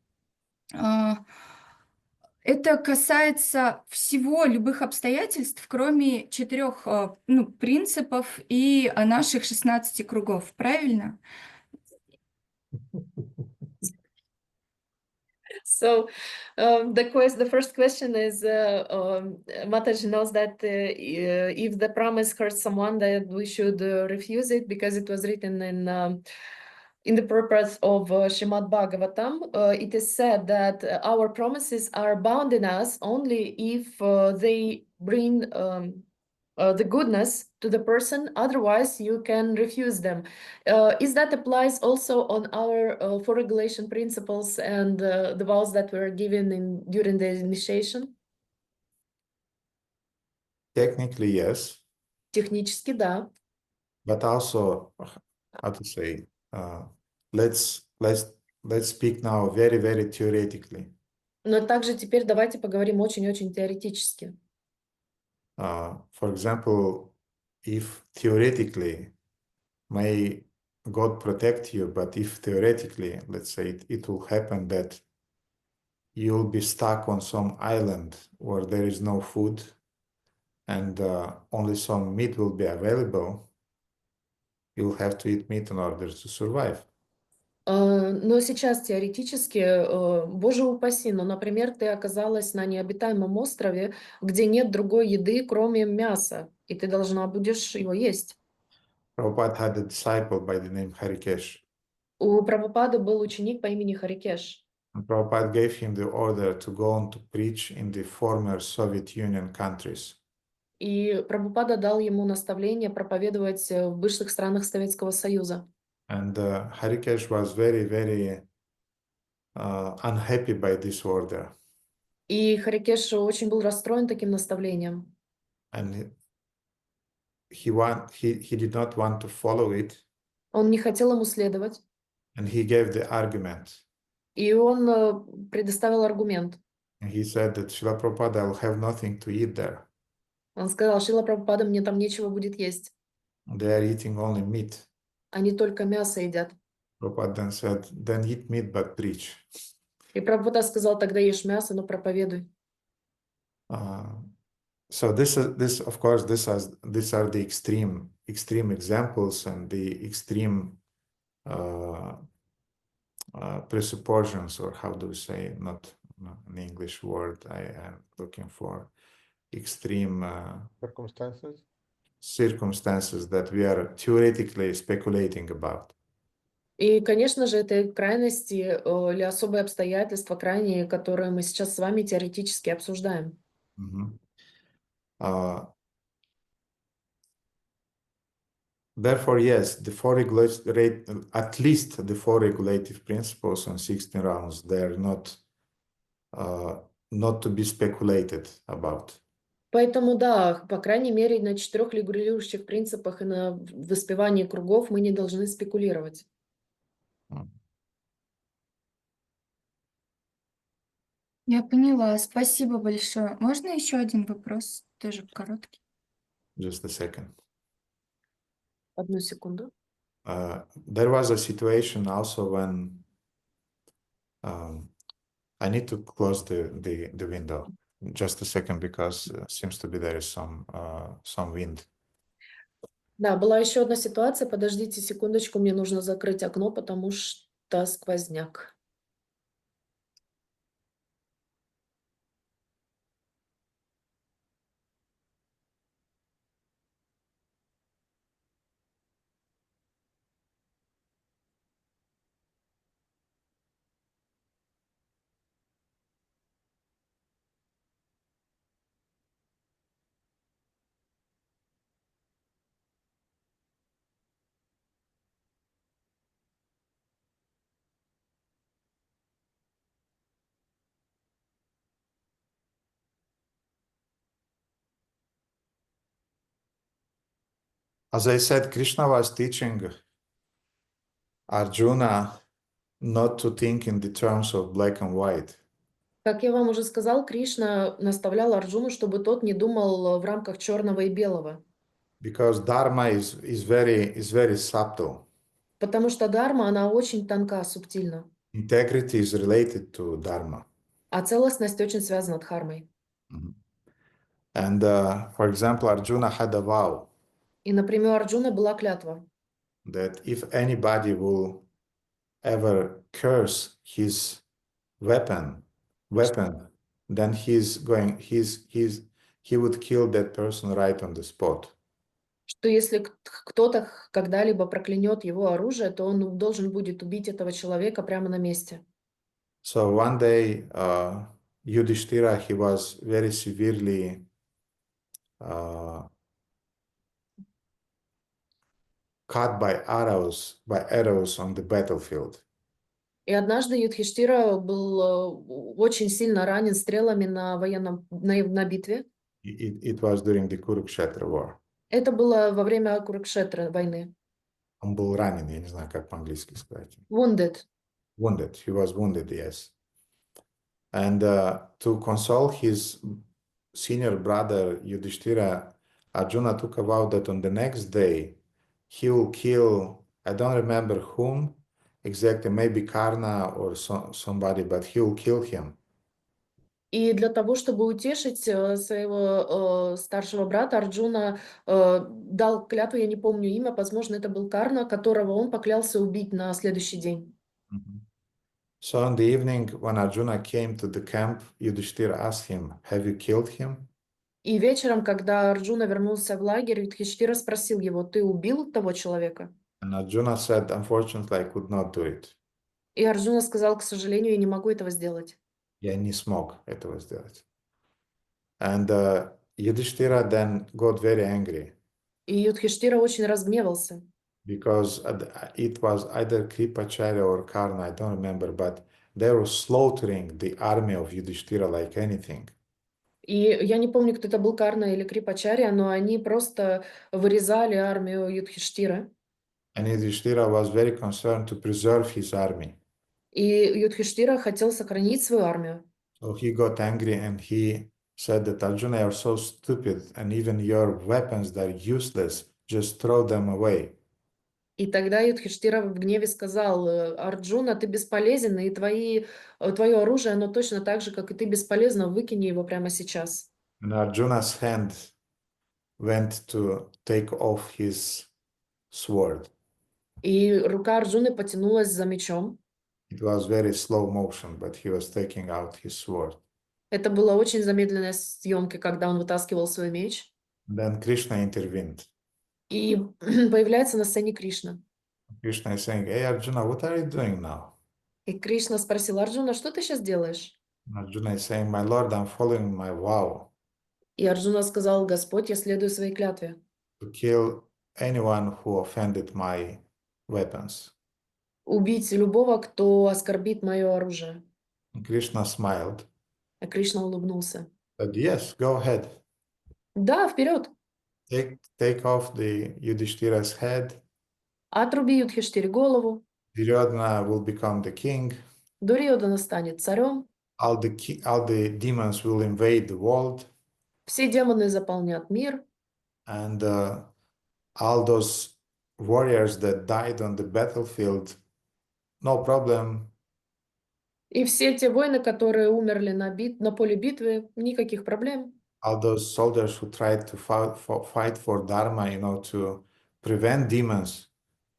Это касается всего, любых обстоятельств, кроме 4 принципов и наших 16 кругов, правильно? So the first question is, Mataji knows that if the promise hurts someone, that we should refuse it because it was written in the purpose of Srimad Bhagavatam. It is said that our promises are bound in us only if they bring the goodness to the person, otherwise you can refuse them. Is that applies also on our four regulation principles and the vows that were given during the initiation? Technically, yes, Технически, да. but also, how to say, let's speak now very, very theoretically. Но также теперь давайте поговорим очень-очень теоретически. For example, if theoretically, may God protect you, but if theoretically, let's say it will happen that you'll be stuck on some island where there is no food and only some meat will be available, you'll have to eat meat in order to survive. Но сейчас теоретически, боже упаси, но, например, ты оказалась на необитаемом острове, где нет другой еды, кроме мяса, и ты должна будешь его есть. Prabhupada had a disciple by the name Harikesh. У Прабхупады был ученик по имени Харикеш. And Prabhupada gave him the order to go on to preach in the former Soviet Union countries. И Прабхупада дал ему наставление проповедовать в бывших странах Советского Союза. And Harikesh was very, very unhappy by this order. И Харикеш очень был расстроен таким наставлением. And he did not want to follow it. Он не хотел ему следовать. And he gave the argument. И он предоставил аргумент. And he said that Srila Prabhupada will have nothing to eat there. Он сказал: Шрила Прабхупада, мне там нечего будет есть. They are eating only meat. Они только мясо едят. Prabhupada then said, then eat meat but preach. И Прабхупада сказал: тогда ешь мясо, но проповедуй. So these are the extreme examples and the extreme presuppositions, or how do we say, not an English word I am looking for, extreme circumstances that we are theoretically speculating about. И, конечно же, это крайности или особые обстоятельства, крайние, которые мы сейчас с вами теоретически обсуждаем. Therefore, yes, at least the four regulative principles on 16 rounds, they are not to be speculated about. Поэтому, да, по крайней мере, на 4 регулирующих принципах и на воспевании кругов мы не должны спекулировать. Я поняла, спасибо большое. Можно еще один вопрос, тоже короткий? Just a second. Одну секунду. There was a situation also when I need to close the window. Just a second, because seems to be there is some wind. Да, была еще одна ситуация. Подождите секундочку, мне нужно закрыть окно, потому что сквозняк. As I said, Krishna was teaching Arjuna not to think in the terms of black and white. Как я вам уже сказал, Кришна наставлял Арджуну, чтобы тот не думал в рамках черного и белого. Because Dharma is very subtle. Потому что дхарма, она очень тонка, субтильна. Integrity is related to Dharma. А целостность очень связана с дхармой. And for example, Arjuna had a vow И, например, у Арджуны была клятва, that if anybody will ever curse his weapon, then he would kill that person right on the spot. что если кто-то когда-либо проклянет его оружие, то он должен будет убить этого человека прямо на месте. So one day, Yudhishthira, he was very severely cut by arrows on the battlefield. И однажды Юдхиштира был очень сильно ранен стрелами на битве. It was during the Kurukshetra war. Это было во время Курукшетры войны. Он был ранен, я не знаю, как по-английски сказать. Wounded. Wounded. He was wounded, yes. And to console his senior brother Yudhishthira, Arjuna took a vow that on the next day he will kill, I don't remember whom exactly, maybe Karna or somebody, but he will kill him. И для того, чтобы утешить своего старшего брата, Арджуна дал клятву, я не помню имя, возможно, это был Карна, которого он поклялся убить на следующий день. So in the evening, when Arjuna came to the camp, Yudhishthira asked him, "Have you killed him?" И вечером, когда Арджуна вернулся в лагерь, Юдхиштира спросил его: ты убил того человека? And Arjuna said, "Unfortunately, I could not do it." И Арджуна сказал: к сожалению, я не могу этого сделать. Я не смог этого сделать. And Yudhishthira then got very angry. И Юдхиштира очень разгневался. Because it was either Kripacharya or Karna, I don't remember, but they were slaughtering the army of Yudhishthira like anything. И я не помню, кто это был, Карна или Крипачарья, но они просто вырезали армию Юдхиштира. And Yudhishthira was very concerned to preserve his army. И Юдхиштира хотел сохранить свою армию. So he got angry and he said that Arjuna, you're so stupid, and even your weapons, they're useless, just throw them away. И тогда Юдхиштира в гневе сказал: Арджуна, ты бесполезен, и твое оружие, оно точно так же, как и ты, бесполезно, выкини его прямо сейчас. And Arjuna's hand went to take off his sword. И рука Арджуны потянулась за мечом. It was very slow motion, but he was taking out his sword. Это была очень замедленная съемка, когда он вытаскивал свой меч. Then Krishna intervened. И появляется на сцене Кришна. Krishna is saying, "Hey Arjuna, what are you doing now?" И Кришна спросил: Арджуна, что ты сейчас делаешь? Arjuna is saying, "My Lord, I'm following my vow И Арджуна сказал: Господь, я следую своей клятве. to kill anyone who offended my weapons." Убить любого, кто оскорбит мое оружие. And Krishna smiled. А Кришна улыбнулся. Said, "Yes, go ahead." Да, вперед! Take off the Yudhishthira's head. Отруби Юдхиштире голову, Duryodhana will become the king. Дурьодана станет царем, All the demons will invade the world, все демоны заполнят мир, and all those warriors that died on the battlefield, no problem. и все те воины, которые умерли на поле битвы, никаких проблем. All those soldiers who tried to fight for Dharma, to prevent demons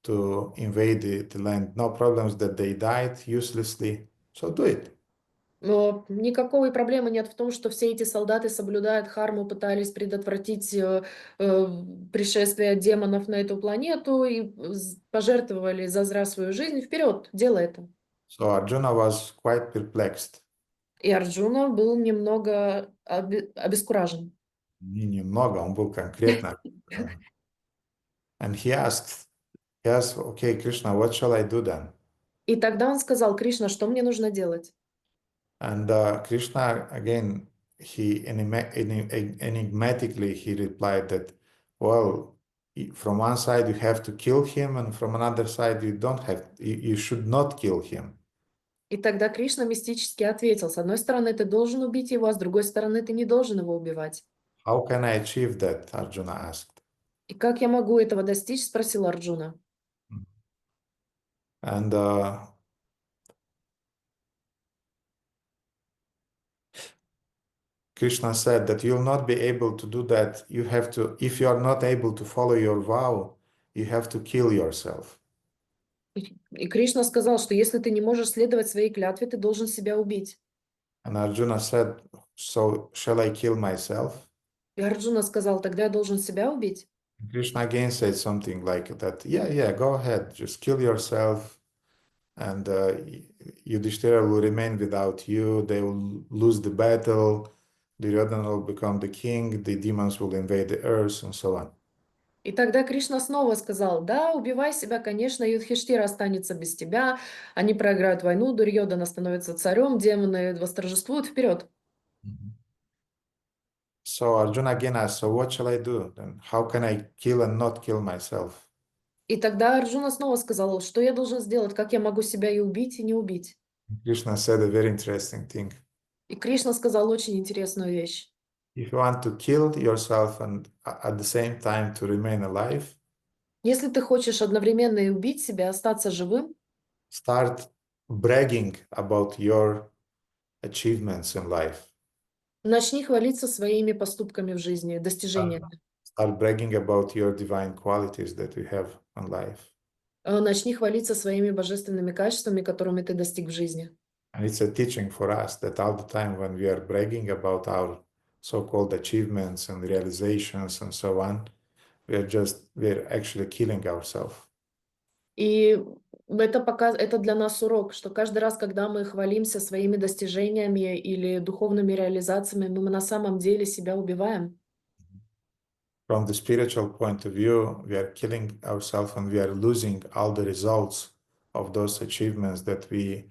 to invade the land, no problems that they died uselessly. So do it. Но никакой проблемы нет в том, что все эти солдаты соблюдают дхарму, пытались предотвратить пришествие демонов на эту планету и пожертвовали за зря свою жизнь. Вперед, делай это. So Arjuna was quite perplexed. И Арджуна был немного обескуражен. Немного, он был конкретно. And he asked, okay, Krishna, what shall I do then? И тогда он сказал: Кришна, что мне нужно делать? And Krishna, again, he enigmatically, he replied that, well, from one side you have to kill him, and from another side you don't have, you should not kill him. И тогда Кришна мистически ответил: с одной стороны, ты должен убить его, а с другой стороны, ты не должен его убивать. How can I achieve that? Arjuna asked. И как я могу этого достичь? Спросил Арджуна. And Krishna said that you'll not be able to do that. You have to, if you are not able to follow your vow, you have to kill yourself. И Кришна сказал, что если ты не можешь следовать своей клятве, ты должен себя убить. And Arjuna said, so shall I kill myself? И Арджуна сказал: тогда я должен себя убить. Krishna again said something like that. Yeah, go ahead, just kill yourself, and Yudhishthira will remain without you. They will lose the battle. Duryodhana will become the king. The demons will invade the earth, and so on. И тогда Кришна снова сказал: да, убивай себя, конечно, Юдхиштира останется без тебя, они проиграют войну, Дурьодана становится царем, демоны восторжествуют, вперед. So Arjuna again asked, so what shall I do? Then how can I kill and not kill myself? И тогда Арджуна снова сказал: что я должен сделать, как я могу себя и убить, и не убить. Krishna said a very interesting thing. И Кришна сказал очень интересную вещь. If you want to kill yourself and at the same time to remain alive, Если ты хочешь одновременно и убить себя, остаться живым, start bragging about your achievements in life. начни хвалиться своими поступками в жизни, достижениями. Start bragging about your divine qualities that you have in life. Начни хвалиться своими божественными качествами, которыми ты достиг в жизни. And it's a teaching for us that all the time when we are bragging about our so-called achievements and realizations and so on, we're actually killing ourselves. И это для нас урок, что каждый раз, когда мы хвалимся своими достижениями или духовными реализациями, мы на самом деле себя убиваем. From the spiritual point of view, we are killing ourselves and we are losing all the results of those achievements that we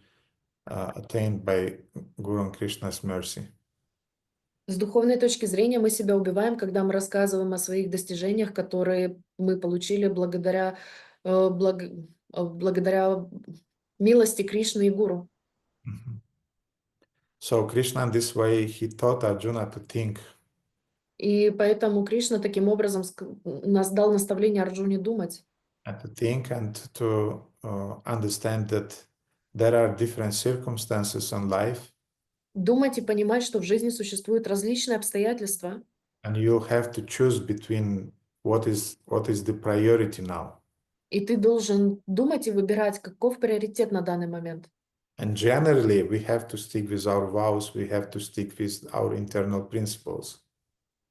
attained by Guru and Krishna's mercy. С духовной точки зрения мы себя убиваем, когда мы рассказываем о своих достижениях, которые мы получили благодаря милости Кришны и Гуру. So Krishna in this way, he taught Arjuna to think. И поэтому Кришна таким образом нас дал наставление Арджуне думать. And to think and to understand that there are different circumstances in life. Думать и понимать, что в жизни существуют различные обстоятельства. And you'll have to choose between what is the priority now. И ты должен думать и выбирать, каков приоритет на данный момент. And generally, we have to stick with our vows. We have to stick with our internal principles.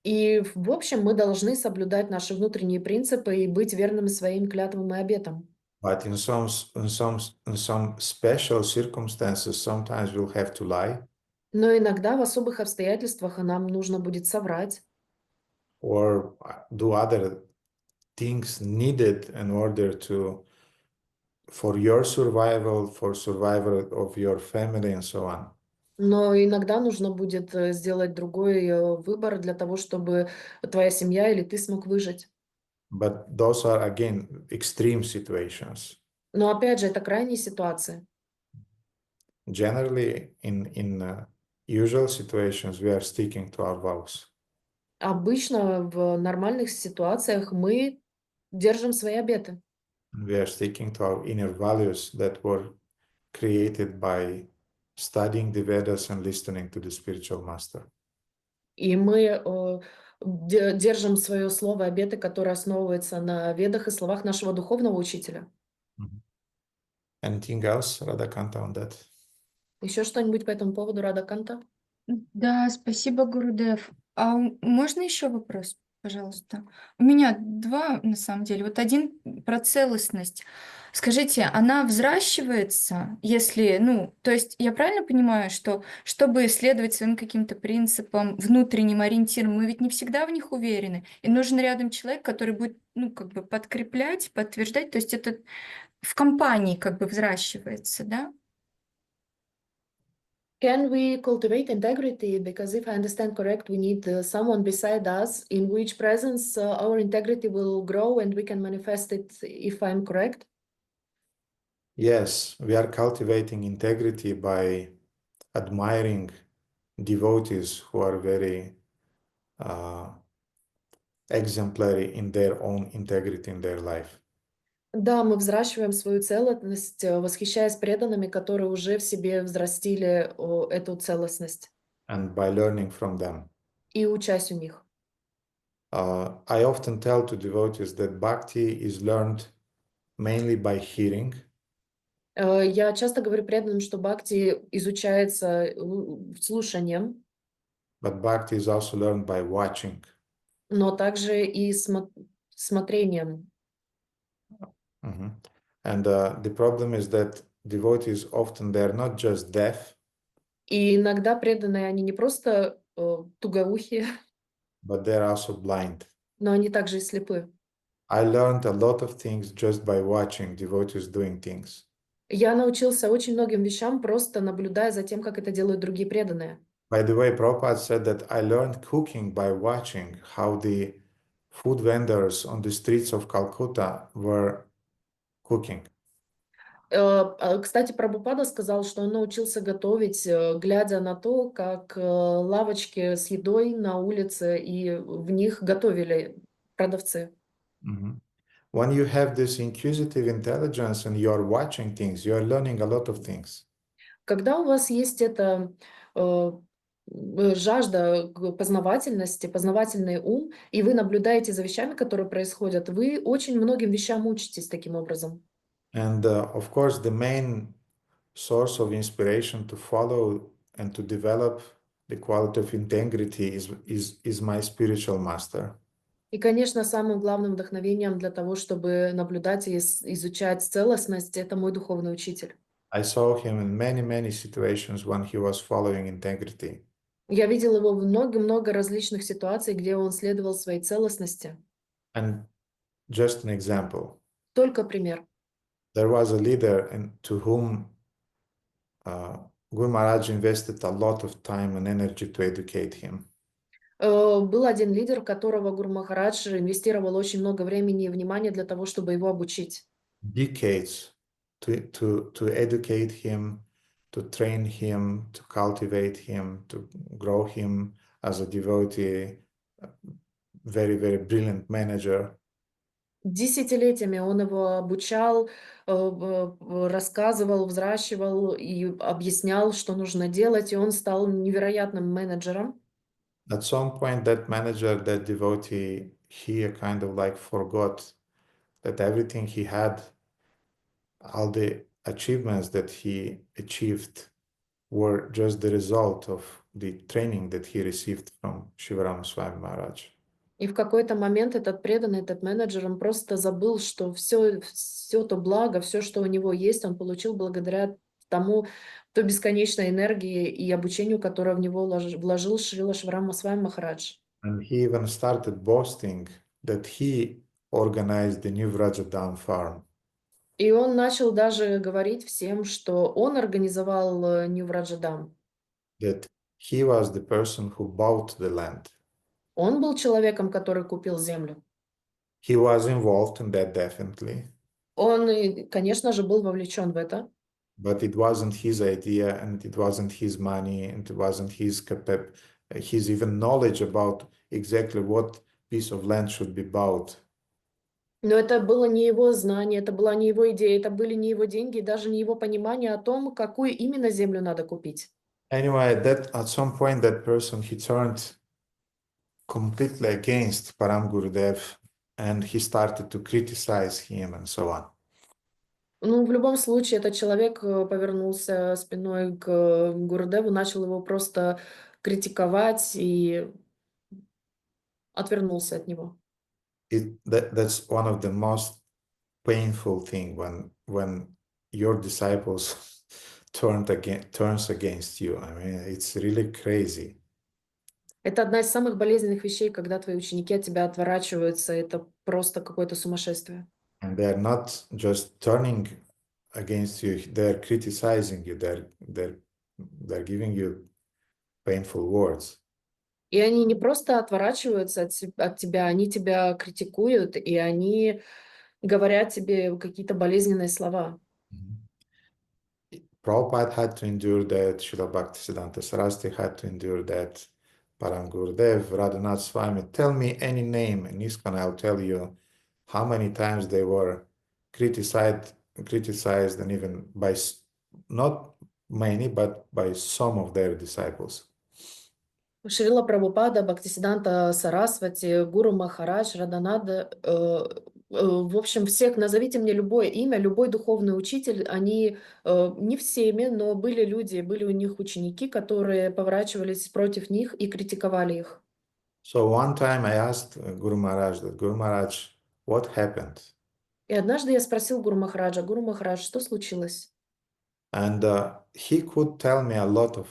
И в общем мы должны соблюдать наши внутренние принципы и быть верными своим клятвам и обетам. But in some special circumstances, sometimes we'll have to lie. Но иногда в особых обстоятельствах нам нужно будет соврать. Or do other things needed in order for your survival, for survival of your family, and so on. Но иногда нужно будет сделать другой выбор для того, чтобы твоя семья или ты смог выжить. But those are again extreme situations. Но опять же, это крайние ситуации. Generally, in usual situations, we are sticking to our vows. Обычно в нормальных ситуациях мы держим свои обеты. We are sticking to our inner values that were created by studying the Vedas and listening to the spiritual master. И мы держим свое слово обеты, которое основывается на ведах и словах нашего духовного учителя. Anything else, Radhakanta, on that? Еще что-нибудь по этому поводу, Радаканта? Да, спасибо, Гурудев. А можно еще вопрос, пожалуйста? У меня два, на самом деле. Вот один про целостность. Скажите, она взращивается, если, ну, то есть я правильно понимаю, что чтобы следовать своим каким-то принципам, внутренним ориентирам, мы ведь не всегда в них уверены, и нужен рядом человек, который будет, ну, как бы подкреплять, подтверждать, то есть это в компании как бы взращивается, да? Can we cultivate integrity? Because if I understand correct, we need someone beside us in which presence our integrity will grow and we can manifest it, if I'm correct. Yes, we are cultivating integrity by admiring devotees who are very exemplary in their own integrity in their life. Да, мы взращиваем свою целостность, восхищаясь преданными, которые уже в себе взрастили эту целостность And by learning from them. и учась у них. I often tell to devotees that bhakti is learned mainly by hearing, Я часто говорю преданным, что бхакти изучается слушанием, but bhakti is also learned by watching. но также и смотрением. Mhm. And the problem is that devotees often they're not just deaf, И иногда преданные, они не просто тугоухие, but they're also blind. но они также и слепы. I learned a lot of things just by watching devotees doing things. Я научился очень многим вещам, просто наблюдая за тем, как это делают другие преданные. By the way, Prabhupada said that I learned cooking by watching how the food vendors on the streets of Calcutta were cooking. Кстати, Прабхупада сказал, что он научился готовить, глядя на то, как лавочки с едой на улице, и в них готовили продавцы. Mhm. When you have this inquisitive intelligence and you are watching things, you are learning a lot of things. Когда у вас есть эта жажда познавательности, познавательный ум, и вы наблюдаете за вещами, которые происходят, вы очень многим вещам учитесь таким образом. And of course, the main source of inspiration to follow and to develop the quality of integrity is my spiritual master. И, конечно, самым главным вдохновением для того, чтобы наблюдать и изучать целостность, это мой духовный учитель. I saw him in many, many situations when he was following integrity. Я видел его в много-много различных ситуаций, где он следовал своей целостности. And just an example, Только пример. there was a leader to whom Guru Maharaj invested a lot of time and energy to educate him. Был один лидер, в которого Гуру Махарадж инвестировал очень много времени и внимания для того, чтобы его обучить. Decades to educate him, to train him, to cultivate him, to grow him as a devotee, very, very brilliant manager. Dесятилетиями он его обучал, рассказывал, взращивал и объяснял, что нужно делать, и он стал невероятным менеджером. At some point, that manager, that devotee, he kind of like forgot that everything he had, all the achievements that he achieved were just the result of the training that he received from Shivaram Swami Maharaj. И в какой-то момент этот преданный, этот менеджер, он просто забыл, что все то благо, все, что у него есть, он получил благодаря тому, той бесконечной энергии и обучению, которое в него вложил Шрила Шиварама Свами Махарадж. And he even started boasting that he organized the new Vrajadam farm. И он начал даже говорить всем, что он организовал Нью Враджадам. that he was the person who bought the land. Он был человеком, который купил землю. He was involved in that definitely, Он, конечно же, был вовлечен в это, but it wasn't his idea, and it wasn't his money, and it wasn't his even knowledge about exactly what piece of land should be bought. но это было не его знание, это была не его идея, это были не его деньги, и даже не его понимание о том, какую именно землю надо купить. Anyway, that at some point that person he turned completely against Param Gurudev, and he started to criticize him and so on. Ну, в любом случае, этот человек повернулся спиной к Гурудеву, начал его просто критиковать и отвернулся от него. That's one of the most painful thing when your disciples turns against you. I mean, it's really crazy. Это одна из самых болезненных вещей, когда твои ученики от тебя отворачиваются. Это просто какое-то сумасшествие. And they're not just turning against you, they're criticizing you, they're giving you painful words. И они не просто отворачиваются от тебя, они тебя критикуют, и они говорят тебе какие-то болезненные слова. Prabhupada had to endure that, Srila Bhaktisiddhanta Saraswati had to endure that, Param Gurudev, Radhanath Swami, tell me any name in ISKCON, I'll tell you how many times they were criticized and even by, not many, but by some of their disciples. Шрила Прабхупада, Бхактисиданта Сарасвати, Гуру Махарадж, Раданада, в общем, всех, назовите мне любое имя, любой духовный учитель, они не всеми, но были люди, были у них ученики, которые поворачивались против них и критиковали их. So one time I asked Guru Maharaj, what happened? И однажды я спросил Гуру Махарадж, что случилось? And he could tell me a lot of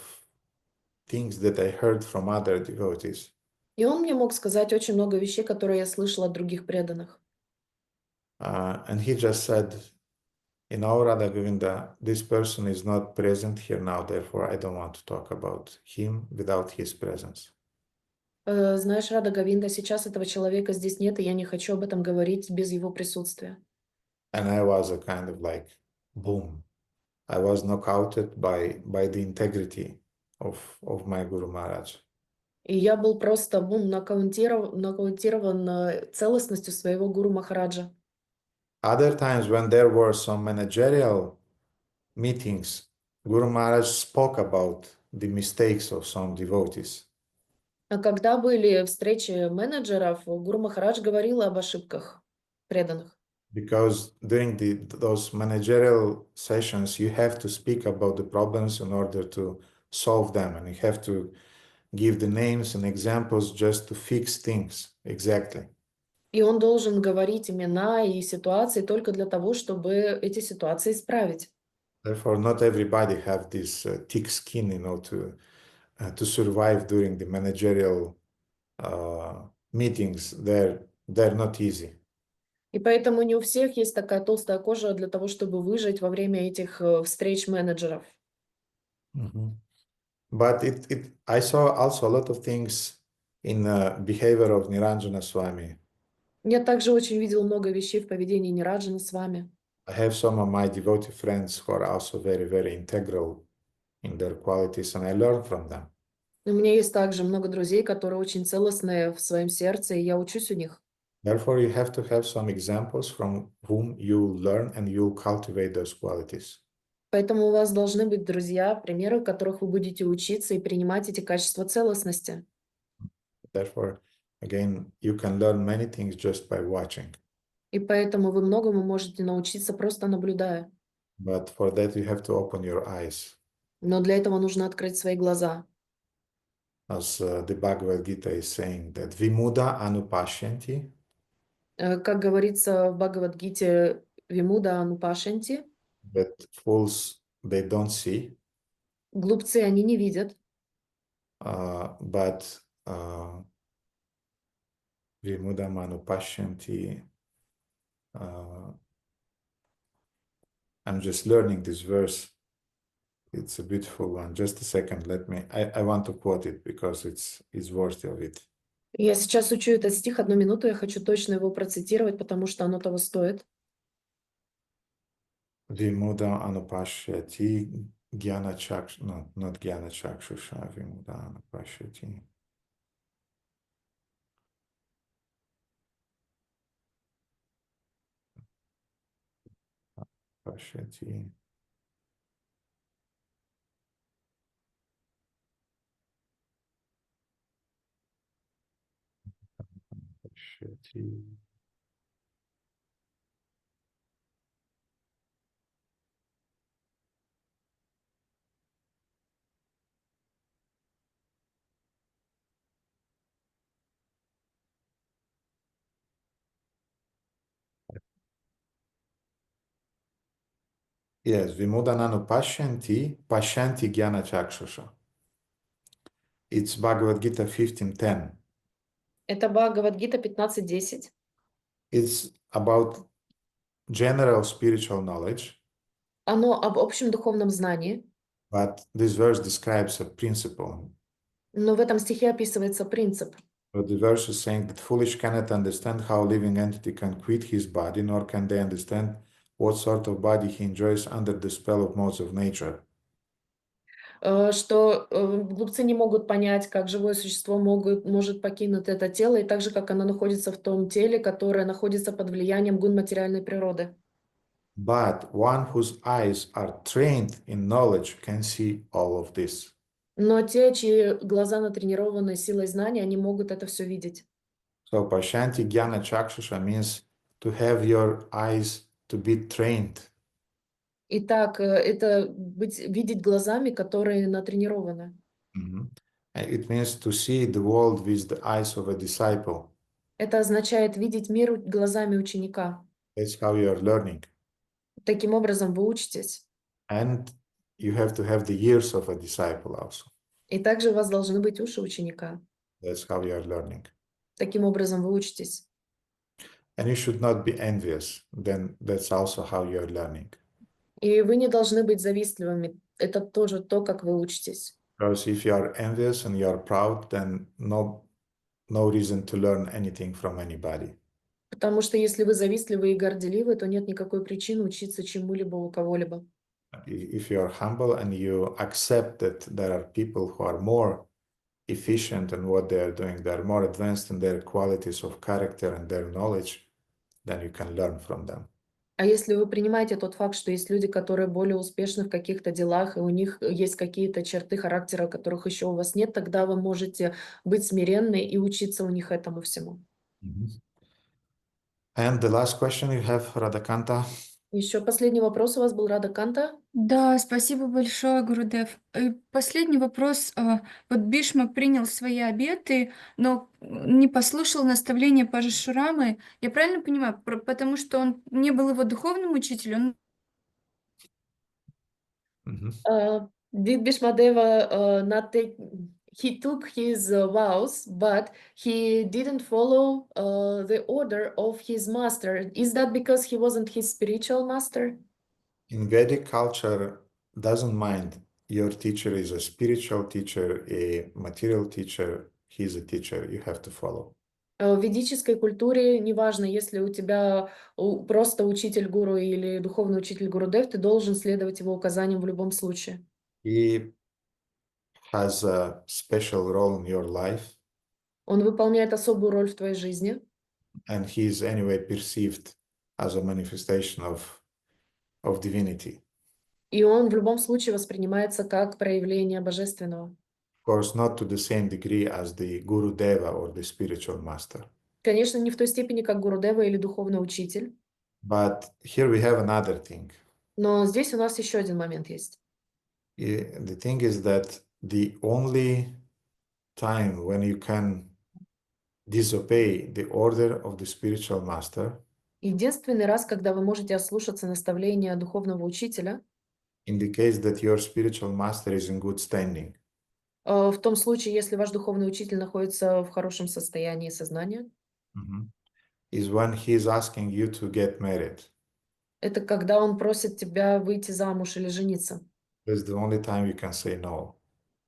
things that I heard from other devotees. И он мне мог сказать очень много вещей, которые я слышала от других преданных. And he just said, Radha Govinda, this person is not present here now, therefore I don't want to talk about him without his presence. Знаешь, Рада Говинда, сейчас этого человека здесь нет, и я не хочу об этом говорить без его присутствия. And I was a kind of like, boom. I was knockouted by the integrity of my Guru Maharaj. И я был просто нокаутирован целостностью своего Гуру Махараджа. Other times when there were some managerial meetings, Guru Maharaj spoke about the mistakes of some devotees. А когда были встречи менеджеров, Гуру Махарадж говорил об ошибках преданных. Because during those managerial sessions, you have to speak about the problems in order to solve them, and you have to give the names and examples just to fix things exactly. И он должен говорить имена и ситуации только для того, чтобы эти ситуации исправить. Therefore, not everybody have this thick skin, to survive during the managerial meetings. They're not easy. И поэтому не у всех есть такая толстая кожа для того, чтобы выжить во время этих встреч менеджеров. But I saw also a lot of things in behavior of Niranjana Swami. Я также очень видел много вещей в поведении Нираджана с вами. I have some of my devotee friends who are also very, very integral in their qualities, and I learn from them. У меня есть также много друзей, которые очень целостные в своем сердце, и я учусь у них. Therefore, you have to have some examples from whom you learn and you cultivate those qualities. Поэтому у вас должны быть друзья, примеры, которых вы будете учиться и принимать эти качества целостности. Therefore, again, you can learn many things just by watching. И поэтому вы многому можете научиться, просто наблюдая. But for that, you have to open your eyes. Но для этого нужно открыть свои глаза. As the Bhagavad Gita is saying, that vimuda anupashyanti. Как говорится в Бхагавад-гите, Вимуда Анупашенти, That fools, they don't see. глупцы они не видят, But vimuda anupashyanti. I'm just learning this verse. it's a beautiful one. Just a second, I want to quote it because it's worthy of it. Я сейчас учу этот стих, 1 минуту, я хочу точно его процитировать, потому что оно того стоит. Vimuda anupashyati jnana chaksh, no, not jnana chakshusha, vimuda anupashyati. Pashyati. Pashyati. Yes, Vimudananu Pashyanti Jnana Chakshusha. It's Bhagavad Gita 15:10. Это Бхагавад-гита 15.10. It's about general spiritual knowledge, Оно об общем духовном знании, but this verse describes a principle. но в этом стихе описывается принцип. So the verse is saying that foolish cannot understand how a living entity can quit his body, nor can they understand what sort of body he enjoys under the spell of modes of nature. Что глупцы не могут понять, как живое существо может покинуть это тело, и так же, как оно находится в том теле, которое находится под влиянием гун материальной природы. But one whose eyes are trained in knowledge can see all of this. Но те, чьи глаза натренированы силой знания, они могут это все видеть. So Pashanti Jnana Chakshusha means to have your eyes to be trained. Итак, это видеть глазами, которые натренированы. It means to see the world with the eyes of a disciple. Это означает видеть мир глазами ученика. That's how you are learning. Таким образом, вы учитесь. And you have to have the ears of a disciple also. И также у вас должны быть уши ученика. That's how you are learning. Таким образом, вы учитесь. And you should not be envious. Then that's also how you are learning. И вы не должны быть завистливыми. Это тоже то, как вы учитесь. Because if you are envious and you are proud, then no reason to learn anything from anybody. Потому что если вы завистливы и горделивы, то нет никакой причины учиться чему-либо у кого-либо. If you are humble and you accept that there are people who are more efficient in what they are doing, they are more advanced in their qualities of character and their knowledge, then you can learn from them. А если вы принимаете тот факт, что есть люди, которые более успешны в каких-то делах, и у них есть какие-то черты характера, которых еще у вас нет, тогда вы можете быть смиренны и учиться у них этому всему. And the last question you have, Radhakanta. Еще последний вопрос у вас был, Рада Канта. Да, спасибо большое, Гурудев. И последний вопрос. Вот Бхишма принял свои обеты, но не послушал наставления Парашурамы. Я правильно понимаю? Потому что он не был его духовным учителем? Did Bhishmadeva not take, he took his vows, but he didn't follow the order of his master. Is that because he wasn't his spiritual master? In Vedic culture, doesn't mind your teacher is a spiritual teacher, a material teacher, he's a teacher, you have to follow. В ведической культуре, неважно, если у тебя просто учитель гуру или духовный учитель Гурудев, ты должен следовать его указаниям в любом случае. He has a special role in your life. Он выполняет особую роль в твоей жизни. And he is anyway perceived as a manifestation of divinity. И он в любом случае воспринимается как проявление божественного. Of course, not to the same degree as the Guru Deva or the spiritual master. Конечно, не в той степени, как Гурудева или духовный учитель. But here we have another thing. Но здесь у нас еще один момент есть. The thing is that the only time when you can disobey the order of the spiritual master Единственный раз, когда вы можете ослушаться наставления духовного учителя, indicates that your spiritual master is in good standing. в том случае, если ваш духовный учитель находится в хорошем состоянии сознания, Is when he is asking you to get married. это когда он просит тебя выйти замуж или жениться. That's the only time you can say no.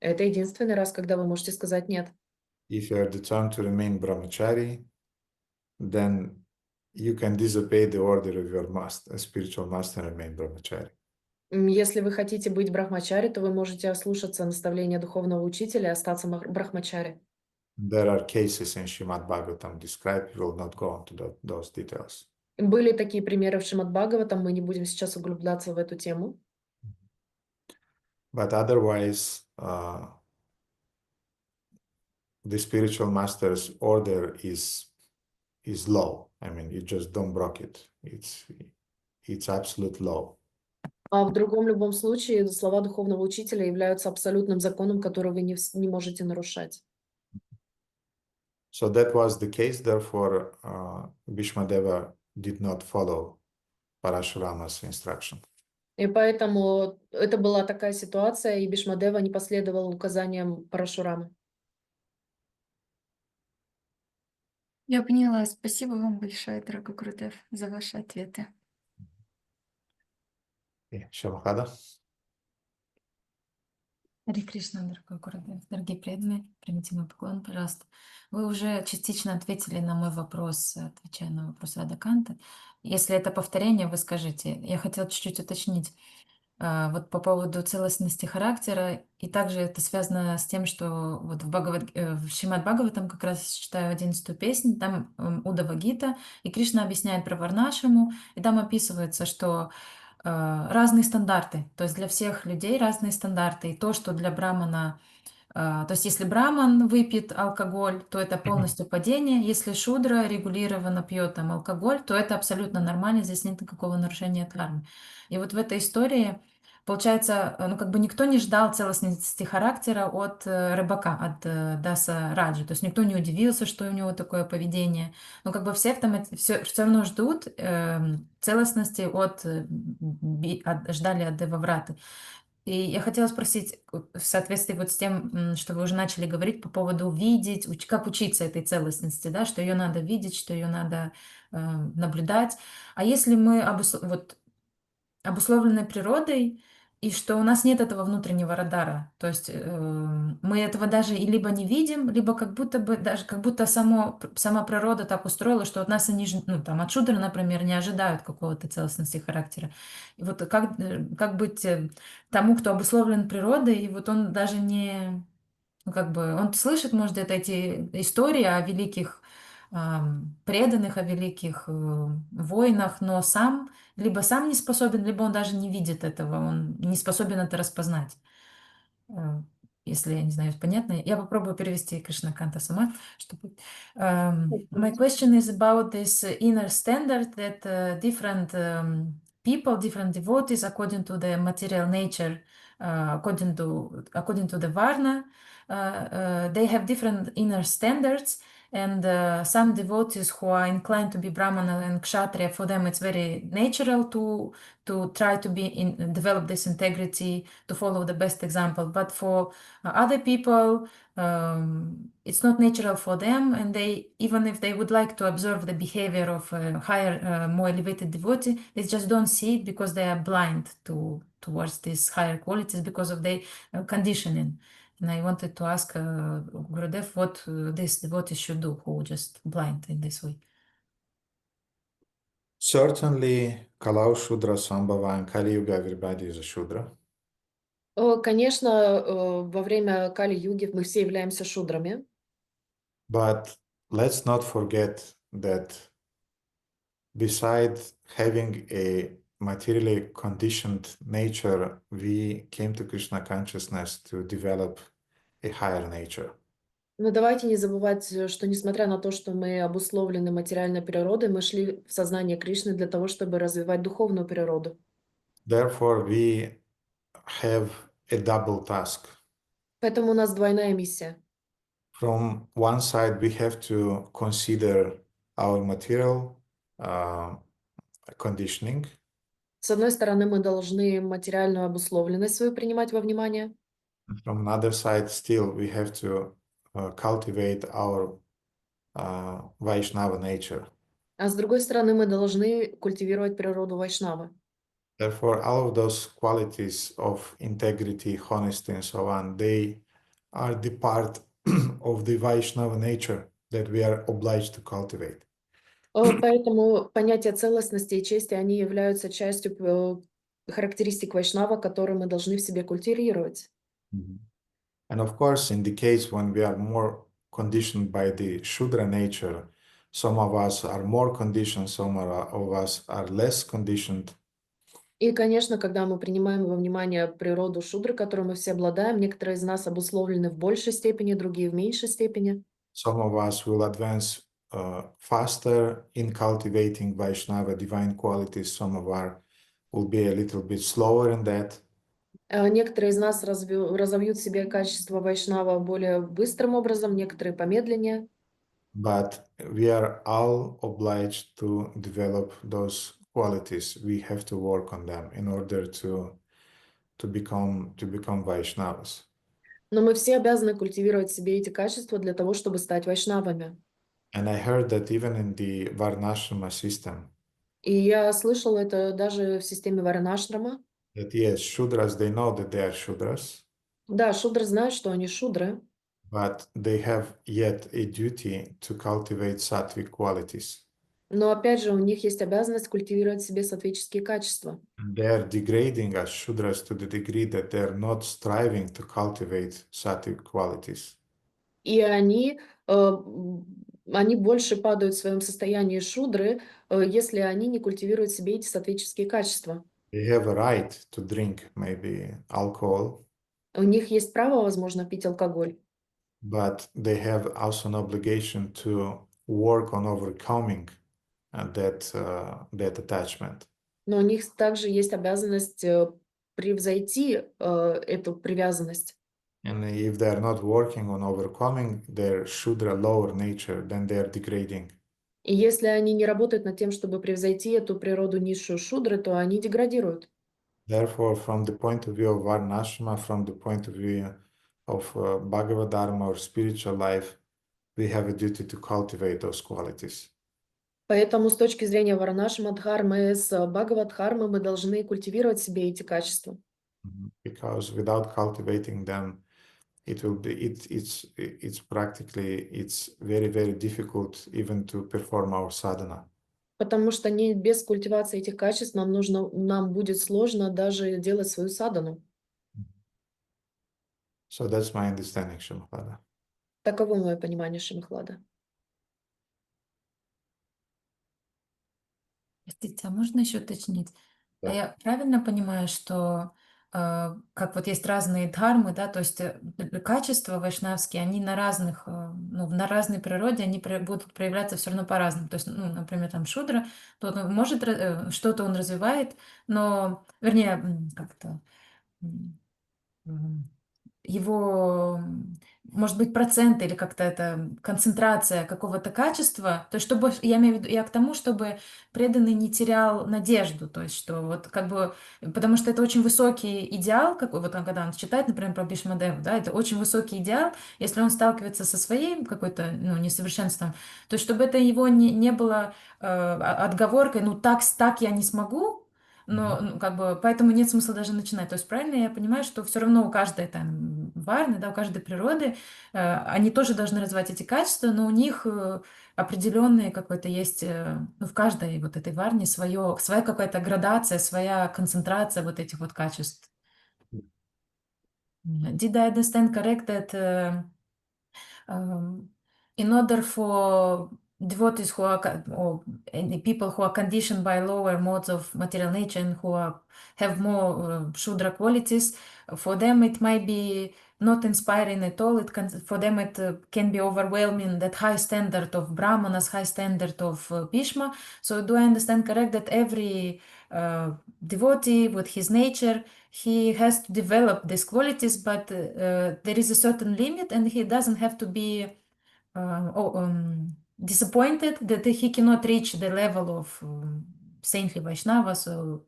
Это единственный раз, когда вы можете сказать «нет». If you are determined to remain brahmachari, then you can disobey the order of your master, spiritual master, and remain brahmachari. Если вы хотите быть брахмачари, то вы можете ослушаться наставления духовного учителя и остаться брахмачари. There are cases in Srimad Bhagavatam described. We will not go into those details. Были такие примеры в Шримад Бхагаватам, мы не будем сейчас углубляться в эту тему. But otherwise, the spiritual master's order is law. I mean, you just don't break it. It's absolute law. А в другом любом случае слова духовного учителя являются абсолютным законом, который вы не можете нарушать. So that was the case. Therefore, Bhishmadeva did not follow Parashurama's instruction. И поэтому это была такая ситуация, и Бхишмадева не последовал указаниям Парашурамы. Я поняла. Спасибо вам большое, дорогой Гурудев, за ваши ответы. Шамахада. Харе Кришна, дорогой Гурудев, дорогие преданные, примите мой поклон, пожалуйста. Вы уже частично ответили на мой вопрос, отвечая на вопрос Радаканта. Если это повторение, вы скажите. Я хотела чуть-чуть уточнить. Вот по поводу целостности характера, и также это связано с тем, что вот в Шримад Бхагаватам как раз читаю 11-ю песню, там Удава Гита, и Кришна объясняет про Варнашраму, и там описывается, что разные стандарты, то есть для всех людей разные стандарты, и то, что для брамана, то есть если браман выпьет алкоголь, то это полностью падение, если шудра регулированно пьет там алкоголь, то это абсолютно нормально, здесь нет никакого нарушения дхармы. И вот в этой истории получается, ну как бы никто не ждал целостности характера от рыбака, от Даса Раджи. То есть никто не удивился, что у него такое поведение. Но как бы все все равно ждут целостности ждали от Девавраты. И я хотела спросить, в соответствии вот с тем, что вы уже начали говорить по поводу видеть, как учиться этой целостности, да, что ее надо видеть, что ее надо наблюдать. А если мы обусловлены природой, и что у нас нет этого внутреннего радара. То есть мы этого даже и либо не видим, либо как будто бы даже как будто сама природа так устроила, что от нас они, ну, там, от шудра, например, не ожидают какого-то целостности характера. И вот как быть тому, кто обусловлен природой, и вот он даже не... Ну, как бы он слышит, может, эти истории о великих преданных, о великих воинах, но либо сам не способен, либо он даже не видит этого, он не способен это распознать. Если я не знаю, понятно. Я попробую перевести Кришнаканта сама, чтобы... My question is about this inner standard that different people, different devotees, according to the material nature, according to the Varna, they have different inner standards. And some devotees who are inclined to be Brahmana and Kshatriya, for them it's very natural to try to develop this integrity, to follow the best example. But for other people, it's not natural for them, and even if they would like to observe the behavior of a higher, more elevated devotee, they just don't see it because they are blind towards these higher qualities because of their conditioning. And I wanted to ask Gurudev what these devotees should do who are just blind in this way. Certainly, Kalau Shudra Sambhava and Kali Yuga, everybody is a Shudra. Конечно, во время Кали-юги мы все являемся шудрами. But let's not forget that besides having a materially conditioned nature, we came to Krishna consciousness to develop a higher nature. Но давайте не забывать, что несмотря на то, что мы обусловлены материальной природой, мы шли в сознание Кришны для того, чтобы развивать духовную природу. Therefore, we have a double task. Поэтому у нас двойная миссия. From one side, we have to consider our material conditioning. С одной стороны, мы должны материальную обусловленность свою принимать во внимание. From another side, still, we have to cultivate our Vaishnava nature. А с другой стороны, мы должны культивировать природу Вайшнавы. Therefore, all of those qualities of integrity, honesty, and so on, they are the part of the Vaishnava nature that we are obliged to cultivate. Поэтому понятие целостности и чести, они являются частью характеристик вайшнава, которые мы должны в себе культивировать. And of course, in the case when we are more conditioned by the Shudra nature, some of us are more conditioned, some of us are less conditioned. И, конечно, когда мы принимаем во внимание природу шудры, которой мы все обладаем, некоторые из нас обусловлены в большей степени, другие в меньшей степени. Some of us will advance faster in cultivating Vaishnava divine qualities. Some of us will be a little bit slower in that. Некоторые из нас разовьют в себе качество вайшнава более быстрым образом, некоторые помедленнее. But we are all obliged to develop those qualities. We have to work on them in order to become Vaishnavas. Но мы все обязаны культивировать в себе эти качества для того, чтобы стать вайшнавами. And I heard that even in the Varnashrama system, И я слышала это даже в системе Варнашрама. that yes, Shudras, they know that they are Shudras, Да, шудры знают, что они шудры, but they have yet a duty to cultivate sattvic qualities. но опять же у них есть обязанность культивировать в себе сатвические качества. And they are degrading as Shudras to the degree that they are not striving to cultivate sattvic qualities. И они больше падают в своем состоянии шудры, если они не культивируют в себе эти сатвические качества. They have a right to drink maybe alcohol, У них есть право, возможно, пить алкоголь, but they have also an obligation to work on overcoming that attachment. но у них также есть обязанность превзойти эту привязанность. And if they are not working on overcoming their Shudra lower nature, then they are degrading. И если они не работают над тем, чтобы превзойти эту природу низшую шудры, то они деградируют. Therefore, from the point of view of Varnashrama, from the point of view of Bhagavad Dharma or spiritual life, we have a duty to cultivate those qualities. Поэтому с точки зрения Варнашрама Дхармы, с Бхагавадхармы мы должны культивировать в себе эти качества. Because without cultivating them, it's very, very difficult even to perform our sadhana. Потому что без культивации этих качеств нам будет сложно даже делать свою садану. So that's my understanding, Shamaklada. Таково мое понимание Шимахлада. Простите, а можно еще уточнить? Да. А я правильно понимаю, что как вот есть разные дхармы, да, то есть качества вайшнавские, они на разных, на разной природе, они будут проявляться все равно по-разному. То есть, например, там шудра, то он может, что-то он развивает, но, вернее, как-то его, может быть, проценты или как-то это концентрация какого-то качества, то есть чтобы, я имею в виду, я к тому, чтобы преданный не терял надежду, то есть что вот как бы, потому что это очень высокий идеал, какой, вот когда он читает, например, про Бхишмадеву, да, это очень высокий идеал, если он сталкивается со своим какой-то, несовершенством, то есть чтобы это его не было отговоркой, так я не смогу, но как бы поэтому нет смысла даже начинать. То есть правильно я понимаю, что все равно у каждой там варны, да, у каждой природы они тоже должны развивать эти качества, но у них определенные какой-то есть, в каждой вот этой варне своя какая-то градация, своя концентрация вот этих вот качеств. Did I understand correct that in order for devotees who are, or any people who are conditioned by lower modes of material nature and who have more Shudra qualities, for them it might be not inspiring at all. For them it can be overwhelming, that high standard of Brahmanas, high standard of Bhishma. So do I understand correct that every devotee with his nature, he has to develop these qualities, but there is a certain limit and he doesn't have to be disappointed that he cannot reach the level of saintly Vaishnava. So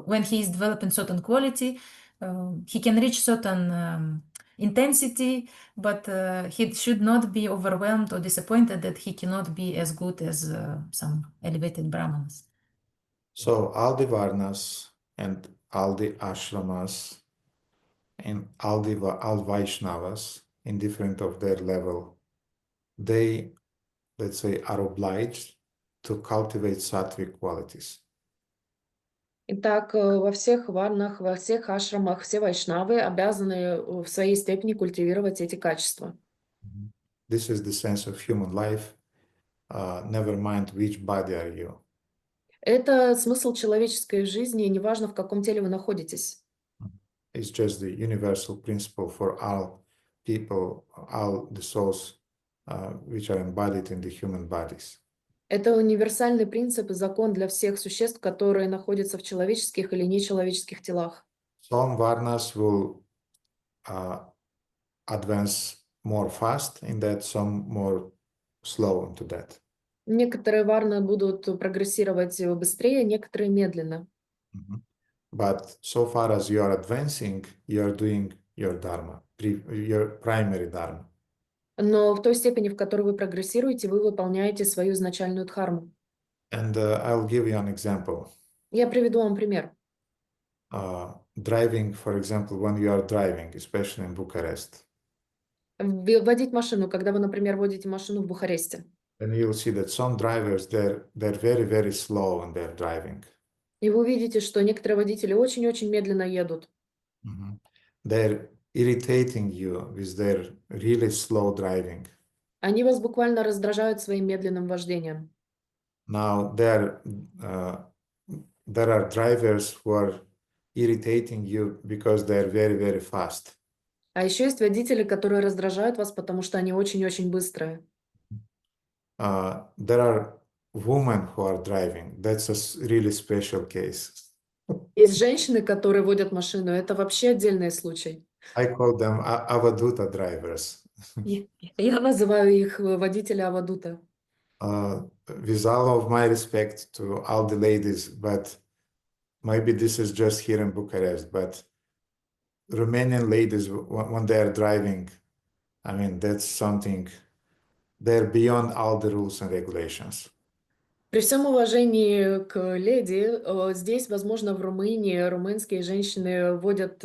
when he is developing certain quality, he can reach certain intensity, but he should not be overwhelmed or disappointed that he cannot be as good as some elevated Brahmanas. So all the Varnas and all the ashramas and all Vaishnavas, indifferent of their level, they, let's say, are obliged to cultivate sattvic qualities. Итак, во всех варнах, во всех ашрамах, все вайшнавы обязаны в своей степени культивировать эти качества. This is the sense of human life, never mind which body are you. Это смысл человеческой жизни, и неважно, в каком теле вы находитесь. It's just the universal principle for all people, all the souls which are embodied in the human bodies. Это универсальный принцип и закон для всех существ, которые находятся в человеческих или нечеловеческих телах. Some varnas will advance more fast in that, some more slow into that. Некоторые варны будут прогрессировать быстрее, некоторые медленно. But so far as you are advancing, you are doing your dharma, your primary dharma. Но в той степени, в которой вы прогрессируете, вы выполняете свою изначальную дхарму. And I'll give you an example. Я приведу вам пример. Driving, for example, when you are driving, especially in Bucharest, Водить машину, когда вы, например, водите машину в Бухаресте. then you'll see that some drivers, they're very, very slow when they're driving. И вы увидите, что некоторые водители очень-очень медленно едут. They're irritating you with their really slow driving. Они вас буквально раздражают своим медленным вождением. Now, there are drivers who are irritating you because they're very, very fast. А еще есть водители, которые раздражают вас, потому что они очень-очень быстрые. There are women who are driving. That's a really special case. Есть женщины, которые водят машину. Это вообще отдельный случай. I call them avaduta drivers. Я называю их водители авадута. With all of my respect to all the ladies, but maybe this is just here in Bucharest, but Romanian ladies, when they are driving, I mean, that's something, they're beyond all the rules and regulations. При всем уважении к леди, здесь, возможно, в Румынии румынские женщины водят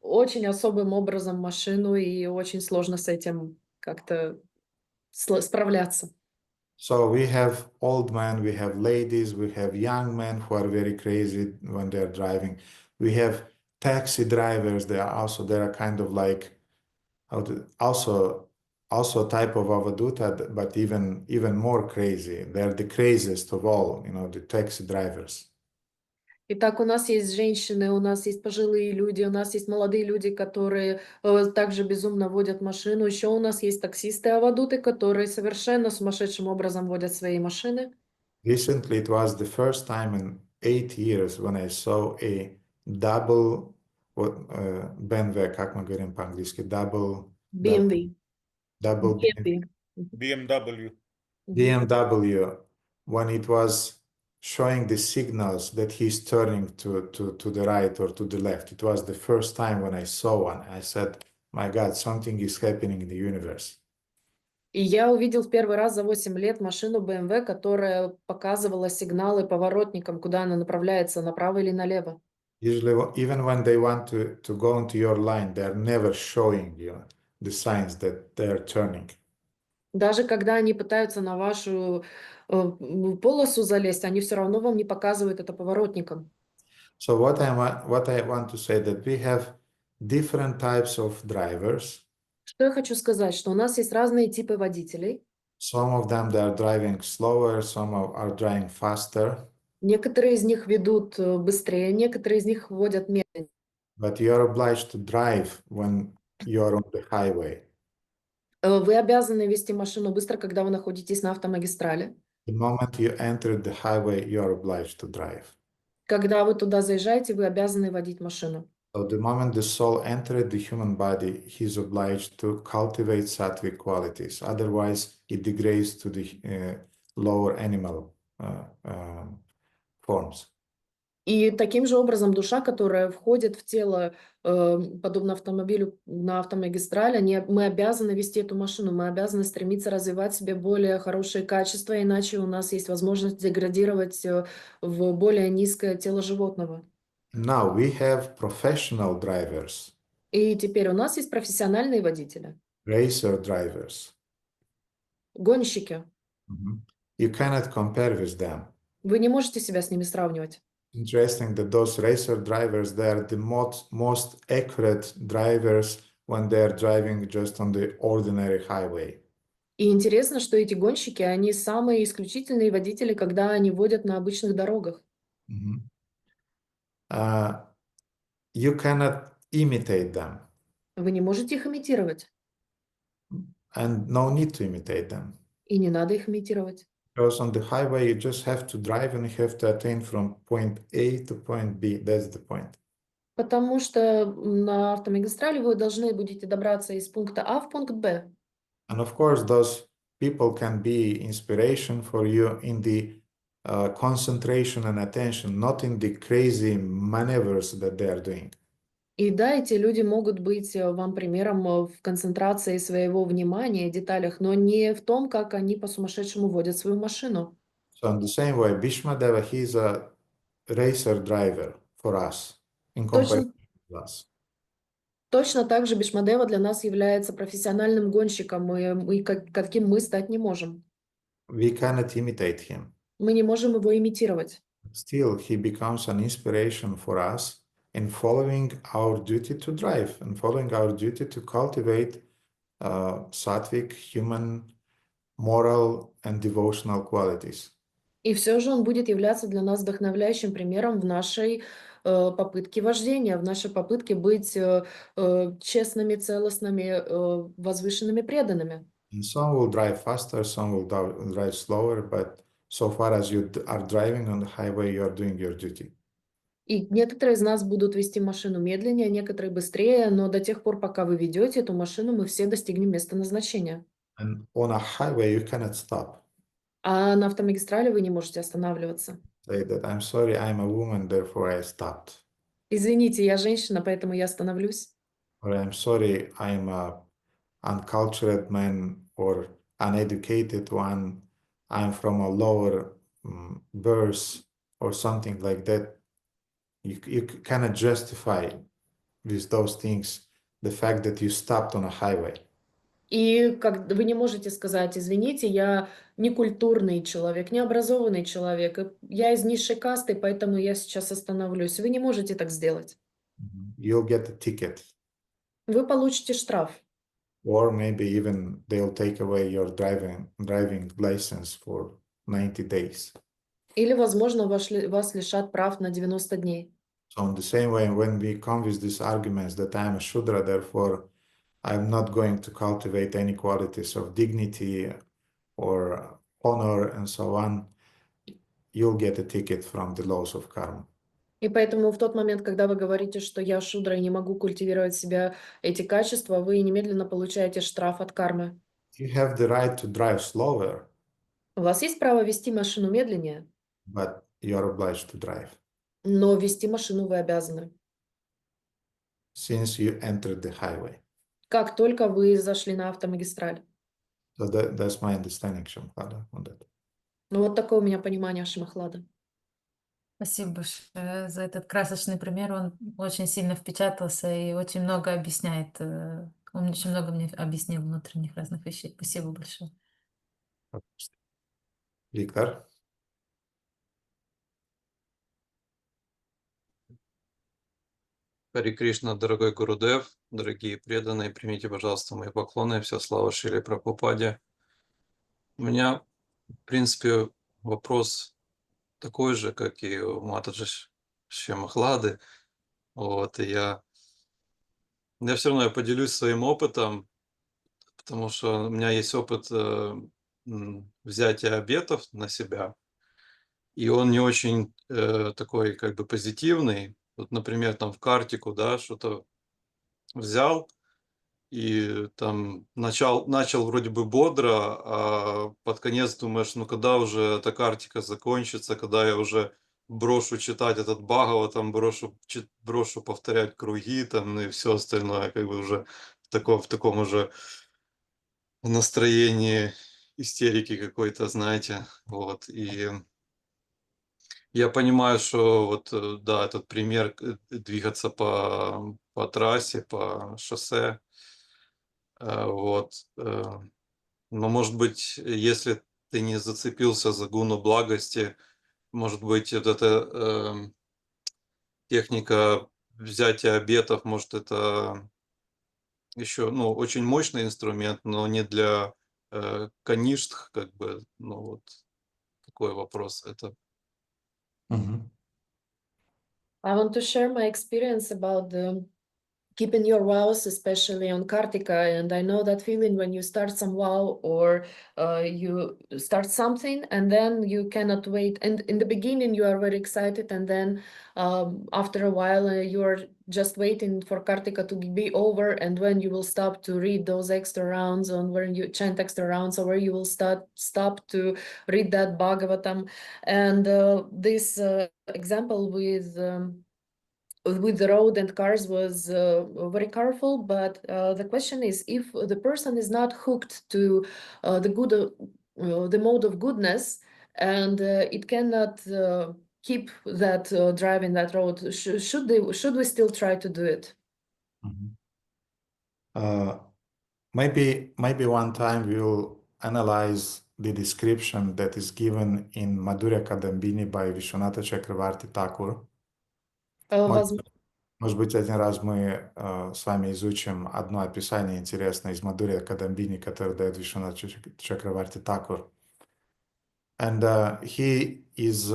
очень особым образом машину, и очень сложно с этим как-то справляться. So we have old men, we have ladies, we have young men who are very crazy when they're driving. We have taxi drivers. They are kind of like also a type of avaduta, but even more crazy. They're the craziest of all, the taxi drivers. Итак, у нас есть женщины, у нас есть пожилые люди, у нас есть молодые люди, которые также безумно водят машину. Еще у нас есть таксисты-авадуты, которые совершенно сумасшедшим образом водят свои машины. Recently, it was the first time in 8 years when I saw a double BMW, как мы говорим по-английски, BMW. BMW, when it was showing the signals that he's turning to the right or to the left. It was the first time when I saw one. I said, my God, something is happening in the universe. И я увидел в первый раз за 8 лет машину BMW, которая показывала сигналы поворотникам, куда она направляется, направо или налево. Usually, even when they want to go into your line, they're never showing you the signs that they're turning. Даже когда они пытаются на вашу полосу залезть, они все равно вам не показывают это поворотником. So what I want to say that we have different types of drivers. Что я хочу сказать, что у нас есть разные типы водителей. Some of them they are driving slower, some are driving faster. Некоторые из них ведут быстрее, некоторые из них водят медленнее. But you are obliged to drive when you are on the highway. Вы обязаны вести машину быстро, когда вы находитесь на автомагистрали. The moment you enter the highway, you are obliged to drive. Когда вы туда заезжаете, вы обязаны водить машину. So the moment the soul entered the human body, he is obliged to cultivate sattvic qualities. Otherwise, it degrades to the lower animal forms. И таким же образом душа, которая входит в тело, подобно автомобилю на автомагистрали, мы обязаны вести эту машину, мы обязаны стремиться развивать в себе более хорошие качества, иначе у нас есть возможность деградировать в более низкое тело животного. Now we have professional drivers, И теперь у нас есть профессиональные водители, racer drivers. гонщики. You cannot compare with them. Вы не можете себя с ними сравнивать. Interesting that those racer drivers, they are the most accurate drivers when they are driving just on the ordinary highway. И интересно, что эти гонщики, они самые исключительные водители, когда они водят на обычных дорогах. You cannot imitate them, Вы не можете их имитировать. and no need to imitate them. И не надо их имитировать. Because on the highway, you just have to drive and you have to attain from point A to point B. That's the point. Потому что на автомагистрали вы должны будете добраться из пункта А в пункт Б. And of course, those people can be inspiration for you in the concentration and attention, not in the crazy maneuvers that they are doing. И да, эти люди могут быть вам примером в концентрации своего внимания, деталях, но не в том, как они по-сумасшедшему водят свою машину. So in the same way, Bhishmadeva, he is a racer driver for us in comparison to us. Точно так же Бхишмадева для нас является профессиональным гонщиком, и каким мы стать не можем. We cannot imitate him. Мы не можем его имитировать. Still, he becomes an inspiration for us in following our duty to drive and following our duty to cultivate sattvic, human, moral, and devotional qualities. И все же он будет являться для нас вдохновляющим примером в нашей попытке вождения, в нашей попытке быть честными, целостными, возвышенными, преданными. And some will drive faster, some will drive slower, but so far as you are driving on the highway, you are doing your duty. И некоторые из нас будут вести машину медленнее, некоторые быстрее, но до тех пор, пока вы ведете эту машину, мы все достигнем места назначения. And on a highway, you cannot stop. А на автомагистрали вы не можете останавливаться. Say that I'm sorry, I'm a woman, therefore I stopped. Извините, я женщина, поэтому я остановлюсь. Or I'm sorry, I'm a uncultured man or uneducated one. I'm from a lower birth or something like that. You cannot justify with those things the fact that you stopped on a highway. И как вы не можете сказать, извините, я некультурный человек, необразованный человек, я из низшей касты, поэтому я сейчас остановлюсь. Вы не можете так сделать. You'll get a ticket, Вы получите штраф. or maybe even they'll take away your driving license for 90 days. Или, возможно, вас лишат прав на 90 дней. So in the same way, when we come with these arguments that I'm a Shudra, therefore I'm not going to cultivate any qualities of dignity or honor and so on, you'll get a ticket from the laws of karma. И поэтому в тот момент, когда вы говорите, что я шудра и не могу культивировать в себя эти качества, вы немедленно получаете штраф от кармы. You have the right to drive slower, У вас есть право вести машину медленнее, but you're obliged to drive но вести машину вы обязаны. since you entered the highway. Как только вы зашли на автомагистраль. So that's my understanding, Shampada, on that. Ну вот такое у меня понимание Шимахлада. Спасибо большое за этот красочный пример. Он очень сильно впечатался и очень много объясняет. Он очень много мне объяснил внутренних разных вещей. Спасибо большое. Виктор? Харе Кришна, дорогой Гурудев, дорогие преданные, примите, пожалуйста, мои поклоны, вся слава Шриле Прабхупаде. У меня, в принципе, вопрос такой же, как и у Матаджи Шьямахлады. Вот, и я все равно поделюсь своим опытом, потому что у меня есть опыт взятия обетов на себя, и он не очень такой как бы позитивный. Вот, например, там в картику, да, что-то взял и там начал вроде бы бодро, а под конец думаешь, ну когда уже эта картика закончится, когда я уже брошу читать этот Бхагаватам, брошу повторять круги там, ну и все остальное, как бы уже в таком уже настроении истерики какой-то, знаете, вот. И Я понимаю, что вот, да, этот пример двигаться по трассе, по шоссе, вот. Но, может быть, если ты не зацепился за гуну благости, может быть, вот эта техника взятия обетов, может, это еще, ну, очень мощный инструмент, но не для каништх, как бы, ну, вот такой вопрос. Это Мгм. I want to share my experience about keeping your vows, especially on Kartika. And I know that feeling when you start some vow or you start something and then you cannot wait. And in the beginning, you are very excited. And then after a while, you are just waiting for Kartika to be over. And when you will stop to read those extra rounds, on where you chant extra rounds, or where you will stop to read that Bhagavatam. And this example with the road and cars was very colorful, but the question is, if the person is not hooked to the mode of goodness, and it cannot keep that driving that road, should we still try to do it? Mhm. Maybe one time we'll analyze the description that is given in Madhurya Kadambini by Vishwanatha Chakravarti Thakur. Возможно. Может быть, один раз мы с вами изучим одно описание интересное из Мадхурья Кадамбини, которое дает Вишванат Чакраварти Такур. And he is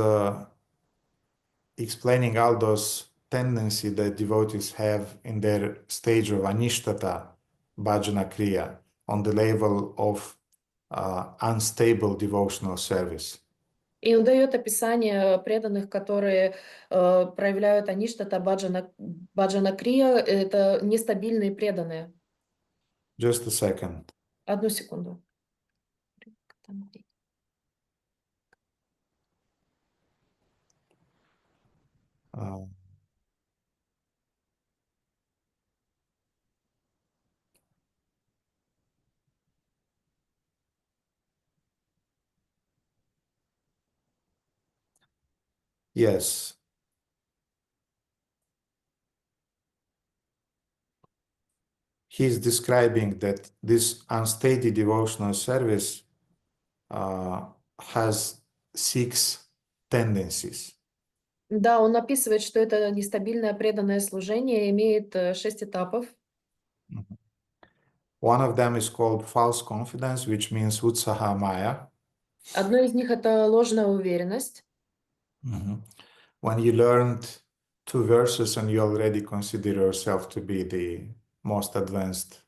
explaining all those tendencies that devotees have in their stage of anishtata, bhajana kriya, on the level of unstable devotional service. И он дает описание преданных, которые проявляют аништата баджана крия, это нестабильные преданные. Just a second. Одну секунду. Yes. He's describing that this unsteady devotional service has 6 tendencies. Да, он описывает, что это нестабильное преданное служение имеет 6 этапов. One of them is called false confidence, which means utsaha maya. Одно из них это ложная уверенность. When you learned 2 verses and you already consider yourself to be the most advanced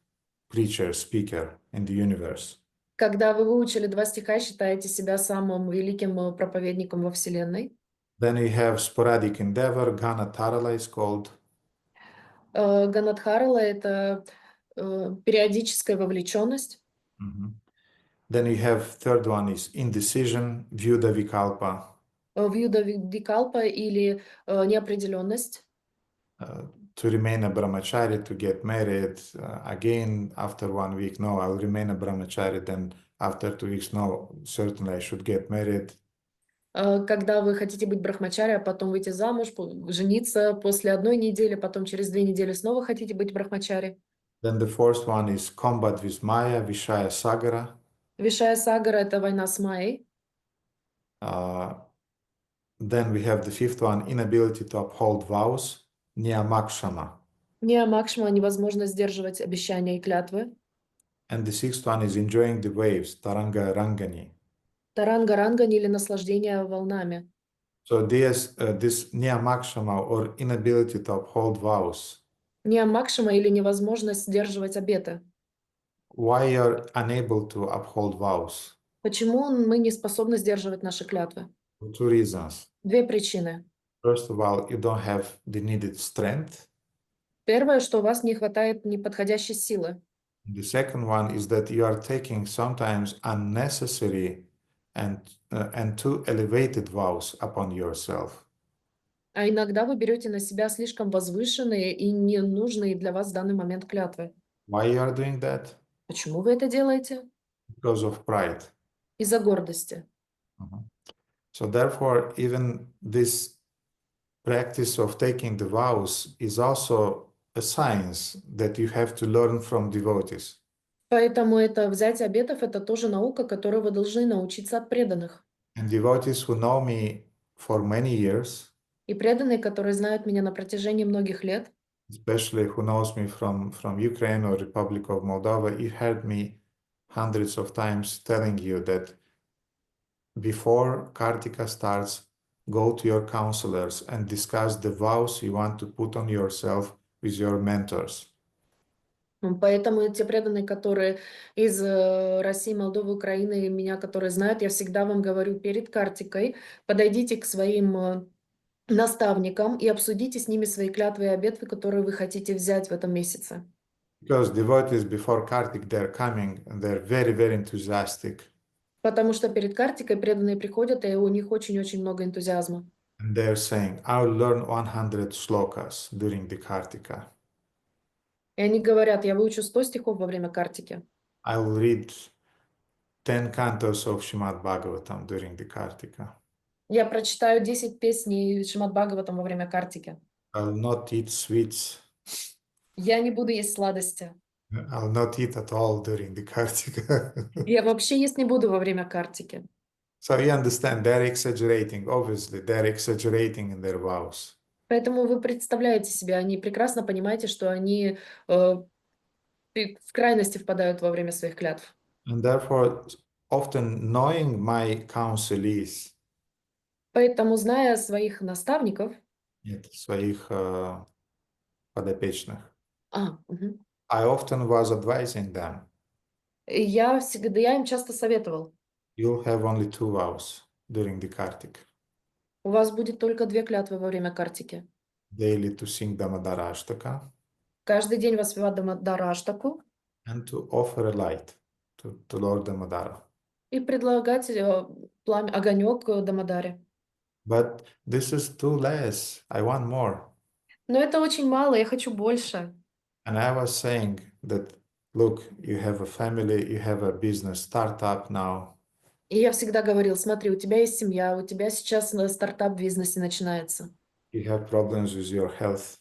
preacher, speaker in the universe. Когда вы выучили 2 стиха, считаете себя самым великим проповедником во Вселенной. Then we have sporadic endeavor, Ganatarala is called. Ганадхарала — это периодическая вовлеченность. Then we have third one is indecision, Vyuda Vikalpa. Вьюда Викалпа или неопределенность. To remain a brahmachari, to get married. Again, after 1 week, no, I'll remain a brahmachari. Then after 2 weeks, no, certainly I should get married. Когда вы хотите быть брахмачари, а потом выйти замуж, жениться после 1 недели, потом через 2 недели снова хотите быть брахмачари. Then the fourth one is combat with Maya, Vishaya Sagara. Вишая Сагара — это война с Майей. Then we have the fifth one, inability to uphold vows, Niyamakshama. Ниямакшма — невозможно сдерживать обещания и клятвы. And the sixth one is enjoying the waves, Taranga Rangani. Таранга-рангани или наслаждение волнами. So this Niyamakshama or inability to uphold vows. Ниямакшма или невозможность сдерживать обеты. Why you're unable to uphold vows? Почему мы не способны сдерживать наши клятвы? For 2 reasons. 2 причины. First of all, you don't have the needed strength. Первое, что у вас не хватает неподходящей силы. The second one is that you are taking sometimes unnecessary and too elevated vows upon yourself. А иногда вы берете на себя слишком возвышенные и ненужные для вас в данный момент клятвы. Why you are doing that? Почему вы это делаете? Because of pride. Из-за гордости. So therefore, even this practice of taking the vows is also a science that you have to learn from devotees. Поэтому это взятие обетов — это тоже наука, которую вы должны научиться от преданных. And devotees who know me for many years, И преданные, которые знают меня на протяжении многих лет, especially who knows me from Ukraine or Republic of Moldova, you heard me hundreds of times telling you that before Kartika starts, go to your counselors and discuss the vows you want to put on yourself with your mentors. Поэтому те преданные, которые из России, Молдовы, Украины, и меня, которые знают, я всегда вам говорю перед Картикой, подойдите к своим наставникам и обсудите с ними свои клятвы и обеты, которые вы хотите взять в этом месяце. Because devotees before Kartik, they're coming and they're very, very enthusiastic. Потому что перед Картикой преданные приходят, и у них очень-очень много энтузиазма. And they're saying, I'll learn 100 shlokas during the Kartika. И они говорят, я выучу 100 стихов во время Картики. I'll read 10 cantos of Srimad Bhagavatam during the Kartika. Я прочитаю 10 песней Шримад Бхагаватам во время Картики. I'll not eat sweets. Я не буду есть сладости. I'll not eat at all during the Kartika. Я вообще есть не буду во время Картики. So you understand, they're exaggerating. Obviously, they're exaggerating in their vows. Поэтому вы представляете себе, они прекрасно понимаете, что они в крайности впадают во время своих клятв. And therefore, often knowing my counselees, Поэтому, зная своих наставников, нет, своих подопечных, мгм. I often was advising them, Я им часто советовал, you'll have only 2 vows during the Kartik. у вас будет только 2 клятвы во время Картики. Daily to sing Damodara Ashtaka Каждый день воспевать Дамодараштаку and to offer a light to Lord Damodara. и предлагать огонек Дамодаре. But this is too less. I want more. Но это очень мало, я хочу больше. And I was saying that, look, you have a family, you have a business startup now. И я всегда говорил, смотри, у тебя есть семья, у тебя сейчас стартап в бизнесе начинается. You have problems with your health.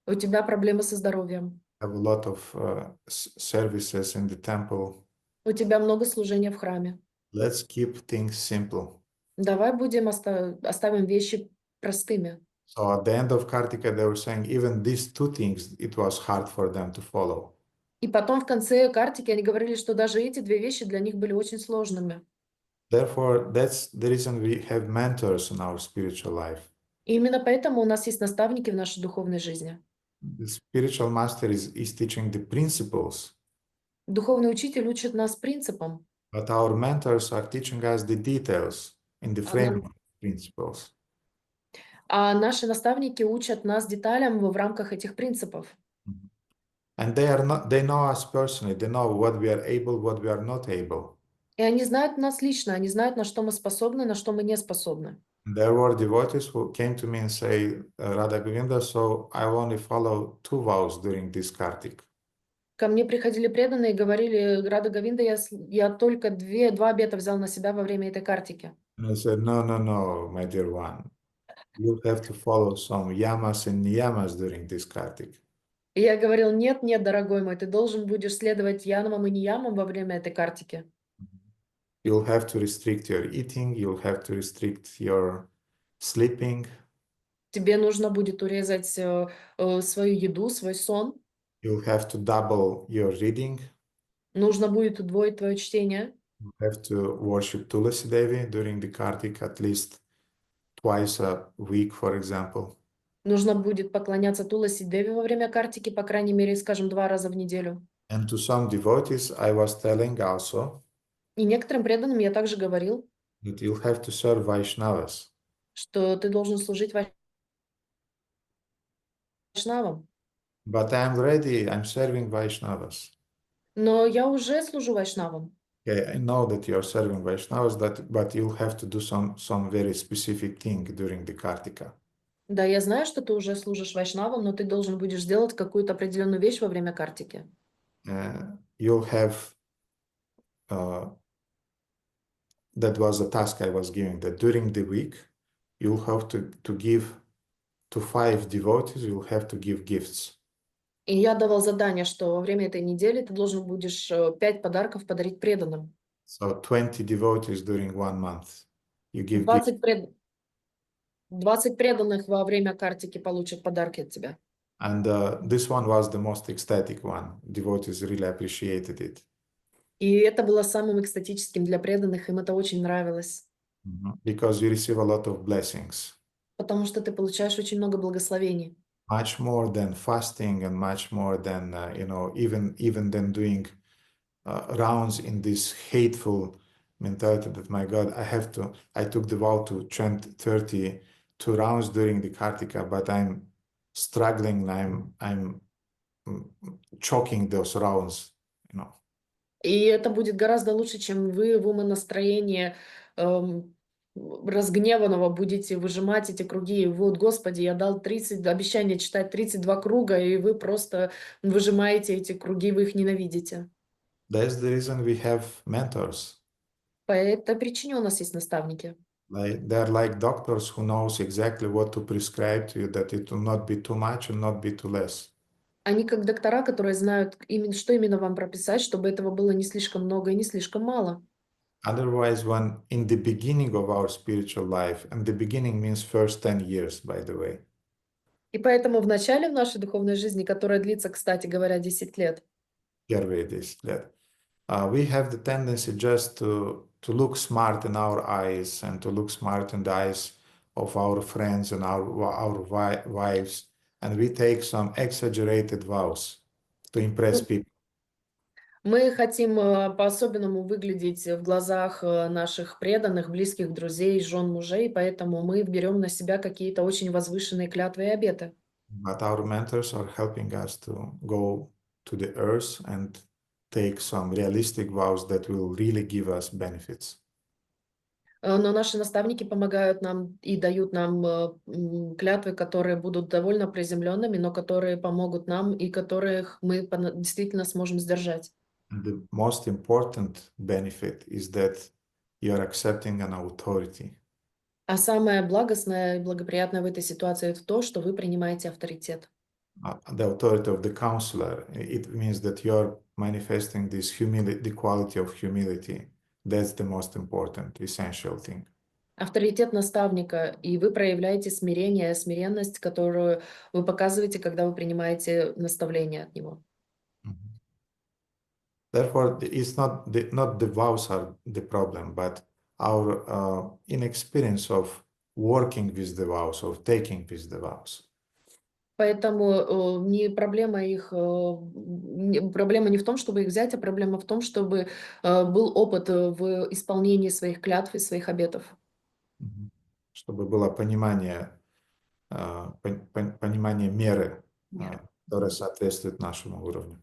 У тебя проблемы со здоровьем. Have a lot of services in the temple. У тебя много служения в храме. Let's keep things simple. Давай будем оставим вещи простыми. So at the end of Kartika, they were saying even these 2 things, it was hard for them to follow. И потом в конце Картики они говорили, что даже эти 2 вещи для них были очень сложными. Therefore, that's the reason we have mentors in our spiritual life. И именно поэтому у нас есть наставники в нашей духовной жизни. The spiritual master is teaching the principles, Духовный учитель учит нас принципам, but our mentors are teaching us the details in the framework of principles. а наши наставники учат нас деталям в рамках этих принципов. And they know us personally. They know what we are able, what we are not able. И они знают нас лично, они знают, на что мы способны, на что мы не способны. There were devotees who came to me and say, Radha Govinda, so I only follow 2 vows during this Kartik. Ко мне приходили преданные и говорили, Рада Говинда, я только 2 обета взял на себя во время этой Картики. And I said, no, my dear one. You have to follow some yamas and niyamas during this Kartik. И я говорил, нет, дорогой мой, ты должен будешь следовать янамам и ниямам во время этой Картики. You'll have to restrict your eating, you'll have to restrict your sleeping. Тебе нужно будет урезать свою еду, свой сон. You'll have to double your reading. Нужно будет удвоить твое чтение. You have to worship Tulasi Devi during the Kartik at least twice a week, for example. Нужно будет поклоняться Туласи Деви во время Картики, по крайней мере, скажем, 2 раза в неделю. And to some devotees, I was telling also И некоторым преданным я также говорил, that you'll have to serve Vaishnavas. что ты должен служить вайшнавам. But I'm ready, I'm serving Vaishnavas. Но я уже служу вайшнавам. Okay, I know that you're serving Vaishnavas, but you'll have to do some very specific thing during the Kartika. Да, я знаю, что ты уже служишь вайшнавам, но ты должен будешь сделать какую-то определенную вещь во время Картики. You'll have that was the task I was giving, that during the week, you'll have to give to 5 devotees, you'll have to give gifts. И я давал задание, что во время этой недели ты должен будешь 5 подарков подарить преданным. So 20 devotees during 1 month. You give gifts. 20 преданных во время картики получат подарки от тебя. And this one was the most ecstatic one. Devotees really appreciated it. И это было самым экстатическим для преданных, им это очень нравилось. Because you receive a lot of blessings. Потому что ты получаешь очень много благословений. Much more than fasting and much more than, even than doing rounds in this hateful mentality that, my God, I took the vow to chant 32 rounds during the Kartika, but I'm struggling, I'm choking those rounds, И это будет гораздо лучше, чем вы в умонастроении разгневанного будете выжимать эти круги. И вот, Господи, я дал 30 обещания читать 32 круга, и вы просто выжимаете эти круги, вы их ненавидите. That's the reason we have mentors. По этой причине у нас есть наставники. They're like doctors who knows exactly what to prescribe to you, that it will not be too much and not be too less. Они как доктора, которые знают, что именно вам прописать, чтобы этого было не слишком много и не слишком мало. Otherwise, when in the beginning of our spiritual life, and the beginning means first 10 years, by the way. И поэтому в начале в нашей духовной жизни, которая длится, кстати говоря, 10 лет, Первые 10 лет. We have the tendency just to look smart in our eyes and to look smart in the eyes of our friends and our wives, and we take some exaggerated vows to impress people. мы хотим по-особенному выглядеть в глазах наших преданных, близких, друзей, жен, мужей, поэтому мы берем на себя какие-то очень возвышенные клятвы и обеты. But our mentors are helping us to go to the earth and take some realistic vows that will really give us benefits. Но наши наставники помогают нам и дают нам клятвы, которые будут довольно приземленными, но которые помогут нам и которых мы действительно сможем сдержать. And the most important benefit is that you are accepting an authority. А самое благостное и благоприятное в этой ситуации это то, что вы принимаете авторитет. The authority of the counselor. It means that you're manifesting this humility, the quality of humility. That's the most important, essential thing. Авторитет наставника, и вы проявляете смирение, смиренность, которую вы показываете, когда вы принимаете наставление от него. Therefore, it's not the vows are the problem, but our inexperience of working with the vows, of taking with the vows. Поэтому не проблема проблема не в том, чтобы их взять, а проблема в том, чтобы был опыт в исполнении своих клятв и своих обетов. Чтобы было понимание меры, которая соответствует нашему уровню.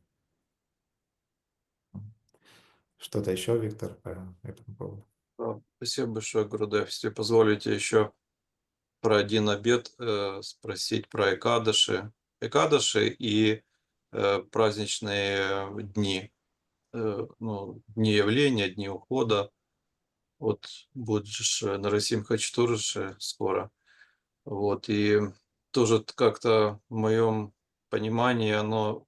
Что-то еще, Виктор, по этому поводу? Спасибо большое, Гурудев. Если позволите еще про один обет спросить про Экадаши. Экадаши и праздничные дни. Дни явления, дни ухода. Вот будет же Нарасимха Четурдаши скоро. Вот, и тоже как-то в моем понимании оно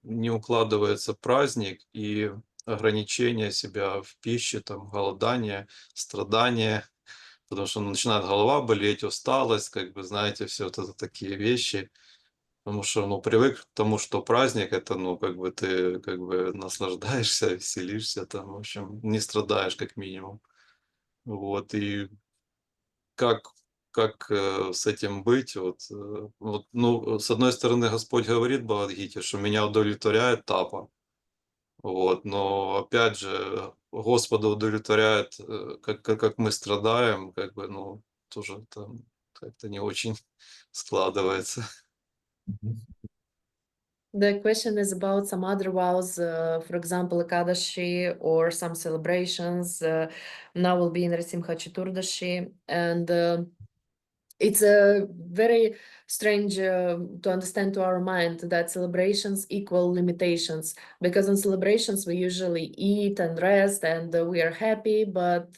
не укладывается в праздник и ограничение себя в пище, там, голодание, страдания, потому что начинает голова болеть, усталость, как бы, знаете, все вот это такие вещи. Потому что, привык к тому, что праздник это, как бы ты, как бы наслаждаешься, веселишься, там, в общем, не страдаешь как минимум. Вот, и как с этим быть? С одной стороны, Господь говорит в Бхагавад-гите, что меня удовлетворяет тапа. Вот, но опять же, Господа удовлетворяет, как мы страдаем, как бы, тоже там как-то не очень складывается. The question is about some other vows, for example, Ekadashi or some celebrations. Now will be in Narasimha Chaturdashi, and It's a very strange to understand to our mind that celebrations equal limitations, because in celebrations we usually eat and rest and we are happy, but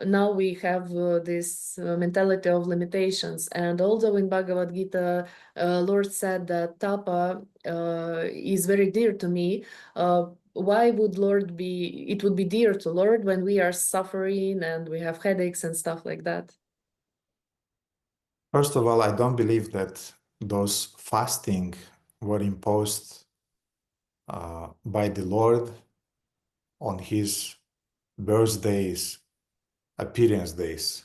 now we have this mentality of limitations. And although in Bhagavad Gita, Lord said that tapa is very dear to me, why would it would be dear to Lord when we are suffering and we have headaches and stuff like that? First of all, I don't believe that those fasting were imposed by the Lord on his birthdays, appearance days.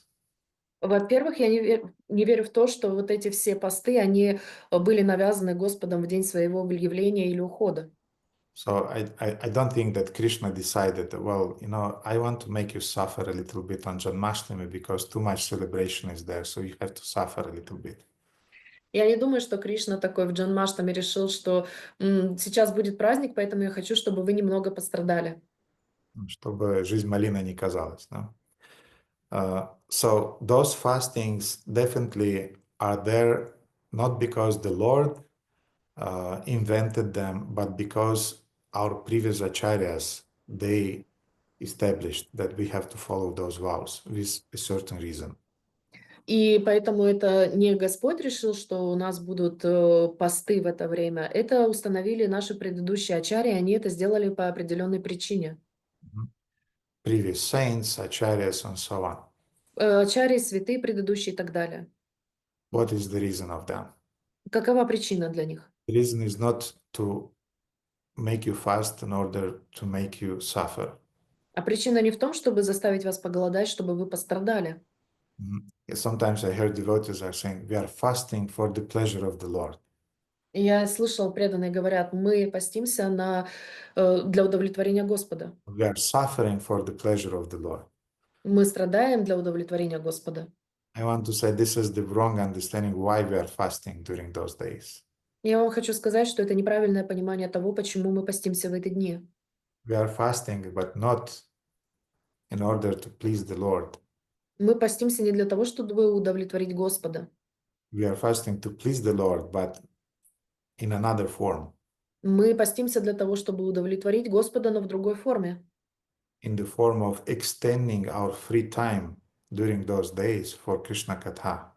Во-первых, я не верю в то, что вот эти все посты, они были навязаны Господом в день своего явления или ухода. So I don't think that Krishna decided, well, I want to make you suffer a little bit on Janmashtami because too much celebration is there, so you have to suffer a little bit. Я не думаю, что Кришна такой в Джанмаштаме решил, что сейчас будет праздник, поэтому я хочу, чтобы вы немного пострадали. Чтобы жизнь малиной не казалась, no? So those fastings definitely are there not because the Lord invented them, but because our previous acharyas, they established that we have to follow those vows with a certain reason. И поэтому это не Господь решил, что у нас будут посты в это время. Это установили наши предыдущие ачарьи, они это сделали по определенной причине. Previous saints, acharyas, and so on. Ачарьи, святые предыдущие и так далее. What is the reason of that? Какова причина для них? The reason is not to make you fast in order to make you suffer. А причина не в том, чтобы заставить вас поголодать, чтобы вы пострадали. Sometimes I hear devotees are saying, we are fasting for the pleasure of the Lord. Я слышал, преданные говорят, мы постимся для удовлетворения Господа. We are suffering for the pleasure of the Lord. Мы страдаем для удовлетворения Господа. I want to say this is the wrong understanding why we are fasting during those days. Я вам хочу сказать, что это неправильное понимание того, почему мы постимся в эти дни. We are fasting, but not in order to please the Lord. Мы постимся не для того, чтобы удовлетворить Господа. We are fasting to please the Lord, but in another form. Мы постимся для того, чтобы удовлетворить Господа, но в другой форме. In the form of extending our free time during those days for Krishna Katha.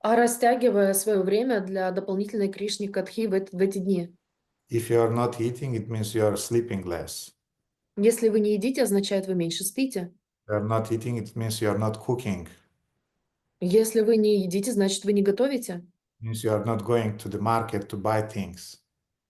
А растягивая свое время для дополнительной Кришны Катхи в эти дни. If you are not eating, it means you are sleeping less. Если вы не едите, означает, вы меньше спите. If you are not eating, it means you are not cooking. Если вы не едите, значит, вы не готовите. It means you are not going to the market to buy things.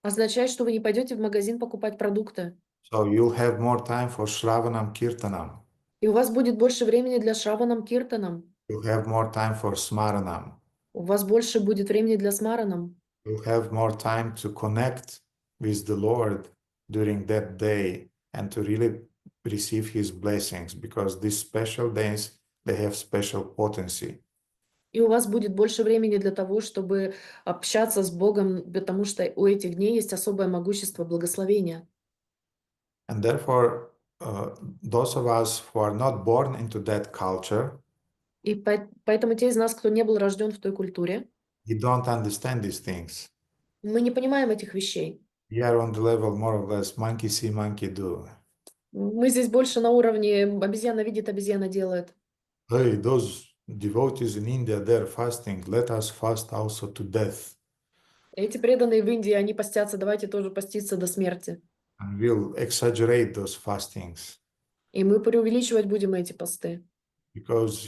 Означает, что вы не пойдете в магазин покупать продукты. So you'll have more time for Shravanam Kirtanam. И у вас будет больше времени для Шраванам Киртанам. You'll have more time for Smaranam. У вас больше будет времени для Смаранам. You'll have more time to connect with the Lord during that day and to really receive His blessings, because these special days, they have special potency. И у вас будет больше времени для того, чтобы общаться с Богом, потому что у этих дней есть особое могущество благословения. And therefore, those of us who are not born into that culture, И поэтому те из нас, кто не был рожден в той культуре, we don't understand these things. мы не понимаем этих вещей. We are on the level more or less monkey see, monkey do. Мы здесь больше на уровне обезьяна видит, обезьяна делает. Hey, those devotees in India, they're fasting. Let us fast also to death. Эти преданные в Индии, они постятся, давайте тоже поститься до смерти. And we'll exaggerate those fastings. И мы преувеличивать будем эти посты. Because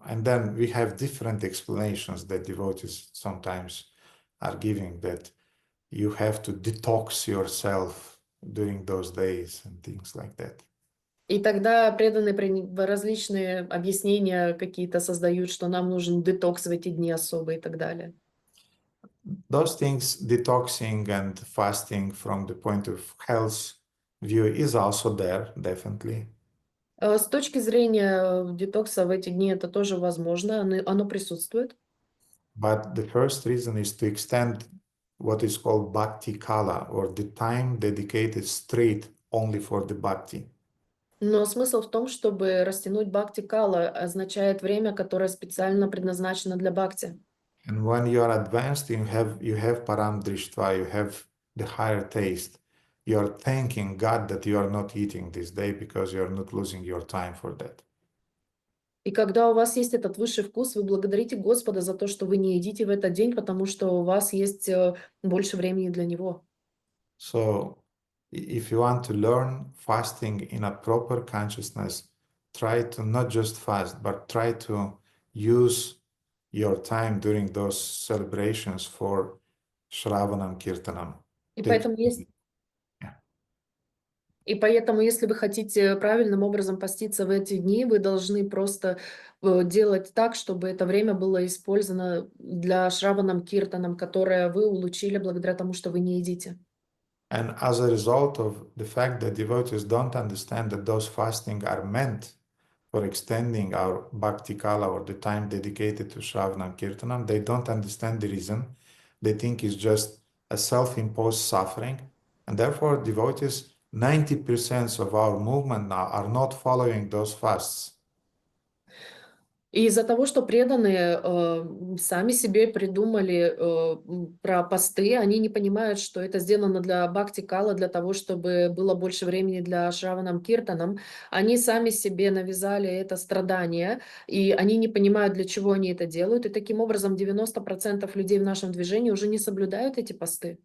and then we have different explanations that devotees sometimes are giving, that you have to detox yourself during those days and things like that. И тогда преданные различные объяснения какие-то создают, что нам нужен детокс в эти дни особые и так далее. Those things, detoxing and fasting from the point of health view is also there, definitely. С точки зрения детокса в эти дни это тоже возможно, оно присутствует. But the first reason is to extend what is called bhakti kala, or the time dedicated straight only for the bhakti. Но смысл в том, чтобы растянуть бхакти кала, означает время, которое специально предназначено для бхакти. And when you are advanced, you have param drishtva, you have the higher taste. You are thanking God that you are not eating this day because you are not losing your time for that. И когда у вас есть этот высший вкус, вы благодарите Господа за то, что вы не едите в этот день, потому что у вас есть больше времени для Него. So, if you want to learn fasting in a proper consciousness, try to not just fast, but try to use your time during those celebrations for Shravanam Kirtanam. И Take- поэтому, Yeah. если вы хотите правильным образом поститься в эти дни, вы должны просто делать так, чтобы это время было использовано для Шраванам Киртанам, которое вы улучшили благодаря тому, что вы не едите. And as a result of the fact that devotees don't understand that those fasting are meant for extending our bhakti kala or the time dedicated to Shravanam Kirtanam, they don't understand the reason. They think it's just a self-imposed suffering. And therefore, devotees, 90% of our movement now are not following those fasts. И из-за того, что преданные сами себе придумали про посты, они не понимают, что это сделано для бхакти кала, для того, чтобы было больше времени для Шраванам Киртанам. Они сами себе навязали это страдание, и они не понимают, для чего они это делают. И таким образом 90% людей в нашем движении уже не соблюдают эти посты.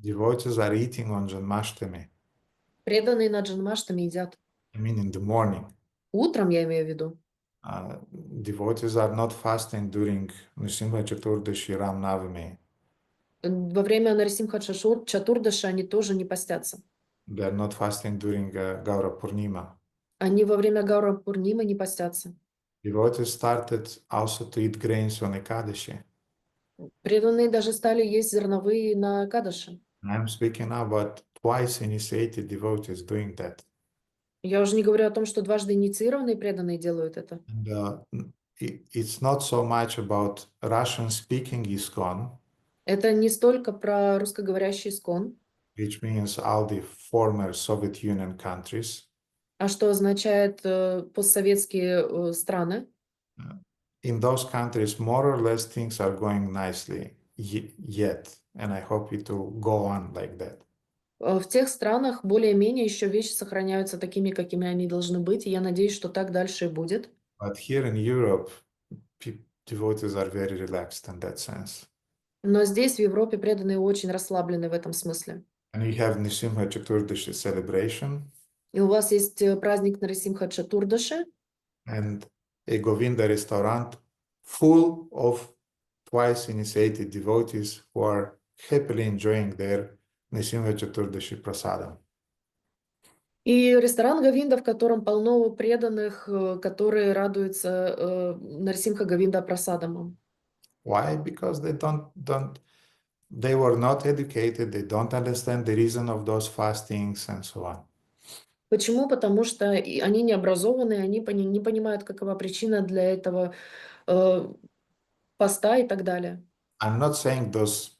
Devotees are eating on Janmashtami, Преданные на Джанмаштами едят. I mean in the morning. Утром, я имею в виду. Devotees are not fasting during Nrisimha Chaturdashi Ram Navami. Во время Нарисимха Чатурдаши они тоже не постятся. They are not fasting during Gaura Purnima. Они во время Гаура Пурнимы не постятся. Devotees started also to eat grains on Ekadashi. Преданные даже стали есть зерновые на Кадаше. I'm speaking now about twice initiated devotees doing that. Я уже не говорю о том, что дважды инициированные преданные делают это. And it's not so much about Russian-speaking ISKCON, Это не столько про русскоговорящий искон, which means all the former Soviet Union countries. а что означает постсоветские страны. In those countries, more or less things are going nicely yet, and I hope it will go on like that. В тех странах более-менее еще вещи сохраняются такими, какими они должны быть, и я надеюсь, что так дальше и будет. But here in Europe, devotees are very relaxed in that sense. Но здесь, в Европе, преданные очень расслаблены в этом смысле. And we have Nrisimha Chaturdashi celebration И у вас есть праздник Нарисимха Чатурдаши, and a Govinda restaurant full of twice initiated devotees who are happily enjoying their Nrisimha Chaturdashi prasadam. и ресторан Говинда, в котором полно преданных, которые радуются Нарисимха Говинда прасадамам. Why? Because they were not educated, they don't understand the reason of those fastings and so on. Почему? Потому что они не образованы, они не понимают, какова причина для этого поста и так далее. I'm not saying those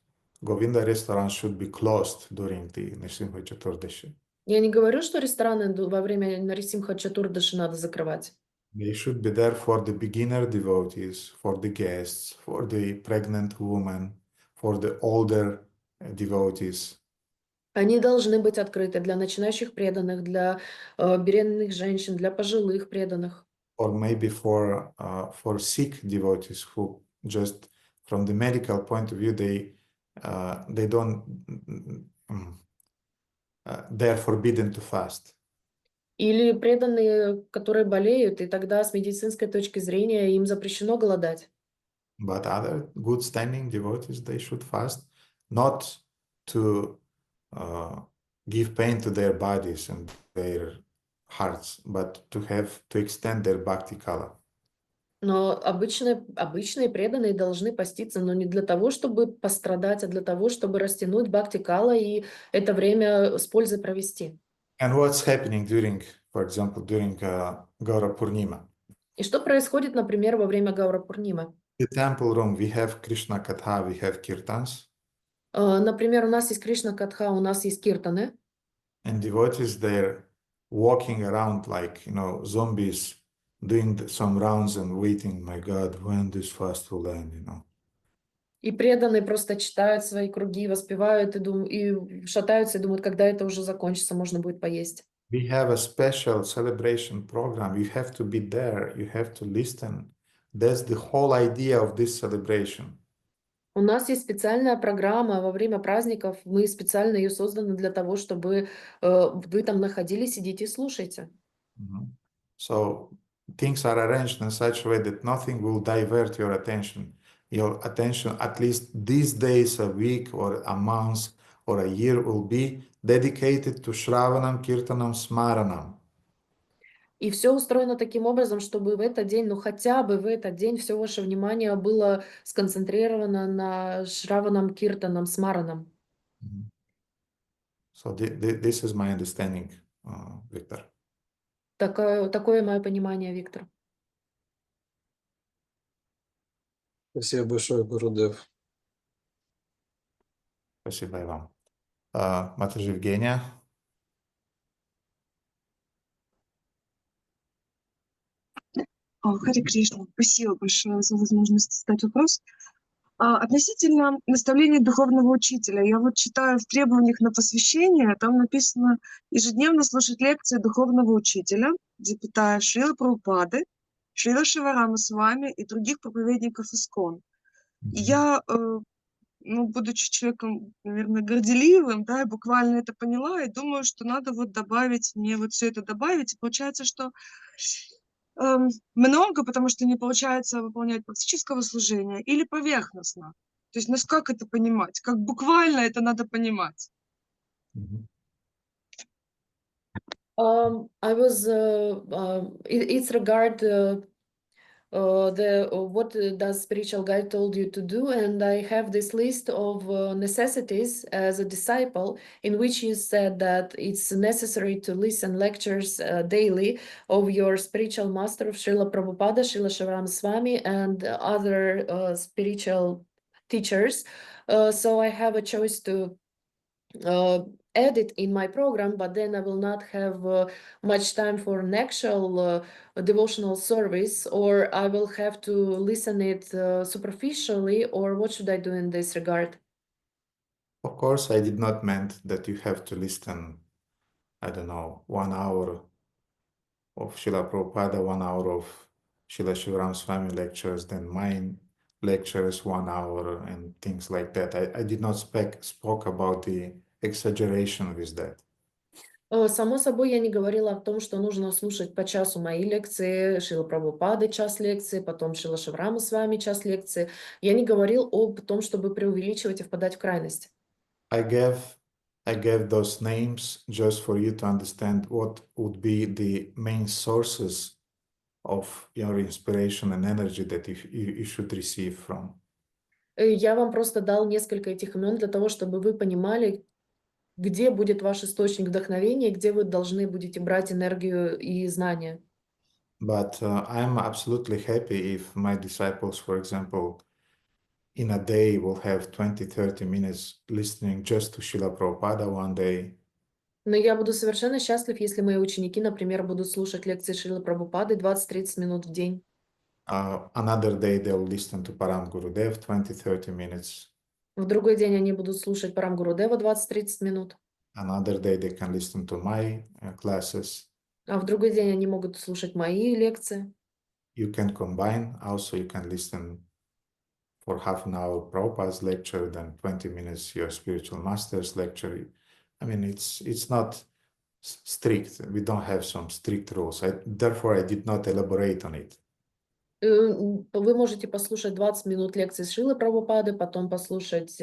Govinda restaurants should be closed during the Nrisimha Chaturdashi. Я не говорю, что рестораны во время Нарисимха Чатурдаши надо закрывать. They should be there for the beginner devotees, for the guests, for the pregnant women, for the older devotees. Они должны быть открыты для начинающих преданных, для беременных женщин, для пожилых преданных. Or maybe for sick devotees who just from the medical point of view they're forbidden to fast. Или преданные, которые болеют, и тогда с медицинской точки зрения им запрещено голодать. But other good standing devotees, they should fast, not to give pain to their bodies and their hearts, but to extend their bhakti kala. Но обычные преданные должны поститься, но не для того, чтобы пострадать, а для того, чтобы растянуть бхакти кала и это время с пользой провести. And what's happening for example, during Gaura Purnima? И что происходит, например, во время Гаура Пурнима? In the temple room, we have Krishna Katha, we have Kirtans, Например, у нас есть Кришна Катха, у нас есть киртаны, and devotees there walking around like, zombies, doing some rounds and waiting, my God, when this fast will end. И преданные просто читают свои круги, воспевают и шатаются и думают, когда это уже закончится, можно будет поесть. We have a special celebration program. You have to be there. You have to listen. That's the whole idea of this celebration. У нас есть специальная программа во время праздников. Мы специально ее созданы для того, чтобы вы там находились, сидите и слушайте. So things are arranged in such a way that nothing will divert your attention. Your attention, at least these days, a week or a month or a year, will be dedicated to Shravanam, Kirtanam, Smaranam. И все устроено таким образом, чтобы в этот день, ну хотя бы в этот день, все ваше внимание было сконцентрировано на Шраванам, Киртанам, Смаранам. So this is my understanding, Victor. Такое мое понимание, Виктор. Спасибо большое, Гурудев. Спасибо и вам. Матаджи Евгения. Харе Кришна, спасибо большое за возможность задать вопрос. Относительно наставления духовного учителя, я вот читаю в требованиях на посвящение, там написано ежедневно слушать лекции духовного учителя, запятая Шрилы Прабхупады, Шрила Шиварама с вами и других проповедников ИСККОН. И я, будучи человеком, наверное, горделивым, да, я буквально это поняла и думаю, что надо вот добавить, мне вот все это добавить, и получается, что много, потому что не получается выполнять практического служения, или поверхностно. То есть, как это понимать? Как буквально это надо понимать? I was, it's regard what does spiritual guide told you to do, and I have this list of necessities as a disciple, in which you said that it's necessary to listen lectures daily of your spiritual master of Srila Prabhupada, Srila Shivarama Swami, and other spiritual teachers. So I have a choice to add it in my program, but then I will not have much time for an actual devotional service, or I will have to listen it superficially, or what should I do in this regard? Of course, I did not meant that you have to listen, I don't know, 1 hour of Srila Prabhupada, 1 hour of Srila Shivaram Swami lectures, then mine lectures 1 hour and things like that. I did not spoke about the exaggeration with that. Само собой, я не говорила о том, что нужно слушать по часу мои лекции, Шрила Прабхупады час лекции, потом Шрила Шиварама с вами час лекции. Я не говорил об том, чтобы преувеличивать и впадать в крайность. I gave those names just for you to understand what would be the main sources of your inspiration and energy that you should receive from. Я вам просто дал несколько этих имен для того, чтобы вы понимали, где будет ваш источник вдохновения, где вы должны будете брать энергию и знания. But I'm absolutely happy if my disciples, for example, in a day will have 20-30 minutes listening just to Srila Prabhupada one day. Но я буду совершенно счастлив, если мои ученики, например, будут слушать лекции Шрилы Прабхупады 20-30 минут в день. Another day they'll listen to Param Gurudev 20-30 minutes. В другой день они будут слушать Парам Гурудева 20-30 минут. Another day they can listen to my classes. А в другой день они могут слушать мои лекции. You can combine. Also, you can listen for half an hour Prabhupada's lecture, then 20 minutes your spiritual master's lecture. I mean, it's not strict. We don't have some strict rules. Therefore, I did not elaborate on it. Вы можете послушать 20 минут лекций Шрилы Прабхупады, потом послушать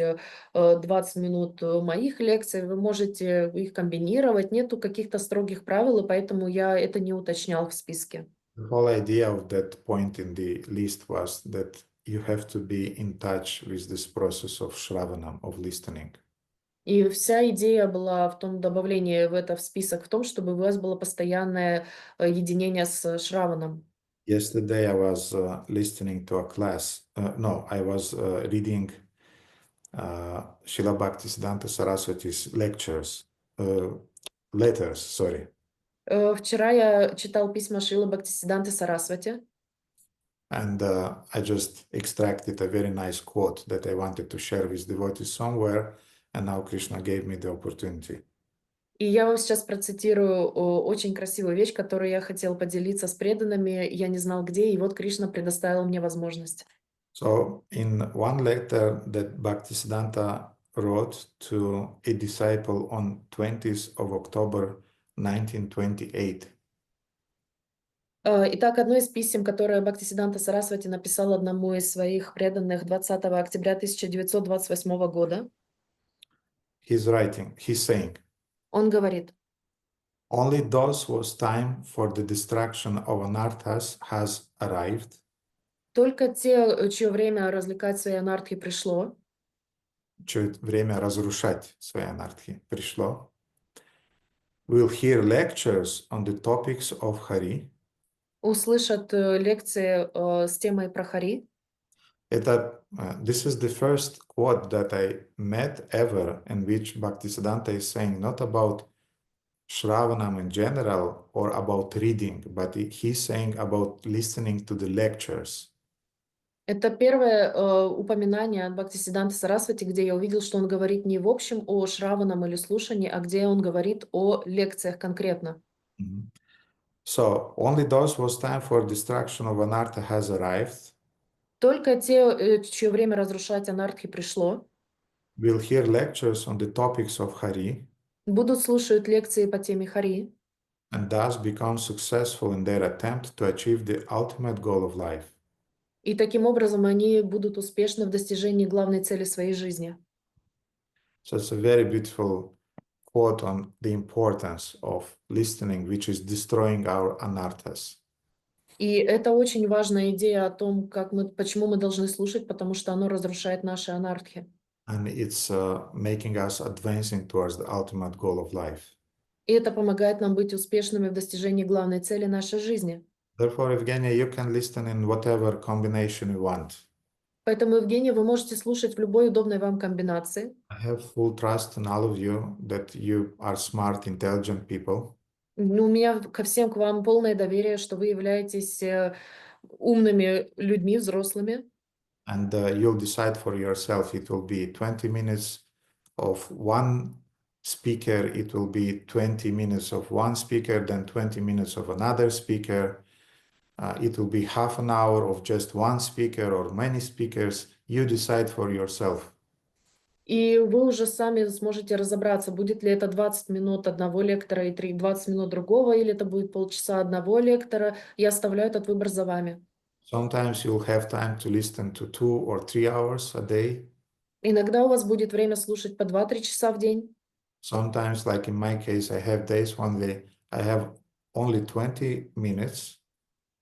20 минут моих лекций. Вы можете их комбинировать. Нету каких-то строгих правил, и поэтому я это не уточнял в списке. The whole idea of that point in the list was that you have to be in touch with this process of Shravanam, of listening. И вся идея была в том, добавлении в это в список, в том, чтобы у вас было постоянное единение с Шраваном. Yesterday I was listening to a class. I was reading Srila Bhaktisiddhanta Saraswati's letters. Sorry. Вчера я читал письма Шрилы Бхактисиданты Сарасвати, and I just extracted a very nice quote that I wanted to share with devotees somewhere, and now Krishna gave me the opportunity. и я вам сейчас процитирую очень красивую вещь, которую я хотел поделиться с преданными, я не знал где, и вот Кришна предоставил мне возможность. So in one letter that Bhaktisiddhanta wrote to a disciple on 20th of October 1928, Итак, одно из писем, которое Бхактисиданта Сарасвати написал одному из своих преданных 20 октября 1928 года, he's saying, он говорит: only those whose time for the destruction of anarthas has arrived, только те, чье время развлекать свои анартхи пришло, чье время разрушать свои анархи пришло, will hear lectures on the topics of Hari. услышат лекции с темой про Хари. This is the first quote that I met ever in which Bhaktisiddhanta is saying not about Shravanam in general or about reading, but he's saying about listening to the lectures. Это первое упоминание от Бхактисиданты Сарасвати, где я увидел, что он говорит не в общем о шраванам или слушании, а где он говорит о лекциях конкретно. Mhm. So only those whose time for destruction of anartha has arrived Только те, чье время разрушать анартхи пришло, will hear lectures on the topics of Hari будут слушать лекции по теме Хари, and thus become successful in their attempt to achieve the ultimate goal of life. и таким образом они будут успешны в достижении главной цели своей жизни. So it's a very beautiful quote on the importance of listening, which is destroying our anarthas. И это очень важная идея о том, почему мы должны слушать, потому что оно разрушает наши анархи. And it's making us advancing towards the ultimate goal of life. И это помогает нам быть успешными в достижении главной цели нашей жизни. Therefore, Evgenia, you can listen in whatever combination you want. Поэтому, Евгения, вы можете слушать в любой удобной вам комбинации. I have full trust in all of you that you are smart, intelligent people. У меня ко всем к вам полное доверие, что вы являетесь умными людьми, взрослыми. And you'll decide for yourself. It will be 20 minutes of one speaker. It will be 20 minutes of one speaker, then 20 minutes of another speaker. It will be half an hour of just one speaker or many speakers. You decide for yourself. И вы уже сами сможете разобраться, будет ли это 20 минут одного лектора и 20 минут другого, или это будет полчаса одного лектора. Я оставляю этот выбор за вами. Sometimes you'll have time to listen to 2 or 3 hours a day. Иногда у вас будет время слушать по 2-3 часа в день. Sometimes, like in my case, I have days one day I have only 20 minutes.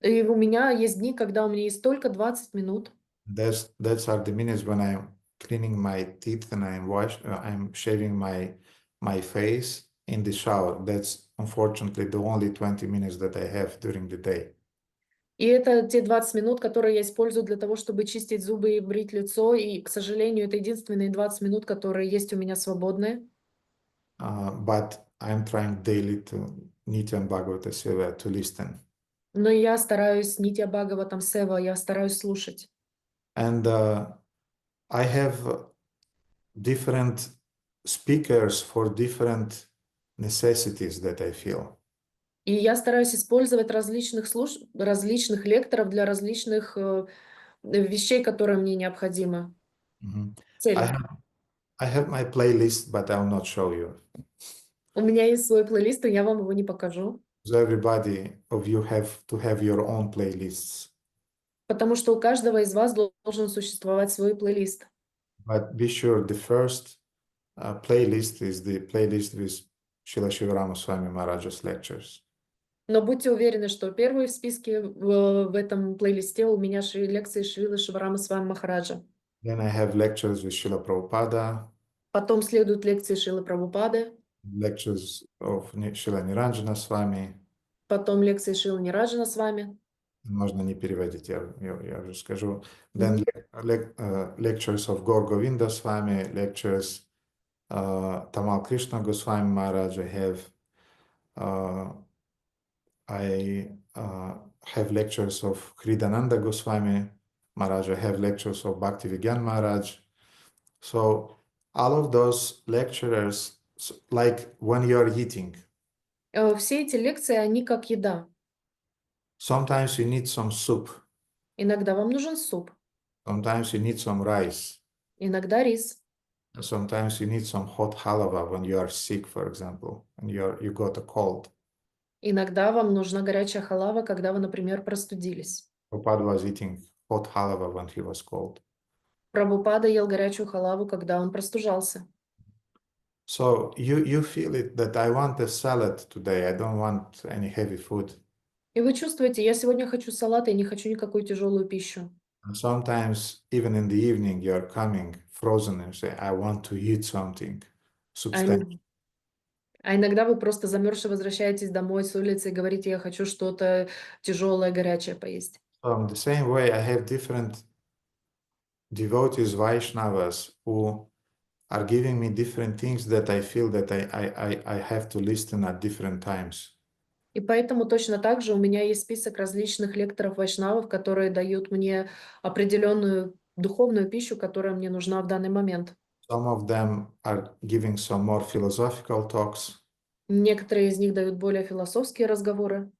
И у меня есть дни, когда у меня есть только 20 минут. That's are the minutes when I'm cleaning my teeth and I'm shaving my face in the shower. That's unfortunately the only 20 minutes that I have during the day. И это те 20 минут, которые я использую для того, чтобы чистить зубы и брить лицо. И, к сожалению, это единственные 20 минут, которые есть у меня свободные. But I'm trying daily to Nityan Bhagavata Seva to listen. Но я стараюсь, Нитья Бхагаватам Сева, я стараюсь слушать. And I have different speakers for different necessities that I feel. И я стараюсь использовать различных лекторов для различных вещей, которые мне необходимы. Mhm. Цели. I have my playlist, but I will not show you. У меня есть свой плейлист, и я вам его не покажу. So everybody of you have to have your own playlists. Потому что у каждого из вас должен существовать свой плейлист. But be sure the first playlist is the playlist with Srila Shivarama Swami Maharaja's lectures. Но будьте уверены, что первый в списке в этом плейлисте у меня лекции Шрилы Шиварамы Свами Махараджа. Then I have lectures with Srila Prabhupada, Потом следуют лекции Шрилы Прабхупады, lectures of Srila Niranjana Swami. потом лекции Шрилы Нираджана с вами. Можно не переводить, я уже скажу. Then lectures of Gaur Govinda Swami, lectures Tamal Krishna Goswami Maharaj I have. I have lectures of Hridananda Goswami Maharaj, I have lectures of Bhaktivigyan Maharaj. So all of those lecturers, like when you're eating, Все эти лекции, они как еда. sometimes you need some soup, Иногда вам нужен суп, sometimes you need some rice, иногда рис, sometimes you need some hot halava when you are sick, for example, and you got a cold. иногда вам нужна горячая халава, когда вы, например, простудились. Prabhupada was eating hot halava when he was cold. Прабхупада ел горячую халаву, когда он простужался. So you feel it that I want a salad today. I don't want any heavy food. И вы чувствуете, я сегодня хочу салат, я не хочу никакую тяжелую пищу. And sometimes even in the evening you're coming frozen and say, I want to eat something А substantial. иногда, а иногда вы просто замерзшие возвращаетесь домой с улицы и говорите, я хочу что-то тяжелое, горячее поесть. So in the same way, I have different devotees, Vaishnavas, who are giving me different things that I feel that I have to listen at different times. И поэтому точно так же у меня есть список различных лекторов вайшнавов, которые дают мне определенную духовную пищу, которая мне нужна в данный момент. Some of them are giving some more philosophical talks. Некоторые из них дают более философские разговоры,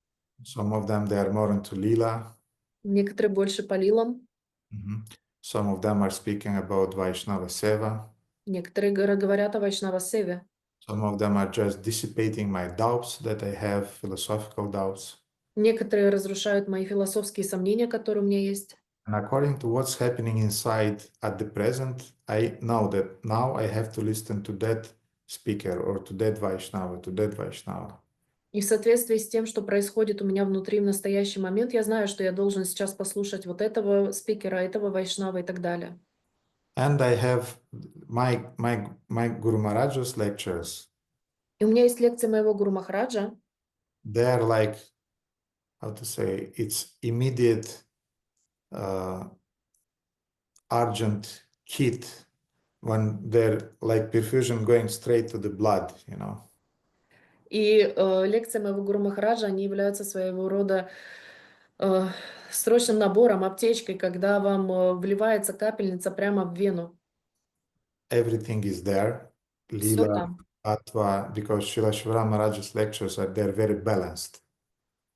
Some of them, they are more into lila. некоторые больше по лилам, Some of them are speaking about Vaishnava Seva. некоторые говорят о вайшнава-севе. Some of them are just dissipating my doubts that I have, philosophical doubts. Некоторые разрушают мои философские сомнения, которые у меня есть. And according to what's happening inside at the present, I know that now I have to listen to that speaker or to that Vaishnava, to that Vaishnava. И в соответствии с тем, что происходит у меня внутри в настоящий момент, я знаю, что я должен сейчас послушать вот этого спикера, этого вайшнава и так далее. And I have my Guru Maharaj's lectures. И у меня есть лекции моего Гуру Махараджа. They are like, how to say, it's immediate urgent kit when they're like perfusion going straight to the blood, you know. И лекции моего Гуру Махараджа, они являются своего рода срочным набором, аптечкой, когда вам вливается капельница прямо в вену. Everything is there. Все Lila, там. Tattva, because Srila Shiva Maharaj's lectures are they're very balanced.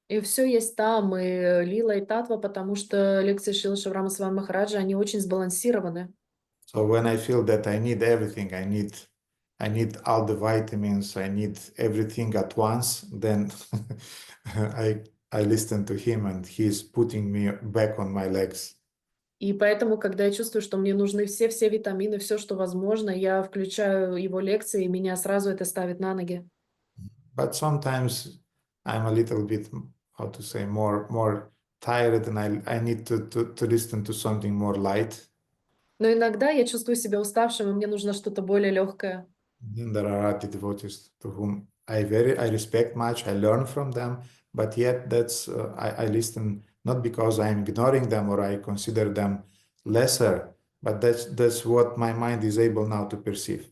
И все есть там, и Лила, и Татва, потому что лекции Шрила Шиврама Свами Махараджа, они очень сбалансированы. So when I feel that I need everything, I need all the vitamins, I need everything at once, then I listen to him and he's putting me back on my legs. И поэтому, когда я чувствую, что мне нужны все витамины, все, что возможно, я включаю его лекции, и меня сразу это ставит на ноги. But sometimes I'm a little bit, how to say, more tired, and I need to listen to something more light. Но иногда я чувствую себя уставшим, и мне нужно что-то более легкое. Then there are other devotees to whom I respect much, I learn from them, but yet that's I listen not because I'm ignoring them or I consider them lesser, but that's what my mind is able now to perceive.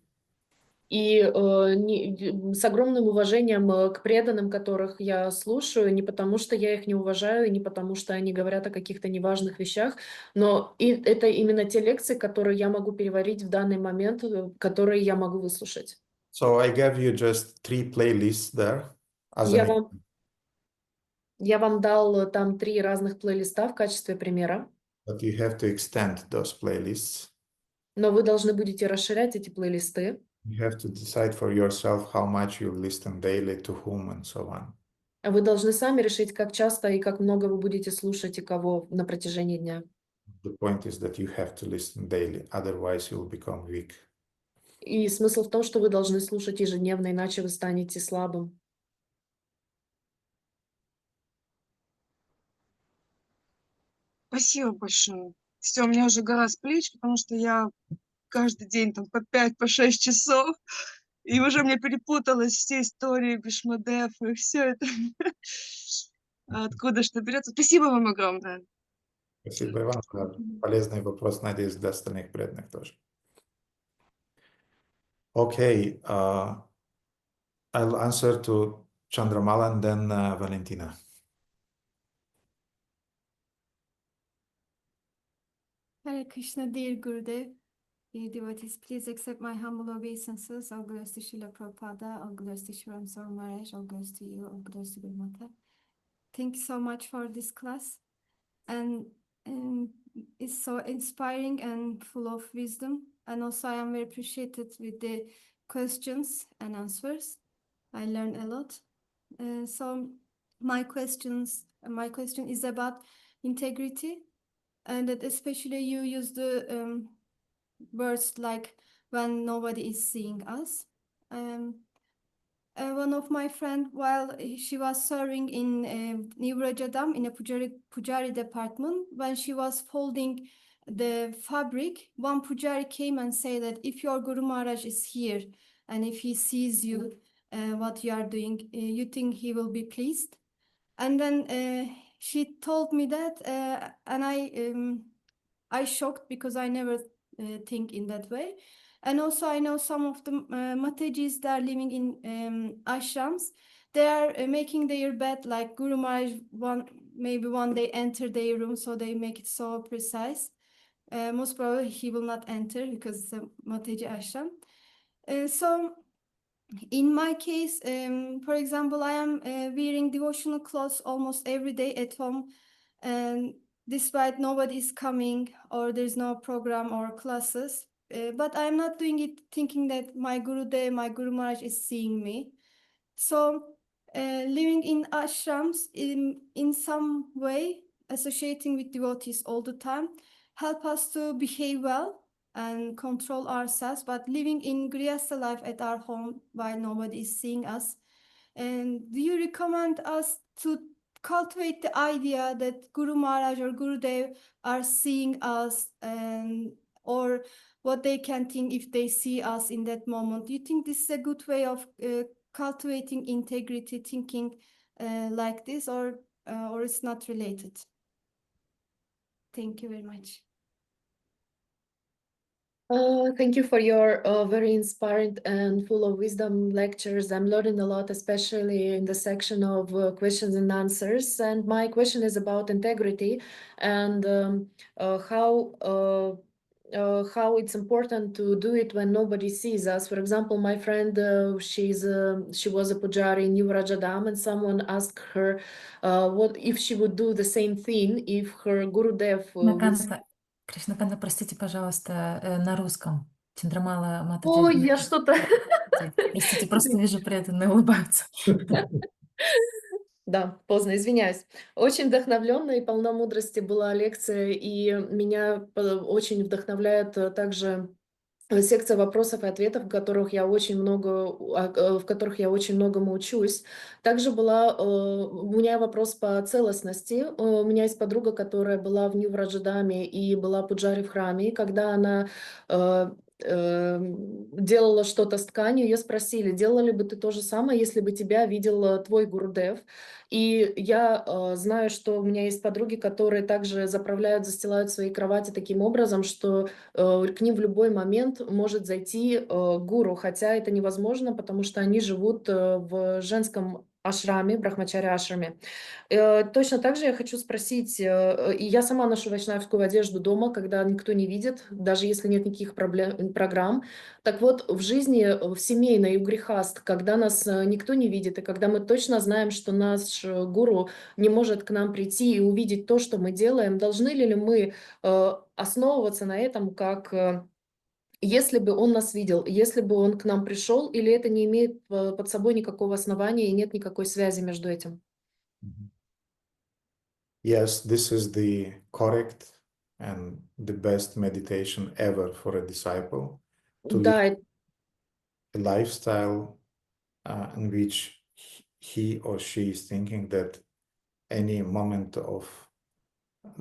И с огромным уважением к преданным, которых я слушаю, не потому что я их не уважаю, не потому что они говорят о каких-то неважных вещах, но это именно те лекции, которые я могу переварить в данный момент, которые я могу выслушать. So I gave you just 3 playlists there. Я вам дал там 3 разных плейлиста в качестве примера. But you have to extend those playlists. Но вы должны будете расширять эти плейлисты. You have to decide for yourself how much you listen daily, to whom, and so on. Вы должны сами решить, как часто и как много вы будете слушать и кого на протяжении дня. The point is that you have to listen daily, otherwise you will become weak. И смысл в том, что вы должны слушать ежедневно, иначе вы станете слабым. Спасибо большое. Все, у меня уже гора с плеч, потому что я каждый день там по 5-6 часов, и уже мне перепуталась все истории Бхишмадевы, и все это откуда что берется. Спасибо вам огромное. Спасибо, Иван, за полезный вопрос, надеюсь, для остальных преданных тоже. Okay, I'll answer to Chandramala and then Valentina. Hare Krishna, dear Gurudev, dear devotees, please accept my humble obeisances. All glories to Srila Prabhupada, all glories to Shri Sar Maharaj, all glories to you, all glories to Guru Mata. Thank you so much for this class. And it's so inspiring and full of wisdom. And also I am very appreciated with the questions and answers. I learned a lot. So my question is about integrity, and that especially you use the words like when nobody is seeing us. One of my friend, while she was serving in New Rajadam in a Pujari department, when she was folding the fabric, one Pujari came and said that if your Guru Maharaj is here and if he sees you, what you are doing, you think he will be pleased? And then she told me that, and I shocked because I never think in that way. And also I know some of the Matajis that are living in ashrams. They are making their bed like Guru Maharaj, maybe one day enter their room, so they make it so precise. Most probably he will not enter because it's a Mataji ashram. So in my case, for example, I am wearing devotional clothes almost every day at home, and despite nobody is coming or there's no program or classes, but I'm not doing it thinking that my Gurudev, my Guru Maharaj is seeing me. So living in ashrams in some way, associating with devotees all the time, help us to behave well and control ourselves, but living in Grihastha life at our home while nobody is seeing us. And do you recommend us to cultivate the idea that Guru Maharaj or Gurudev are seeing us, and or what they can think if they see us in that moment? Do you think this is a good way of cultivating integrity, thinking like this, or it's not related? Thank you very much. Thank you for your very inspiring and full of wisdom lectures. I'm learning a lot, especially in the section of questions and answers. And my question is about integrity and how it's important to do it when nobody sees us. For example, my friend, she was a pujari in New Rajadam, and someone asked her what if she would do the same thing if her Gurudev was... Кришнаканта, простите, пожалуйста, на русском. Чандрамала Матаджи. Ой, я что-то... Простите, просто вижу, преданные улыбаются. Да, поздно, извиняюсь. Очень вдохновленная и полна мудрости была лекция, и меня очень вдохновляет также секция вопросов и ответов, в которых я очень многому учусь. Также у меня вопрос по целостности. У меня есть подруга, которая была в Нью-Враджадаме и была пуджари в храме, и когда она делала что-то с тканью, ее спросили, делала ли бы ты то же самое, если бы тебя видел твой Гурудев. И я знаю, что у меня есть подруги, которые также заправляют, застилают свои кровати таким образом, что к ним в любой момент может зайти гуру, хотя это невозможно, потому что они живут в женском ашраме, брахмачари ашраме. Точно так же я хочу спросить, и я сама ношу вайшнавскую одежду дома, когда никто не видит, даже если нет никаких программ. Так вот, в жизни, в семейной и у грехаст, когда нас никто не видит, и когда мы точно знаем, что наш гуру не может к нам прийти и увидеть то, что мы делаем, должны ли мы основываться на этом, как если бы он нас видел, если бы он к нам пришел, или это не имеет под собой никакого основания и нет никакой связи между этим? Yes, this is the correct and the best meditation ever for a disciple, to live a lifestyle in which he or she is thinking that any moment of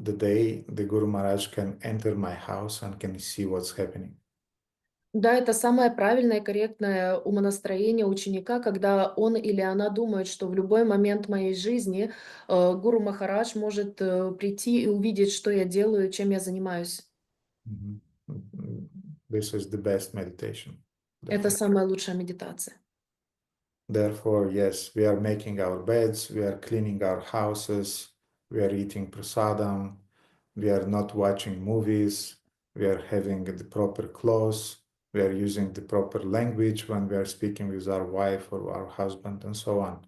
the day the Guru Maharaj can enter my house and can see what's happening. Да, это самое правильное и корректное умонастроение ученика, когда он или она думает, что в любой момент моей жизни Гуру Махарадж может прийти и увидеть, что я делаю, чем я занимаюсь. This is the best meditation. Это самая лучшая медитация. Therefore, yes, we are making our beds, we are cleaning our houses, we are eating prasadam, we are not watching movies, we are having the proper clothes, we are using the proper language when we are speaking with our wife or our husband and so on.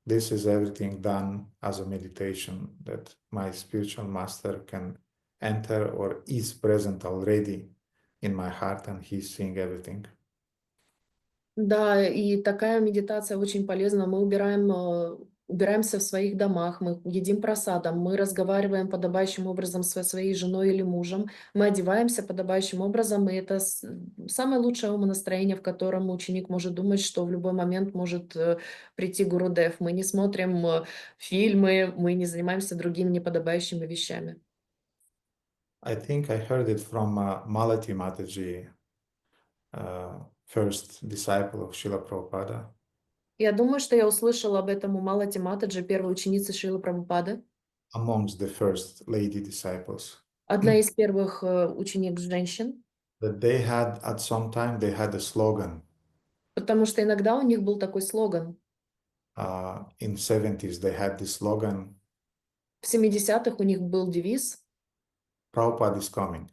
This is everything done as a meditation that my spiritual master can enter or is present already in my heart and he's seeing everything. Да, и такая медитация очень полезна. Мы убираемся в своих домах, мы едим просадом, мы разговариваем подобающим образом со своей женой или мужем, мы одеваемся подобающим образом, и это самое лучшее умонастроение, в котором ученик может думать, что в любой момент может прийти Гурудев. Мы не смотрим фильмы, мы не занимаемся другими неподобающими вещами. I think I heard it from Malati Mataji, first disciple of Srila Prabhupada. Я думаю, что я услышала об этом у Малати Матаджи, первой ученицы Шрилы Прабхупады, Amongst the first lady disciples, одна из первых ученик женщин, that they had at some time they had a slogan. потому что иногда у них был такой слоган. In 70s they had this slogan, В 70-х у них был девиз Prabhupada is coming.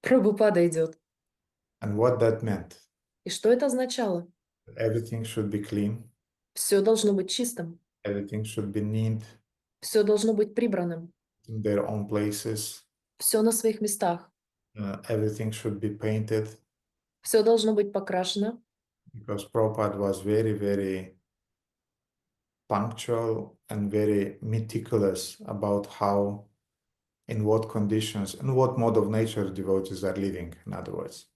«Прабхупада идет». And what that meant, И что это означало? everything should be clean, Все должно быть чистым, everything should be neat, все должно быть прибранным, in their own places, все на своих местах, everything should be painted, все должно быть покрашено, because Prabhupada was very, very punctual and very meticulous about how, in what conditions, and what mode of nature devotees are living, in other words.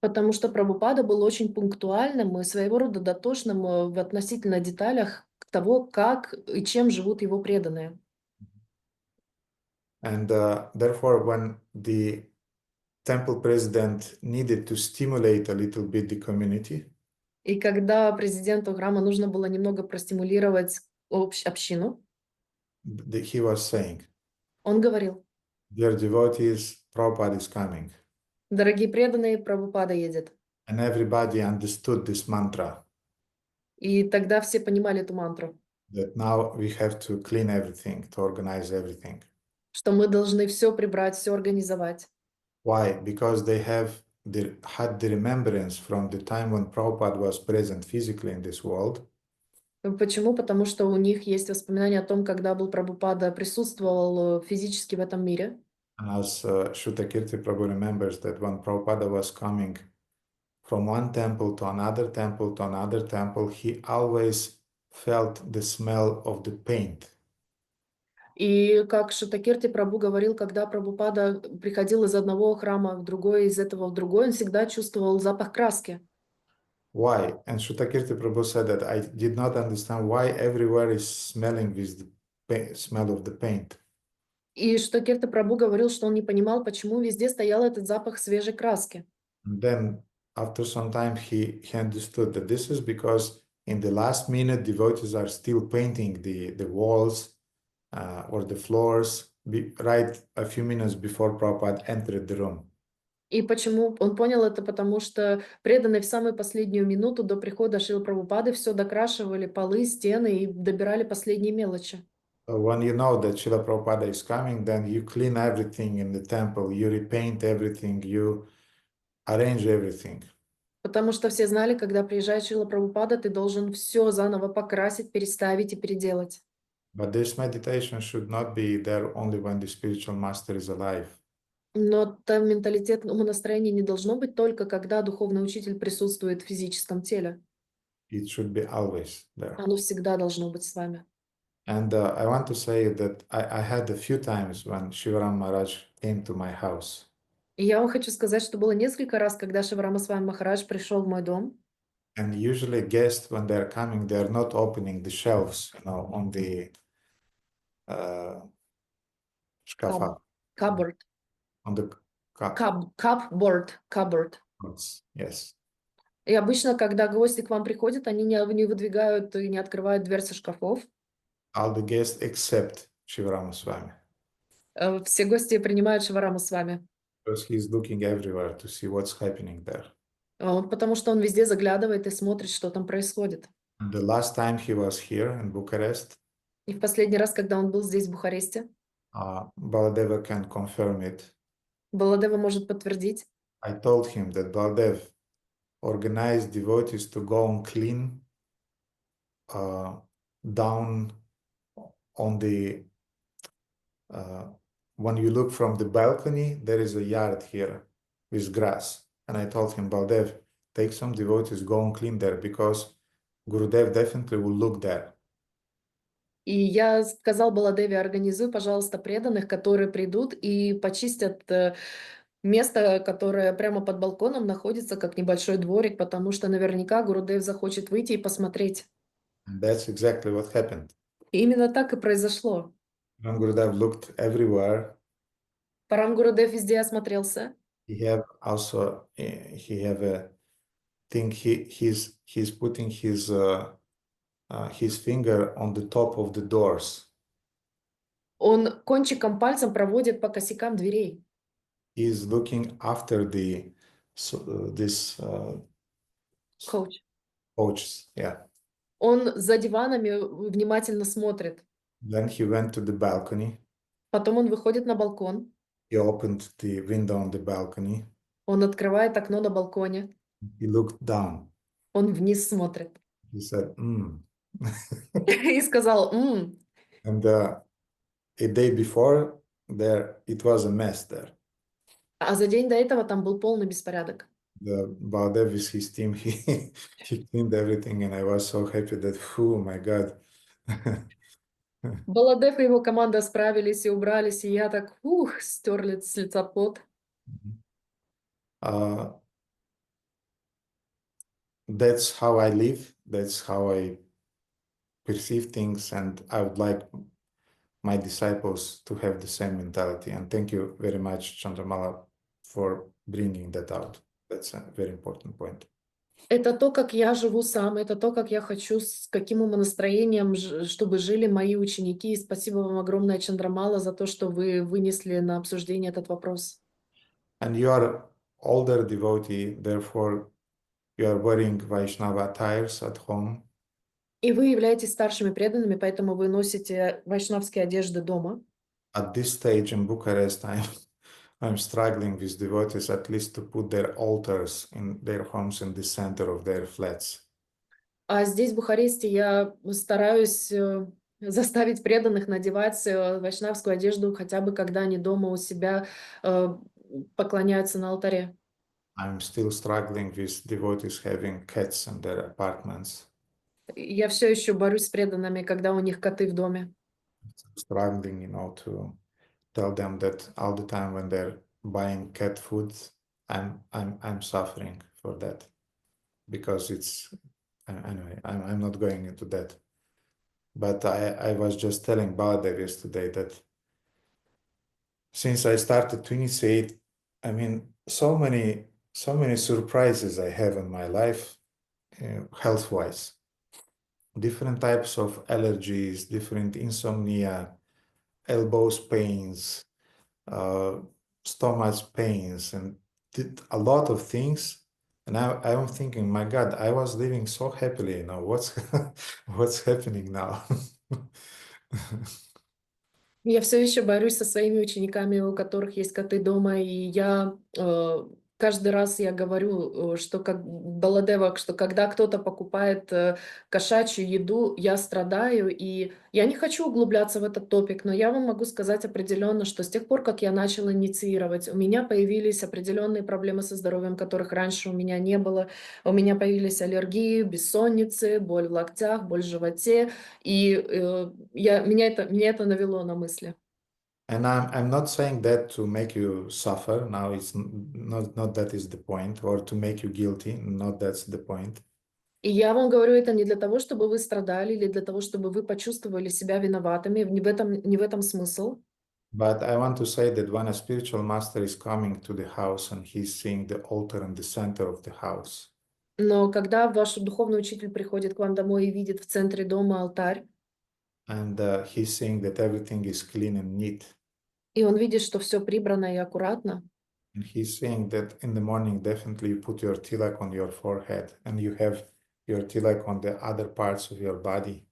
потому что Прабхупада был очень пунктуальным и своего рода дотошным в относительно деталях того, как и чем живут его преданные. And therefore, when the temple president needed to stimulate a little bit the community, И когда президенту храма нужно было немного простимулировать общину, he was saying, он говорил: dear devotees, Prabhupada is coming. «Дорогие преданные, Прабхупада едет». And everybody understood this mantra, И тогда все понимали эту мантру, that now we have to clean everything, to organize everything. что мы должны все прибрать, все организовать. Why? Because they had the remembrance from the time when Prabhupada was present physically in this world, Почему? Потому что у них есть воспоминания о том, когда был Прабхупада, присутствовал физически в этом мире. and as Shrutakirti Prabhu remembers that when Prabhupada was coming from one temple to another temple to another temple, he always felt the smell of the paint. И как Шутакирти Прабhu говорил, когда Прабхупада приходил из одного храма в другой, из этого в другой, он всегда чувствовал запах краски. Why? And Shrutakirti Prabhu said that I did not understand why everywhere is smelling with the smell of the paint. И Шутакирти Прабhu говорил, что он не понимал, почему везде стоял этот запах свежей краски. And then after some time he understood that this is because in the last minute devotees are still painting the walls or the floors right a few minutes before Prabhupada entered the room. И почему он понял это? Потому что преданные в самую последнюю минуту до прихода Шрилы Прабхупады все докрашивали полы, стены и добирали последние мелочи. When you know that Srila Prabhupada is coming, then you clean everything in the temple, you repaint everything, you arrange everything. Потому что все знали, когда приезжает Шрила Прабхупада, ты должен все заново покрасить, переставить и переделать. But this meditation should not be there only when the spiritual master is alive. Но там менталитет, умонастроение не должно быть только когда духовный учитель присутствует в физическом теле. It should be always there. Оно всегда должно быть с вами. And I want to say that I had a few times when Shivaram Maharaj came to my house. И я вам хочу сказать, что было несколько раз, когда Шиварама Свами Махарадж пришел в мой дом. And usually guests, when they're coming, they're not opening the shelves, on the shkafa, Cupboard. on the Cupboard. cupboards. Yes. И обычно, когда гости к вам приходят, они не выдвигают и не открывают дверцы шкафов. All the guests except Shivarama Swami. Все гости принимают Шивараму с вами. Because he's looking everywhere to see what's happening there. Потому что он везде заглядывает и смотрит, что там происходит. And the last time he was here in Bucharest, И в последний раз, когда он был здесь, в Бухаресте, Baladeva can confirm it. Баладева может подтвердить. I told him that Baladev organized devotees to go and clean down on the when you look from the balcony, there is a yard here with grass. And I told him, Baldev, take some devotees, go and clean there, because Gurudev definitely will look there. И я сказал Баладеве, организуй, пожалуйста, преданных, которые придут и почистят место, которое прямо под балконом находится, как небольшой дворик, потому что наверняка Гурудев захочет выйти и посмотреть. And that's exactly what happened. И именно так и произошло. When Gurudev looked everywhere, Парам Гурудев везде осмотрелся. he have a thing. He's putting his finger on the top of the doors. Он кончиком пальцем проводит по косякам дверей. He's looking after this Коуч. coaches. Yeah. Он за диванами внимательно смотрит. Then he went to the balcony. Потом он выходит на балкон. He opened the window on the balcony. Он открывает окно на балконе. He looked down. Он вниз смотрит. He said, И сказал, And a day before, it was a mess there. А за день до этого там был полный беспорядок. The Baldev with his team, he cleaned everything, and I was so happy that, oh my God. Баладев и его команда справились и убрались, и я так, стерли с лица пот. That's how I live. That's how I perceive things, and I would like my disciples to have the same mentality. And thank you very much, Chandramala, for bringing that out. That's a very important point. Это то, как я живу сам, это то, как я хочу, с каким умонастроением, чтобы жили мои ученики. И спасибо вам огромное, Чандрамала, за то, что вы вынесли на обсуждение этот вопрос. And you are older devotee, therefore you are wearing Vaishnava attires at home. И вы являетесь старшими преданными, поэтому вы носите вайшнавские одежды дома. At this stage in Bucharest, I'm struggling with devotees at least to put their altars in their homes in the center of their flats. А здесь, в Бухаресте, я стараюсь заставить преданных надевать вайшнавскую одежду, хотя бы когда они дома у себя поклоняются на алтаре. I'm still struggling with devotees having cats in their apartments. Я все еще борюсь с преданными, когда у них коты в доме. Struggling, to tell them that all the time when they're buying cat food, I'm suffering for that, because it's anyway. I'm not going into that, but I was just telling Baladev yesterday that since I started to initiate, so many surprises I have in my life, health-wise. Different types of allergies, different insomnia, elbows pains, stomach pains, and a lot of things. And I'm thinking, my God, I was living so happily. What's happening now? Я все еще борюсь со своими учениками, у которых есть коты дома, и я каждый раз я говорю, что как Баладева, что когда кто-то покупает кошачью еду, я страдаю, и я не хочу углубляться в этот топик, но я вам могу сказать определенно, что с тех пор, как я начала инициировать, у меня появились определенные проблемы со здоровьем, которых раньше у меня не было. У меня появились аллергии, бессонницы, боль в локтях, боль в животе, и меня это навело на мысли. And I'm not saying that to make you suffer. Now it's not that is the point, or to make you guilty. Not that's the point. И я вам говорю это не для того, чтобы вы страдали, или для того, чтобы вы почувствовали себя виноватыми. Не в этом смысл. But I want to say that when a spiritual master is coming to the house and he's seeing the altar in the center of the house. Но когда ваш духовный учитель приходит к вам домой и видит в центре дома алтарь, and he's seeing that everything is clean and neat. И он видит, что все прибрано и аккуратно. And he's saying that in the morning, definitely you put your tilak on your forehead, and you have your tilak on the other parts of your body.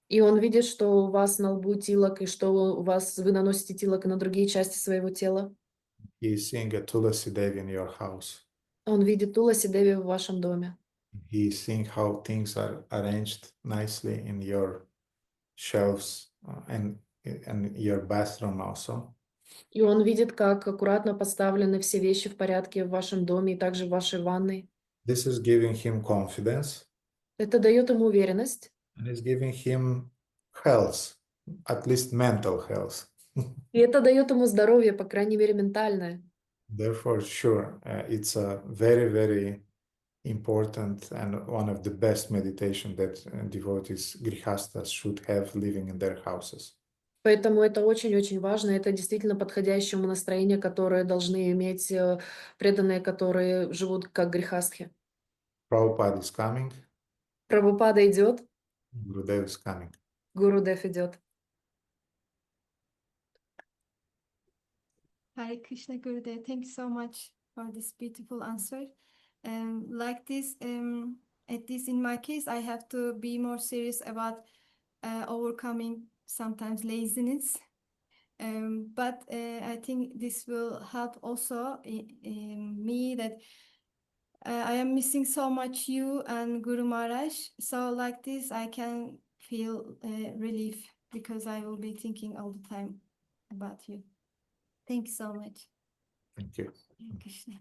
И он видит, что у вас на лбу тилок, и что вы наносите тилок и на другие части своего тела. He is seeing a Tulasi Devi in your house. Он видит Туласи Деви в вашем доме. He is seeing how things are arranged nicely in your shelves and your bathroom also. И он видит, как аккуратно поставлены все вещи в порядке в вашем доме и также в вашей ванной. This is giving him confidence Это дает ему уверенность. and is giving him health, at least mental health. И это дает ему здоровье, по крайней мере, ментальное. Therefore, sure, it's a very, very important and one of the best meditation that devotees, grihastas, should have living in their houses. Поэтому это очень-очень важно. Это действительно подходящее настроение, которое должны иметь преданные, которые живут как грехастхи. Prabhupada is coming, Прабхупада идет, Gurudev is coming. Гурудев идет. Hare Krishna Gurudev, thank you so much for this beautiful answer. Like this, at least in my case, I have to be more serious about overcoming sometimes laziness. But I think this will help also in me that I am missing so much you and Guru Maharaj. So like this, I can feel relief because I will be thinking all the time about you. Thank you so much. Thank you. Hare Krishna.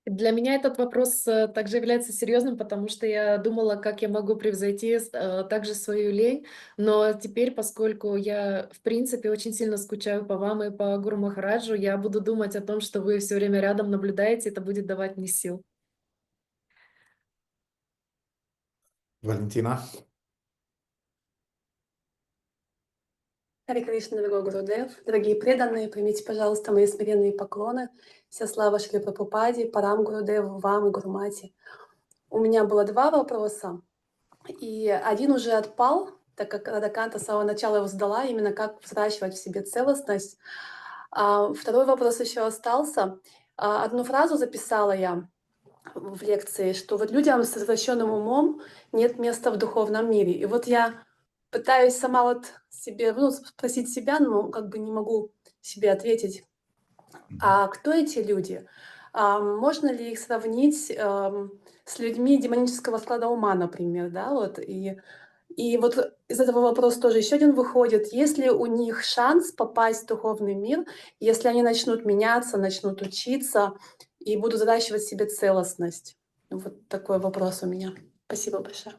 Для меня этот вопрос также является серьезным, потому что я думала, как я могу превзойти также свою лень, но теперь, поскольку я, в принципе, очень сильно скучаю по вам и по Гуру Махараджу, я буду думать о том, что вы все время рядом наблюдаете, это будет давать мне сил. Valentina? Харе Кришна, дорогой Гурудев, дорогие преданные, примите, пожалуйста, мои смиренные поклоны. Вся слава Шри Прабхупаде, Парам Гурудеву, вам и Гурумати. У меня было два вопроса, и один уже отпал, так как Радаканта с самого начала его задала, именно как взращивать в себе целостность. А второй вопрос еще остался. Одну фразу записала я в лекции, что вот людям с извращенным умом нет места в духовном мире. И вот я пытаюсь сама вот себе, спросить себя, но как бы не могу себе ответить. А кто эти люди? Можно ли их сравнить с людьми демонического склада ума, например, да, вот, и вот из этого вопроса тоже еще один выходит. Есть ли у них шанс попасть в духовный мир, если они начнут меняться, начнут учиться и будут взращивать в себе целостность? Вот такой вопрос у меня. Спасибо большое.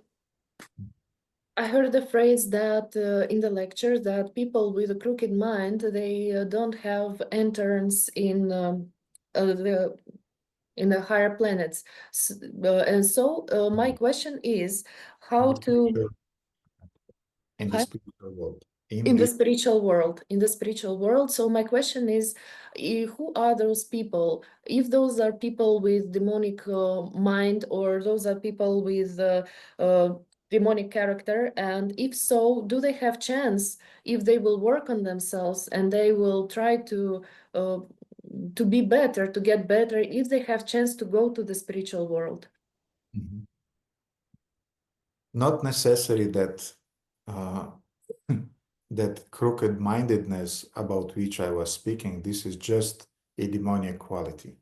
I heard the phrase that in the lecture that people with a crooked mind, they don't have entrance in the higher planets. And so my question is how to... In the Hi? spiritual world. In the spiritual world. So my question is, who are those people? If those are people with demonic mind, or those are people with demonic character, and if so, do they have chance if they will work on themselves and they will try to be better, to get better, if they have chance to go to the spiritual world? Mm-hmm. Not necessary that that crooked-mindedness about which I was speaking, this is just a demonic quality.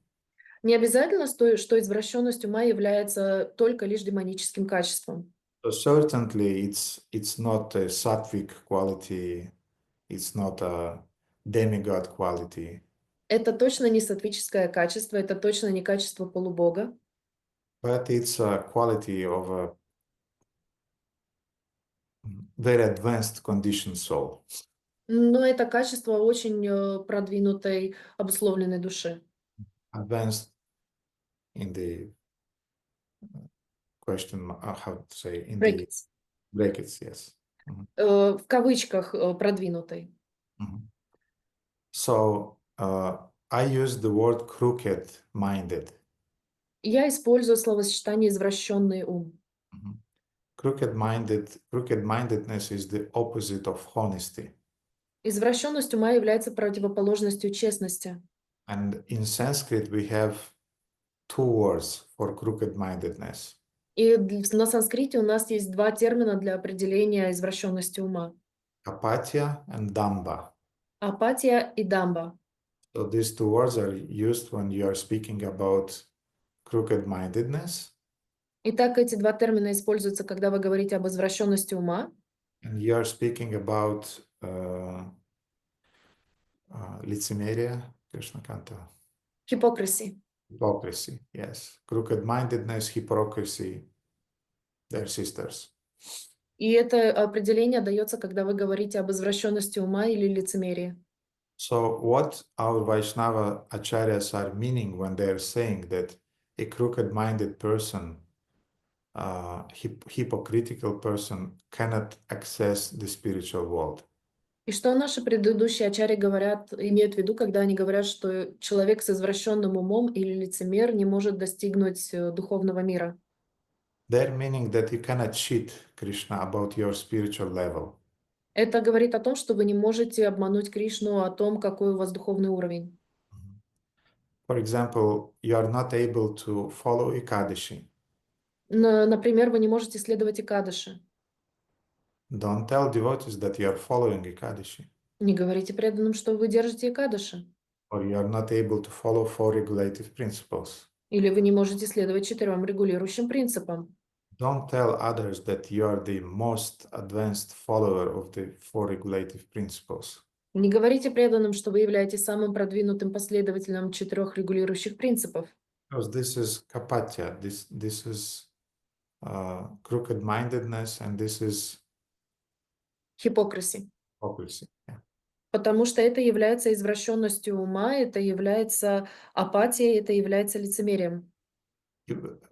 Не обязательно, что извращенность ума является только лишь демоническим качеством. So certainly it's not a sattvic quality, it's not a demigod quality. Это точно не саттвическое качество, это точно не качество полубога. But it's a quality of a very advanced conditioned soul. Но это качество очень продвинутой, обусловленной души. Advanced in the question, how to say, in Brackets. the brackets, yes. В кавычках продвинутой. So I use the word crooked-minded. Я использую словосочетание «извращенный ум». Crooked-mindedness is the opposite of honesty. Извращенность ума является противоположностью честности. And in Sanskrit we have two words for crooked-mindedness. И на санскрите у нас есть два термина для определения извращенности ума. Apatya and Damba. Апатия и дамба. So these two words are used when you are speaking about crooked-mindedness, Итак, эти два термина используются, когда вы говорите об извращенности ума, and you are speaking about лицемерие, Кришнаканта, hypocrisy. hypocrisy, yes. Crooked-mindedness, hypocrisy, they're sisters. И это определение дается, когда вы говорите об извращенности ума или лицемерии. So what our Vaishnava acharyas are meaning when they are saying that a crooked-minded person, hypocritical person cannot access the spiritual world? И что наши предыдущие ачарьи говорят, имеют в виду, когда они говорят, что человек с извращенным умом или лицемер не может достигнуть духовного мира? They're meaning that you cannot cheat Krishna about your spiritual level. Это говорит о том, что вы не можете обмануть Кришну о том, какой у вас духовный уровень. For example, you are not able to follow Ekadashi. Например, вы не можете следовать Экадаши. Don't tell devotees that you are following Ekadashi, Не говорите преданным, что вы держите Экадаши. or you are not able to follow four regulative principles. Или вы не можете следовать 4 регулирующим принципам. Don't tell others that you are the most advanced follower of the four regulative principles. Не говорите преданным, что вы являетесь самым продвинутым последователем 4 регулирующих принципов. Because this is kapatya, this is crooked-mindedness, and this is Hypocrisy. hypocrisy. Yeah. Потому что это является извращенностью ума, это является апатией, это является лицемерием.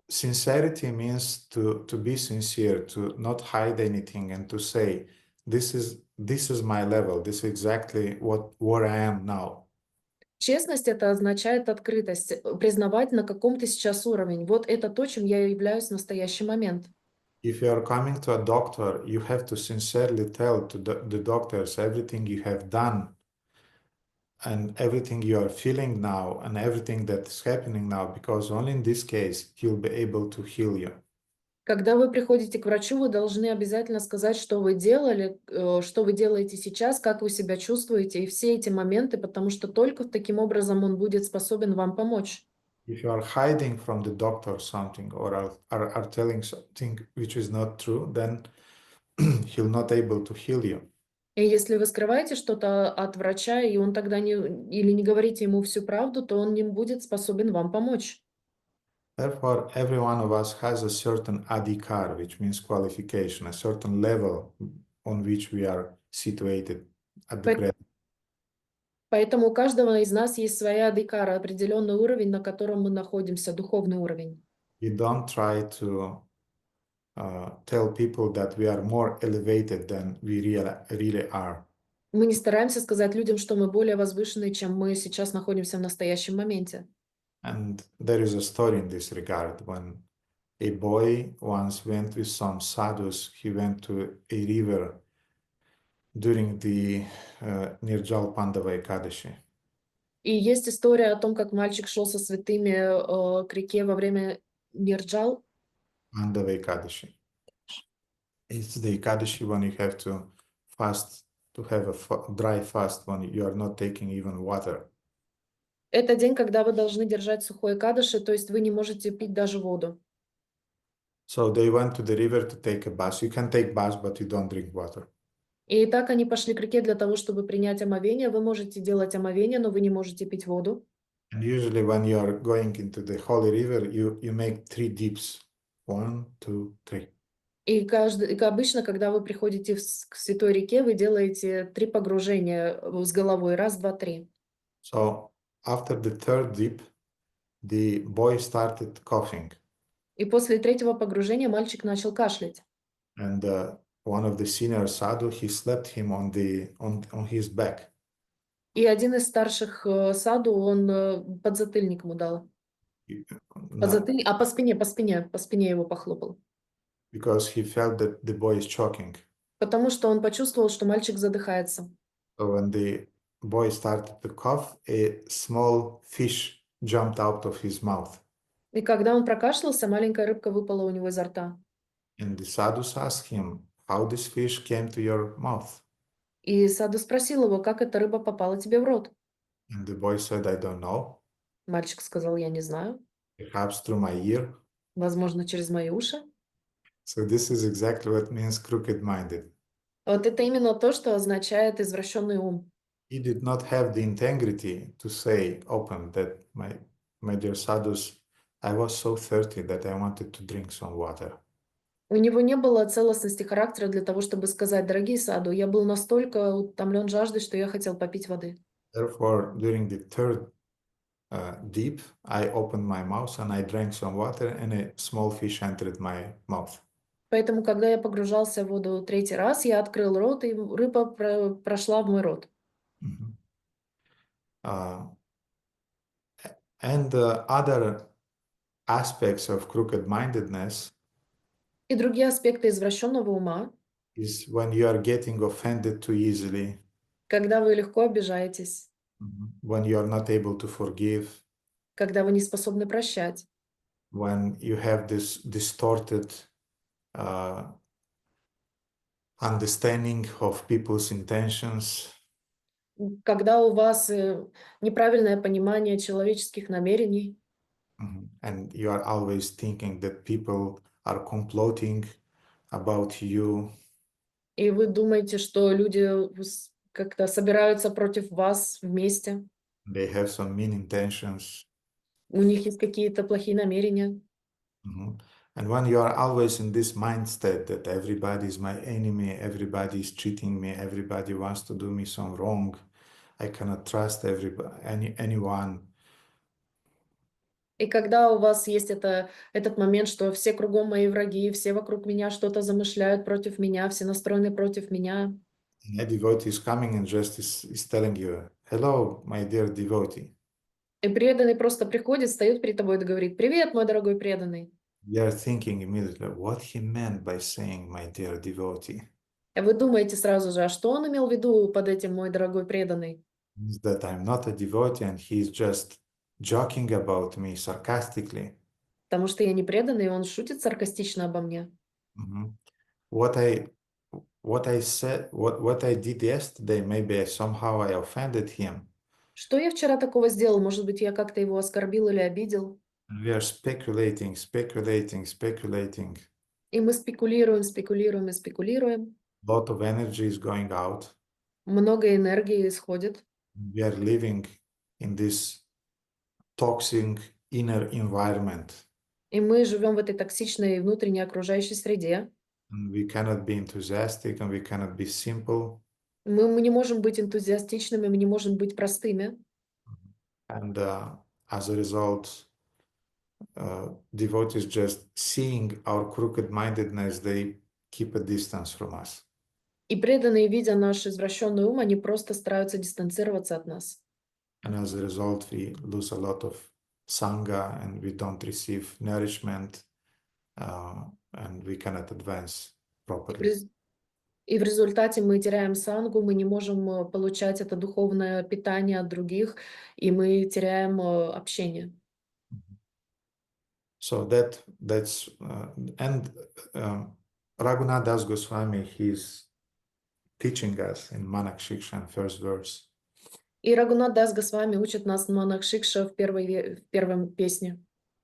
Sincerity means to be sincere, to not hide anything, and to say, this is my level, this is exactly where I am now. Честность — это означает открытость, признавать, на каком ты сейчас уровень. Вот это то, чем я являюсь в настоящий момент. If you are coming to a doctor, you have to sincerely tell to the doctors everything you have done and everything you are feeling now and everything that is happening now, because only in this case he'll be able to heal you. Когда вы приходите к врачу, вы должны обязательно сказать, что вы делали, что вы делаете сейчас, как вы себя чувствуете, и все эти моменты, потому что только таким образом он будет способен вам помочь. If you are hiding from the doctor something or are telling something which is not true, then he'll not able to heal you. И если вы скрываете что-то от врача, и он тогда или не говорите ему всю правду, то он не будет способен вам помочь. Therefore, every one of us has a certain adhikar, which means qualification, a certain level on which we are situated at the present. Поэтому у каждого из нас есть своя адhikara, определенный уровень, на котором мы находимся, духовный уровень. We don't try to tell people that we are more elevated than we really are. Мы не стараемся сказать людям, что мы более возвышенные, чем мы сейчас находимся в настоящем моменте. And there is a story in this regard. When a boy once went with some sadhus, he went to a river during the Nirjal Pandava Ekadashi. И есть история о том, как мальчик шел со святыми к реке во время Нирджал. Pandava Ekadashi. It's the Ekadashi when you have to fast, to have a dry fast when you are not taking even water. Это день, когда вы должны держать сухой экадаши, то есть вы не можете пить даже воду. So they went to the river to take a bath. You can take bath, but you don't drink water. И так они пошли к реке для того, чтобы принять омовение. Вы можете делать омовение, но вы не можете пить воду. And usually when you are going into the holy river, you make 3 dips. 1, 2, 3. И обычно, когда вы приходите к святой реке, вы делаете 3 погружения с головой. 1, 2, 3. So after the 3rd dip, the boy started coughing. И после 3-го погружения мальчик начал кашлять. And one of the senior sadhu, he slapped him on his back. И один из старших саду, он подзатыльник ему дал. По спине его похлопал. Because he felt that the boy is choking. Потому что он почувствовал, что мальчик задыхается. So when the boy started to cough, a small fish jumped out of his mouth. И когда он прокашлялся, маленькая рыбка выпала у него изо рта. And the sadhus asked him, how this fish came to your mouth? И Саду спросил его, как эта рыба попала тебе в рот. And the boy said, I don't know. Мальчик сказал, я не знаю. Perhaps through my ear. Возможно, через мои уши. So this is exactly what means crooked-minded. Вот это именно то, что означает извращенный ум. He did not have the integrity to say open that my dear sadhus, I was so thirsty that I wanted to drink some water. У него не было целостности характера для того, чтобы сказать, дорогие Саду, я был настолько утомлен жаждой, что я хотел попить воды. Therefore, during the third deep, I opened my mouth and I drank some water and a small fish entered my mouth. Поэтому, когда я погружался в воду третий раз, я открыл рот, и рыба прошла в мой рот. Mhm. And other aspects of crooked-mindedness И другие аспекты извращенного ума, is when you are getting offended too easily, когда вы легко обижаетесь, when you are not able to forgive, когда вы не способны прощать, when you have this distorted understanding of people's intentions, когда у вас неправильное понимание человеческих намерений, and you are always thinking that people are comploting about you, и вы думаете, что люди как-то собираются против вас вместе, they have some mean intentions. у них есть какие-то плохие намерения. And when you are always in this mindset that everybody is my enemy, everybody is cheating me, everybody wants to do me some wrong, I cannot trust anyone. И когда у вас есть этот момент, что все кругом мои враги, все вокруг меня что-то замышляют против меня, все настроены против меня, And a devotee is coming and just is telling you, hello, my dear devotee. и преданный просто приходит, встает перед тобой и говорит, привет, мой дорогой преданный. You are thinking immediately what he meant by saying, my dear devotee. И вы думаете сразу же, а что он имел в виду под этим, мой дорогой преданный? Means that I'm not a devotee and he is just joking about me sarcastically. Потому что я не преданный, и он шутит саркастично обо мне. What I said, what I did yesterday, maybe somehow I offended him. Что я вчера такого сделал? Может быть, я как-то его оскорбил или обидел? And we are speculating. И мы спекулируем и спекулируем. A lot of energy is going out. Много энергии исходит. We are living in this toxic inner environment. И мы живем в этой токсичной внутренней окружающей среде. And we cannot be enthusiastic and we cannot be simple. Мы не можем быть энтузиастичными, мы не можем быть простыми. And as a result, devotees just seeing our crooked-mindedness, they keep a distance from us. И преданные, видя наш извращенный ум, они просто стараются дистанцироваться от нас. And as a result, we lose a lot of sangha and we don't receive nourishment and we cannot advance properly. И в результате мы теряем сангу, мы не можем получать это духовное питание от других, и мы теряем общение. So that's and Raghunath Das Goswami, he's teaching us in Manak Shiksha, first verse. И Рагунат Дас Госвами учит нас Манах Шикша в первой песне.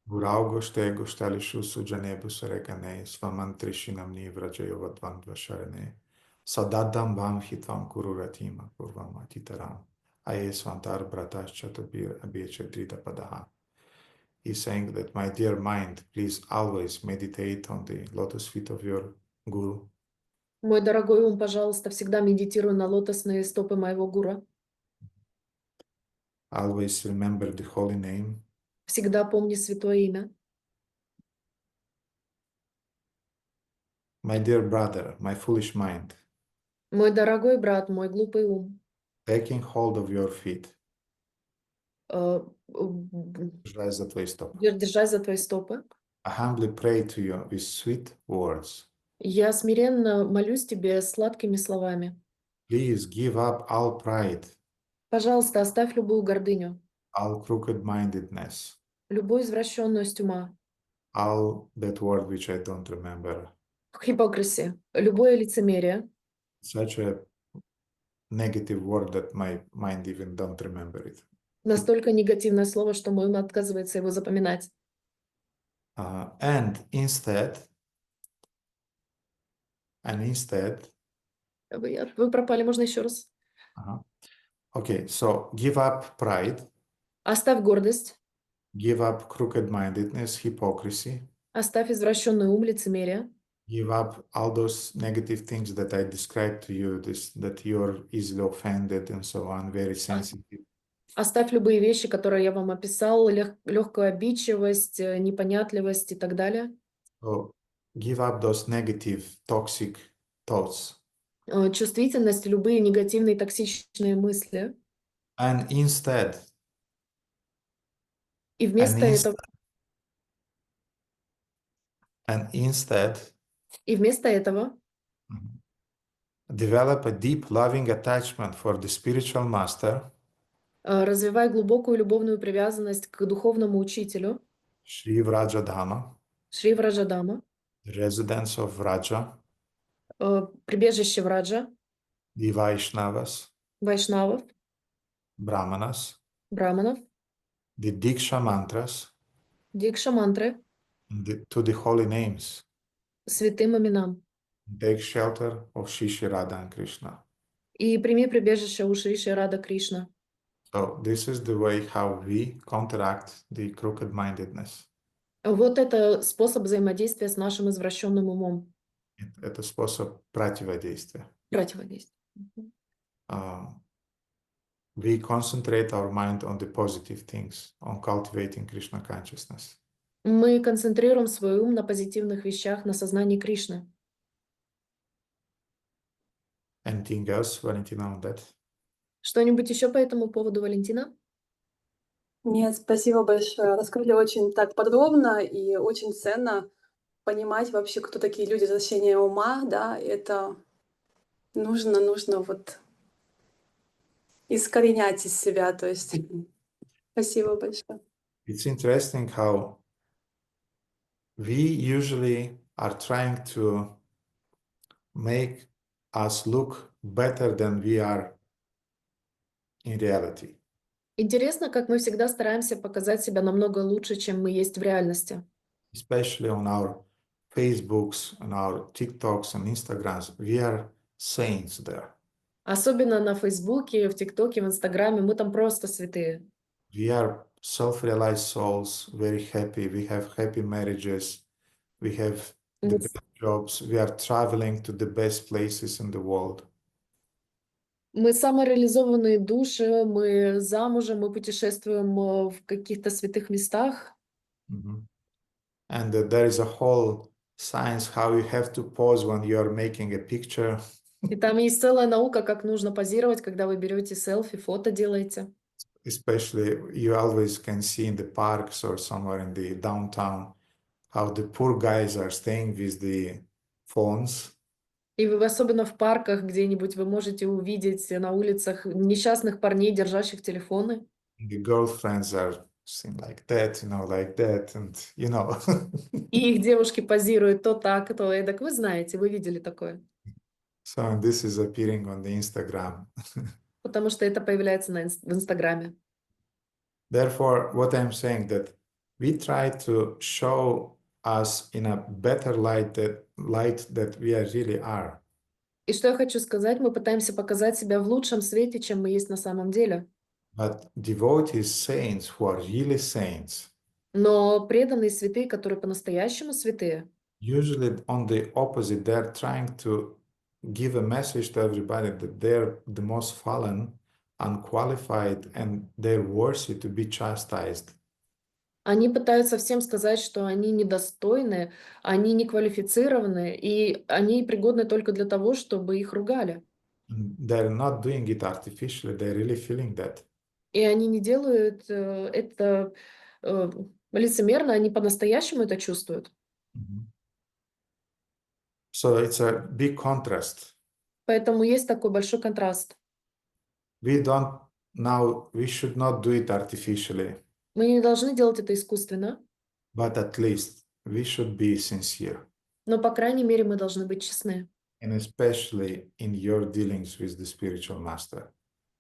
Gurau gošte goštalishu sujanebu sarekane svamantrishunam nivrajayovatvam dvasharane sadadam vam hitvam kururatima kurvam atitaram ayesvantar bratas chatabir abhechadrita padaha. He's saying that, my dear mind, please always meditate on the lotus feet of your guru. Мой дорогой ум, пожалуйста, всегда медитируй на лотосные стопы моего гуру. Always remember the holy name. Всегда помни святое имя. My dear brother, my foolish mind, Мой дорогой брат, мой глупый ум, taking hold of your feet, держась за твои стопы. держась за твои стопы, I humbly pray to you with sweet words. я смиренно молюсь тебе сладкими словами. Please give up all pride, Пожалуйста, оставь любую гордыню, all crooked-mindedness, любую извращенность ума, all that word which I don't remember. hypocrisy, любое лицемерие, Such a negative word that my mind even don't remember it. настолько негативное слово, что мой ум отказывается его запоминать. And instead, Вы пропали, можно еще раз? okay, so give up pride, Оставь гордость, give up crooked-mindedness, hypocrisy, оставь извращенный ум, лицемерие, give up all those negative things that I described to you, that you're easily offended and so on, very sensitive. оставь любые вещи, которые я вам описал, легкую обидчивость, непонятливость и так далее. So give up those negative, toxic thoughts. Чувствительность, любые негативные токсичные мысли. And instead, И вместо этого, develop a deep loving attachment for the spiritual master, развивай глубокую любовную привязанность к духовному учителю, Shri Vrajadhama, Шри Враджадама, the residence of Vraja, прибежище Враджа, the Vaishnavas, вайшнавов, Brahmanas, браманов, the Diksha mantras, дикша мантры, to the holy names. святым именам. Take shelter of Shri Radha and Krishna. И прими прибежище у Шри Рада Кришна. So this is the way how we counteract the crooked-mindedness. Вот это способ взаимодействия с нашим извращенным умом. Это способ противодействия. Противодействия. We concentrate our mind on the positive things, on cultivating Krishna consciousness. Мы концентрируем свой ум на позитивных вещах, на сознании Кришны. Anything else, Valentina, on that? Что-нибудь еще по этому поводу, Валентина? Нет, спасибо большое. Раскрыли очень так подробно и очень ценно понимать вообще, кто такие люди возвращения ума, да, это нужно вот искоренять из себя, то есть спасибо большое. It's interesting how we usually are trying to make us look better than we are in reality. Интересно, как мы всегда стараемся показать себя намного лучше, чем мы есть в реальности. Especially on our Facebooks, on our TikToks and Instagrams, we are saints there. Особенно на Фейсбуке, в ТикТоке, в Инстаграме. Мы там просто святые. We are self-realized souls, very happy. We have happy marriages. We have the best jobs. We are traveling to the best places in the world. Мы самореализованные души, мы замужем, мы путешествуем в каких-то святых местах. And there is a whole science how you have to pose when you are making a picture. И там есть целая наука, как нужно позировать, когда вы берете селфи, фото делаете. Especially you always can see in the parks or somewhere in the downtown how the poor guys are staying with the phones. И вы, особенно в парках где-нибудь, вы можете увидеть на улицах несчастных парней, держащих телефоны. The girlfriends are sitting like that, and И их девушки позируют то так, то эдак. Вы знаете, вы видели такое. So this is appearing on the Instagram. Потому что это появляется в Инстаграме. Therefore, what I'm saying that we try to show us in a better light that we really are. И что я хочу сказать, мы пытаемся показать себя в лучшем свете, чем мы есть на самом деле. But devotees, saints who are really saints, Но преданные святые, которые по-настоящему святые, usually on the opposite, they're trying to give a message to everybody that they're the most fallen, unqualified, and they're worthy to be chastised. они пытаются всем сказать, что они недостойны, они неквалифицированы, и они пригодны только для того, чтобы их ругали. They're not doing it artificially, they're really feeling that. И они не делают это лицемерно, они по-настоящему это чувствуют. So it's a big contrast. Поэтому есть такой большой контраст. We should not do it artificially. Мы не должны делать это искусственно, but at least we should be sincere, но, по крайней мере, мы должны быть честны. and especially in your dealings with the spiritual master.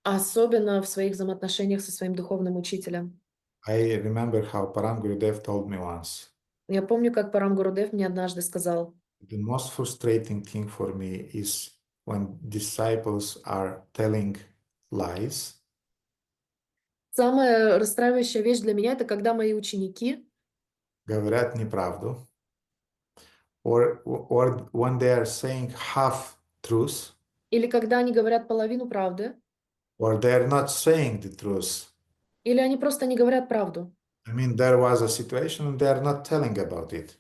Особенно в своих взаимоотношениях со своим духовным учителем. I remember how Param Gurudev told me once, Я помню, как Парам Гурудев мне однажды сказал, the most frustrating thing for me is when disciples are telling lies самая расстраивающая вещь для меня — это когда мои ученики говорят неправду, or when they are saying half truth, или когда они говорят половину правды, or they are not saying the truth. или они просто не говорят правду. I mean, there was a situation and they are not telling about it.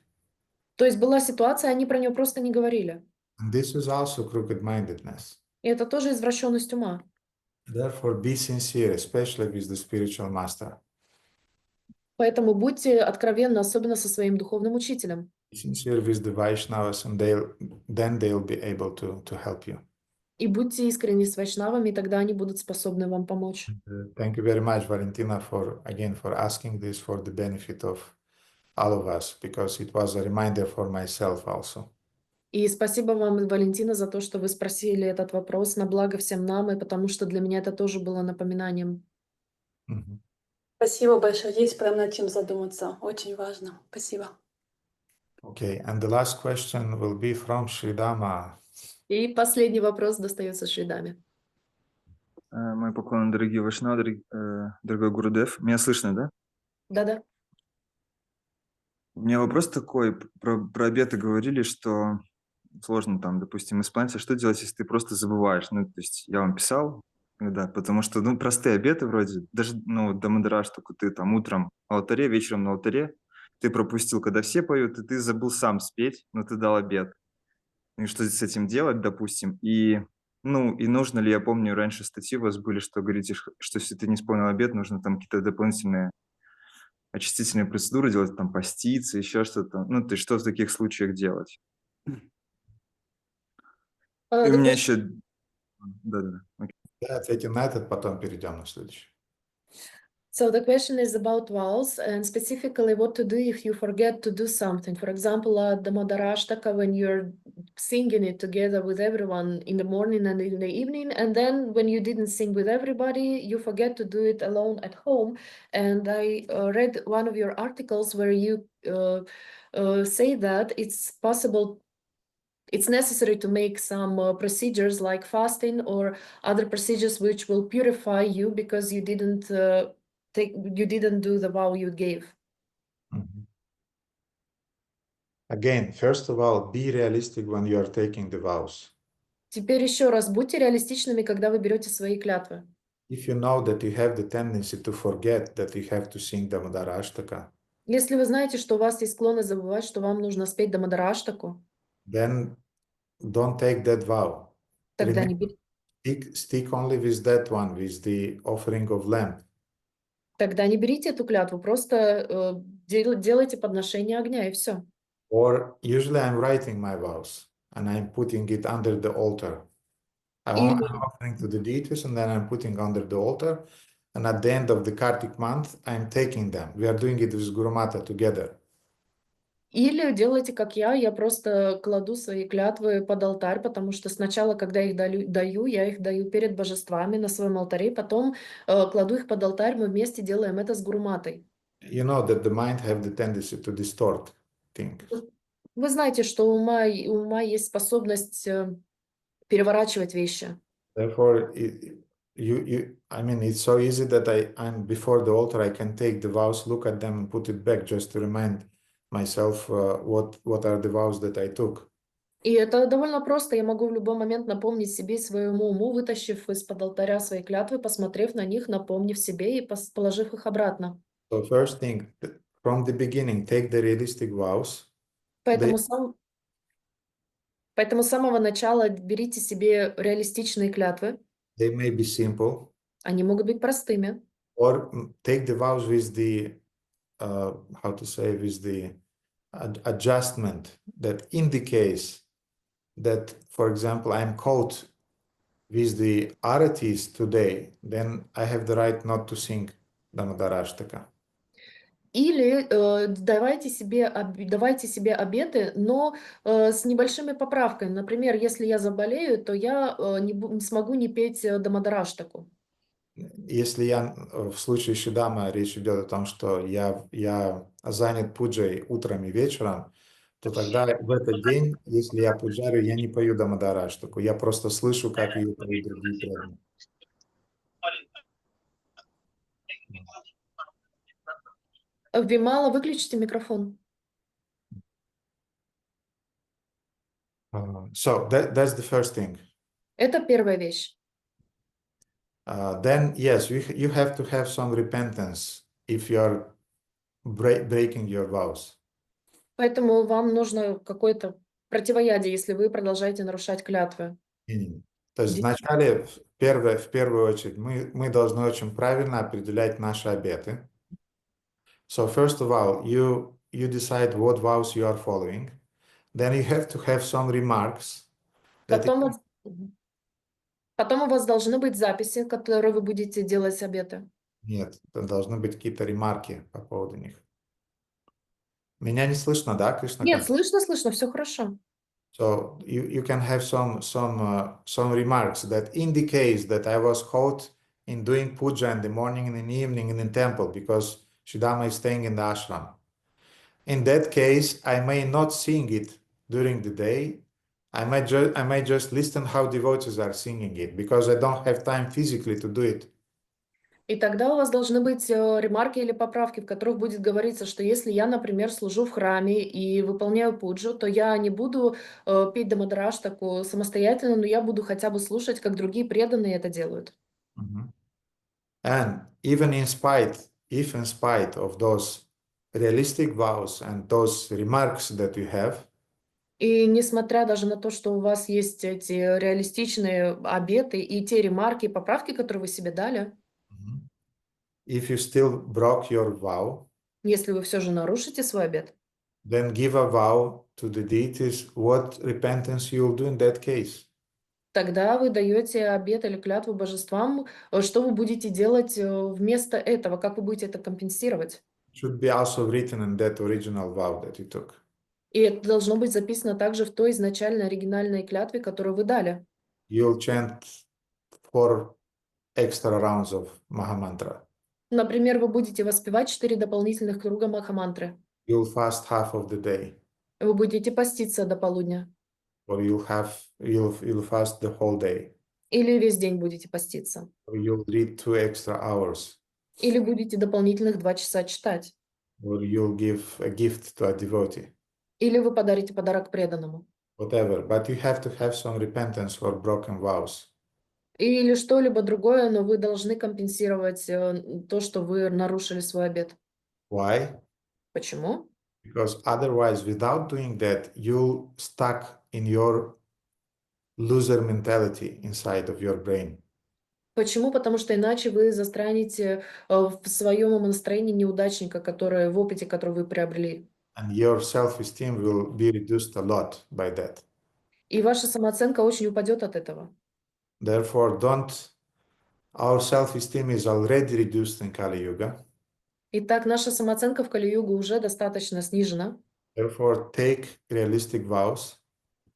То есть была ситуация, они про нее просто не говорили. And this is also crooked-mindedness. И это тоже извращенность ума. Therefore, be sincere, especially with the spiritual master. Поэтому будьте откровенны, особенно со своим духовным учителем. Be sincere with the Vaishnavas, and then they'll be able to help you. И будьте искренни с вайшнавами, и тогда они будут способны вам помочь. Thank you very much, Valentina, for asking this for the benefit of all of us, because it was a reminder for myself also. И спасибо вам, Валентина, за то, что вы спросили этот вопрос на благо всем нам, и потому что для меня это тоже было напоминанием. Mhm. Спасибо большое. Есть прям над чем задуматься. Очень важно. Спасибо. Okay, and the last question will be from Sridama. И последний вопрос достается Шридаме. Мои поклоны, дорогие Вайшнавы, дорогой Гурудев. Меня слышно, да? Да-да. У меня вопрос такой. Про обеты говорили, что сложно там, допустим, исполнять. А что делать, если ты просто забываешь? Ну, то есть я вам писал, да, потому что, ну, простые обеты вроде, даже, ну, до Мадараштаку ты там утром на алтаре, вечером на алтаре, ты пропустил, когда все поют, и ты забыл сам спеть, но ты дал обет. И что с этим делать, допустим? И, ну, и нужно ли, я помню, раньше статьи у вас были, что говорите, что если ты не исполнил обет, нужно там какие-то дополнительные очистительные процедуры делать, там, поститься, еще что-то. Ну, то есть что в таких случаях делать? И у меня еще... Да-да-да. Окей. Да, ответим на этот, потом перейдем на следующий. So the question is about vows and specifically what to do if you forget to do something. For example, at the Madarashtaka, when you're singing it together with everyone in the morning and in the evening, and then when you didn't sing with everybody, you forget to do it alone at home. And I read one of your articles where you say that it's possible. It's necessary to make some procedures like fasting or other procedures which will purify you because you didn't do the vow you gave. Mhm. Again, first of all, be realistic when you are taking the vows. Теперь еще раз, будьте реалистичными, когда вы берете свои клятвы. If you know that you have the tendency to forget that you have to sing the Madarashtaka, Если вы знаете, что у вас есть склонность забывать, что вам нужно спеть Дамадараштаку, then don't take that vow. тогда Remember, stick only with that one, with the offering of lamb. не берите эту клятву, просто делайте подношение огня и все. Or usually I'm writing my vows and I'm putting it under the altar. Или, I'm offering to the deities and then I'm putting under the altar. And at the end of the Kartik month, I'm taking them. We are doing it with Guru Mata together. или делайте, как я просто кладу свои клятвы под алтарь, потому что сначала, когда их я их даю перед божествами на своем алтаре, потом кладу их под алтарь, мы вместе делаем это с Гуруматой. You know that the mind have the tendency to distort things. Вы знаете, что у ума есть способность переворачивать вещи. Therefore, I mean, it's so easy that I'm before the altar, I can take the vows, look at them and put it back just to remind myself what are the vows that I took. И это довольно просто. Я могу в любой момент напомнить себе и своему уму, вытащив из-под алтаря свои клятвы, посмотрев на них, напомнив себе и положив их обратно. So first thing, from the beginning, take the realistic vows. Поэтому с самого начала берите себе реалистичные клятвы. They may be simple. Они могут быть простыми. Or take the vows with the, how to say, with the adjustment that indicates that, for example, I'm caught with the aratis today, then I have the right not to sing Damodarashtaka. Или давайте себе обеты, но с небольшими поправками. Например, если я заболею, то я не смогу не петь Дамадараштаку. Если я в случае Шидама речь идет о том, что я занят пуджей утром и вечером, то тогда в этот день, если я пуджарю, я не пою Дамадараштаку, я просто слышу, как ее поют другие преданные. Вимала, выключите микрофон. So that's the first thing. Это первая вещь. Then yes, you have to have some repentance if you are breaking your vows. Поэтому вам нужно какое-то противоядие, если вы продолжаете нарушать клятвы. То есть вначале, в первую очередь, мы должны очень правильно определять наши обеты. So first of all, you decide what vows you are following. Then you have to have some remarks. Потом у вас должны быть записи, которые вы будете делать обеты. Нет, должны быть какие-то ремарки по поводу них. Меня не слышно, да, Кришна? Нет, слышно, все хорошо. So you can have some remarks that indicates that I was caught in doing puja in the morning and in the evening in the temple because Shridama is staying in the ashram. In that case, I may not sing it during the day. I might just listen how devotees are singing it because I don't have time physically to do it. И тогда у вас должны быть ремарки или поправки, в которых будет говориться, что если я, например, служу в храме и выполняю пуджу, то я не буду петь Дамадараштаку самостоятельно, но я буду хотя бы слушать, как другие преданные это делают. And even in spite of those realistic vows and those remarks that you have, И несмотря даже на то, что у вас есть эти реалистичные обеты и те ремарки и поправки, которые вы себе дали, if you still broke your vow, если вы все же нарушите свой обет, then give a vow to the deities what repentance you will do in that case. тогда вы даете обет или клятву божествам, что вы будете делать вместо этого, как вы будете это компенсировать. It should be also written in that original vow that you took. И это должно быть записано также в той изначальной оригинальной клятве, которую вы дали. You'll chant 4 extra rounds of Mahamantra. Например, вы будете воспевать 4 дополнительных круга Махамантры. You'll fast half of the day, Вы будете поститься до полудня. or you'll fast the whole day, Или весь день будете поститься. or you'll read 2 extra hours, Или будете дополнительных 2 часа читать. or you'll give a gift to a devotee. Или вы подарите подарок преданному. Whatever, but you have to have some repentance for broken vows. Или что-либо другое, но вы должны компенсировать то, что вы нарушили свой обет. Why? Почему? Because otherwise, without doing that, you'll stuck in your loser mentality inside of your brain. Почему? Потому что иначе вы застрянете в своем умонастроении неудачника, в опыте, который вы приобрели. And your self-esteem will be reduced a lot by that. И ваша самооценка очень упадет от этого. Therefore, our self-esteem is already reduced in Kali Yuga. Итак, наша самооценка в Кали-югу уже достаточно снижена. Therefore, take realistic vows.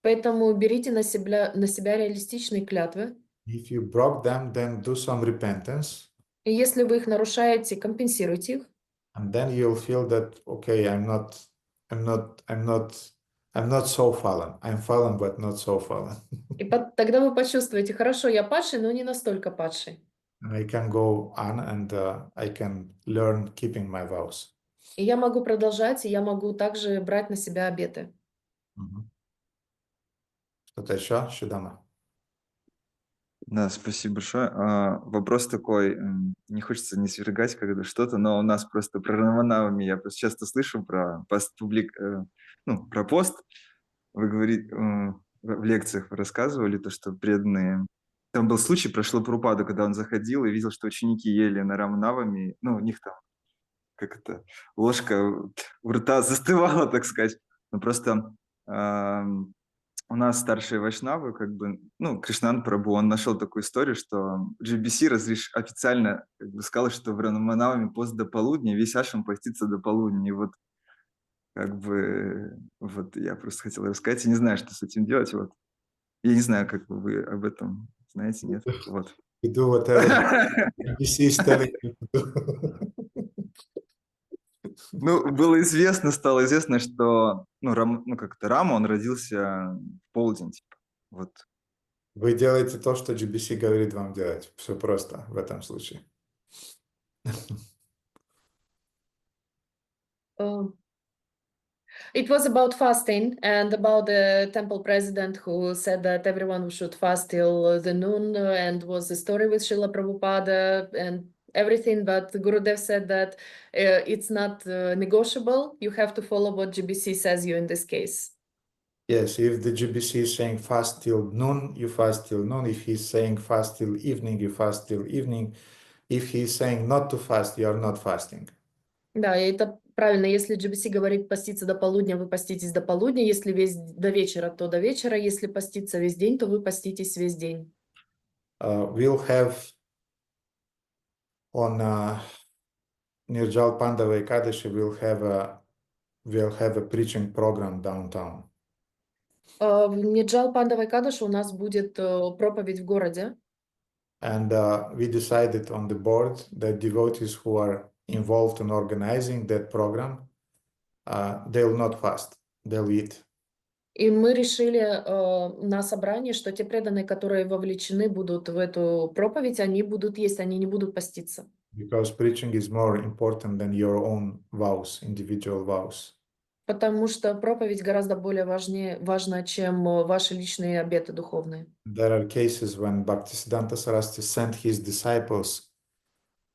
Поэтому берите на себя реалистичные клятвы. If you broke them, then do some repentance. И если вы их нарушаете, компенсируйте их. And then you'll feel that, okay, I'm not so fallen. I'm fallen, but not so fallen. И тогда вы почувствуете, хорошо, я падший, но не настолько падший. And I can go on and I can learn keeping my vows. И я могу продолжать, и я могу также брать на себя обеты. Что-то еще, Шидама? Да, спасибо большое. Вопрос такой, не хочется не свергать когда что-то, но у нас просто про Раманавами я просто часто слышу про про пост. Вы говорите, в лекциях вы рассказывали то, что преданные... Там был случай про Шрилу когда он заходил и видел, что ученики ели на Раманавами, у них там ложка у рта застывала, так сказать. Но просто у нас старшие вайшнавы, как бы, ну, Кришнан Прабху, он нашел такую историю, что GBC официально как бы сказал, что в Ранаманавами пост до полудня, весь ашрам постится до полудня. И вот как бы, вот я просто хотел рассказать, я не знаю, что с этим делать, вот. Я не знаю, как вы об этом знаете, нет? Вот. You do whatever GBC is telling you to do. Ну, стало известно, что, ну, как-то Рама, он родился в полдень, типа. Вот. Вы делаете то, что GBC говорит вам делать. Все просто в этом случае. It was about fasting and about the temple president who said that everyone should fast till the noon, and was a story with Srila Prabhupada and everything. But Gurudev said that it's not negotiable. You have to follow what GBC says you in this case. Yes, if the GBC is saying fast till noon, you fast till noon. If he's saying fast till evening, you fast till evening. If he's saying not to fast, you are not fasting. Да, и это правильно. Если GBC говорит поститься до полудня, вы поститесь до полудня. Если до вечера, то до вечера. Если поститься весь день, то вы поститесь весь день. We'll have on Nirjal Pandava Ekadashi, we'll have a preaching program downtown. В Нирджал Пандавай Кадыше у нас будет проповедь в городе. And we decided on the board that devotees who are involved in organizing that program, they will not fast, they'll eat. И мы решили на собрании, что те преданные, которые вовлечены будут в эту проповедь, они будут есть, они не будут поститься. Because preaching is more important than your own vows, individual vows. Потому что проповедь гораздо более важна, чем ваши личные обеты духовные. There are cases when Bhaktisiddhanta Saraswati sent his disciples,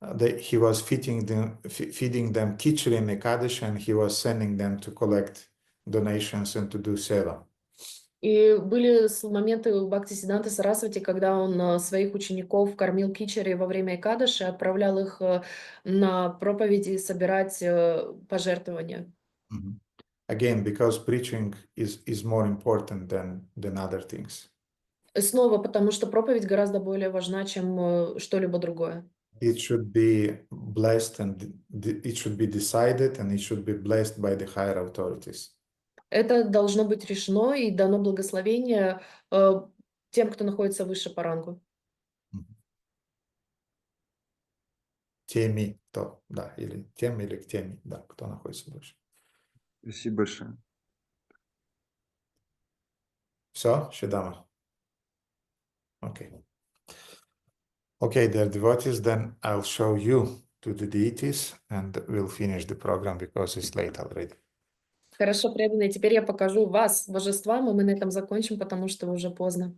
he was feeding them khichdi in Ekadashi, and he was sending them to collect donations and to do seva. И были моменты у Бхактисиддханты Сарасвати, когда он своих учеников кормил кичери во время Экадаши, отправлял их на проповеди собирать пожертвования. Again, because preaching is more important than other things. Снова, потому что проповедь гораздо более важна, чем что-либо другое. It should be blessed and it should be decided and it should be blessed by the higher authorities. Это должно быть решено и дано благословение тем, кто находится выше по рангу. Теми, то, да, или тем, или к теме, да, кто находится выше. Спасибо большое. Все, Шидама? Okay. Okay, dear devotees, then I'll show you to the deities and we'll finish the program because it's late already. Хорошо, преданные. Теперь я покажу вас божествам, и мы на этом закончим, потому что уже поздно.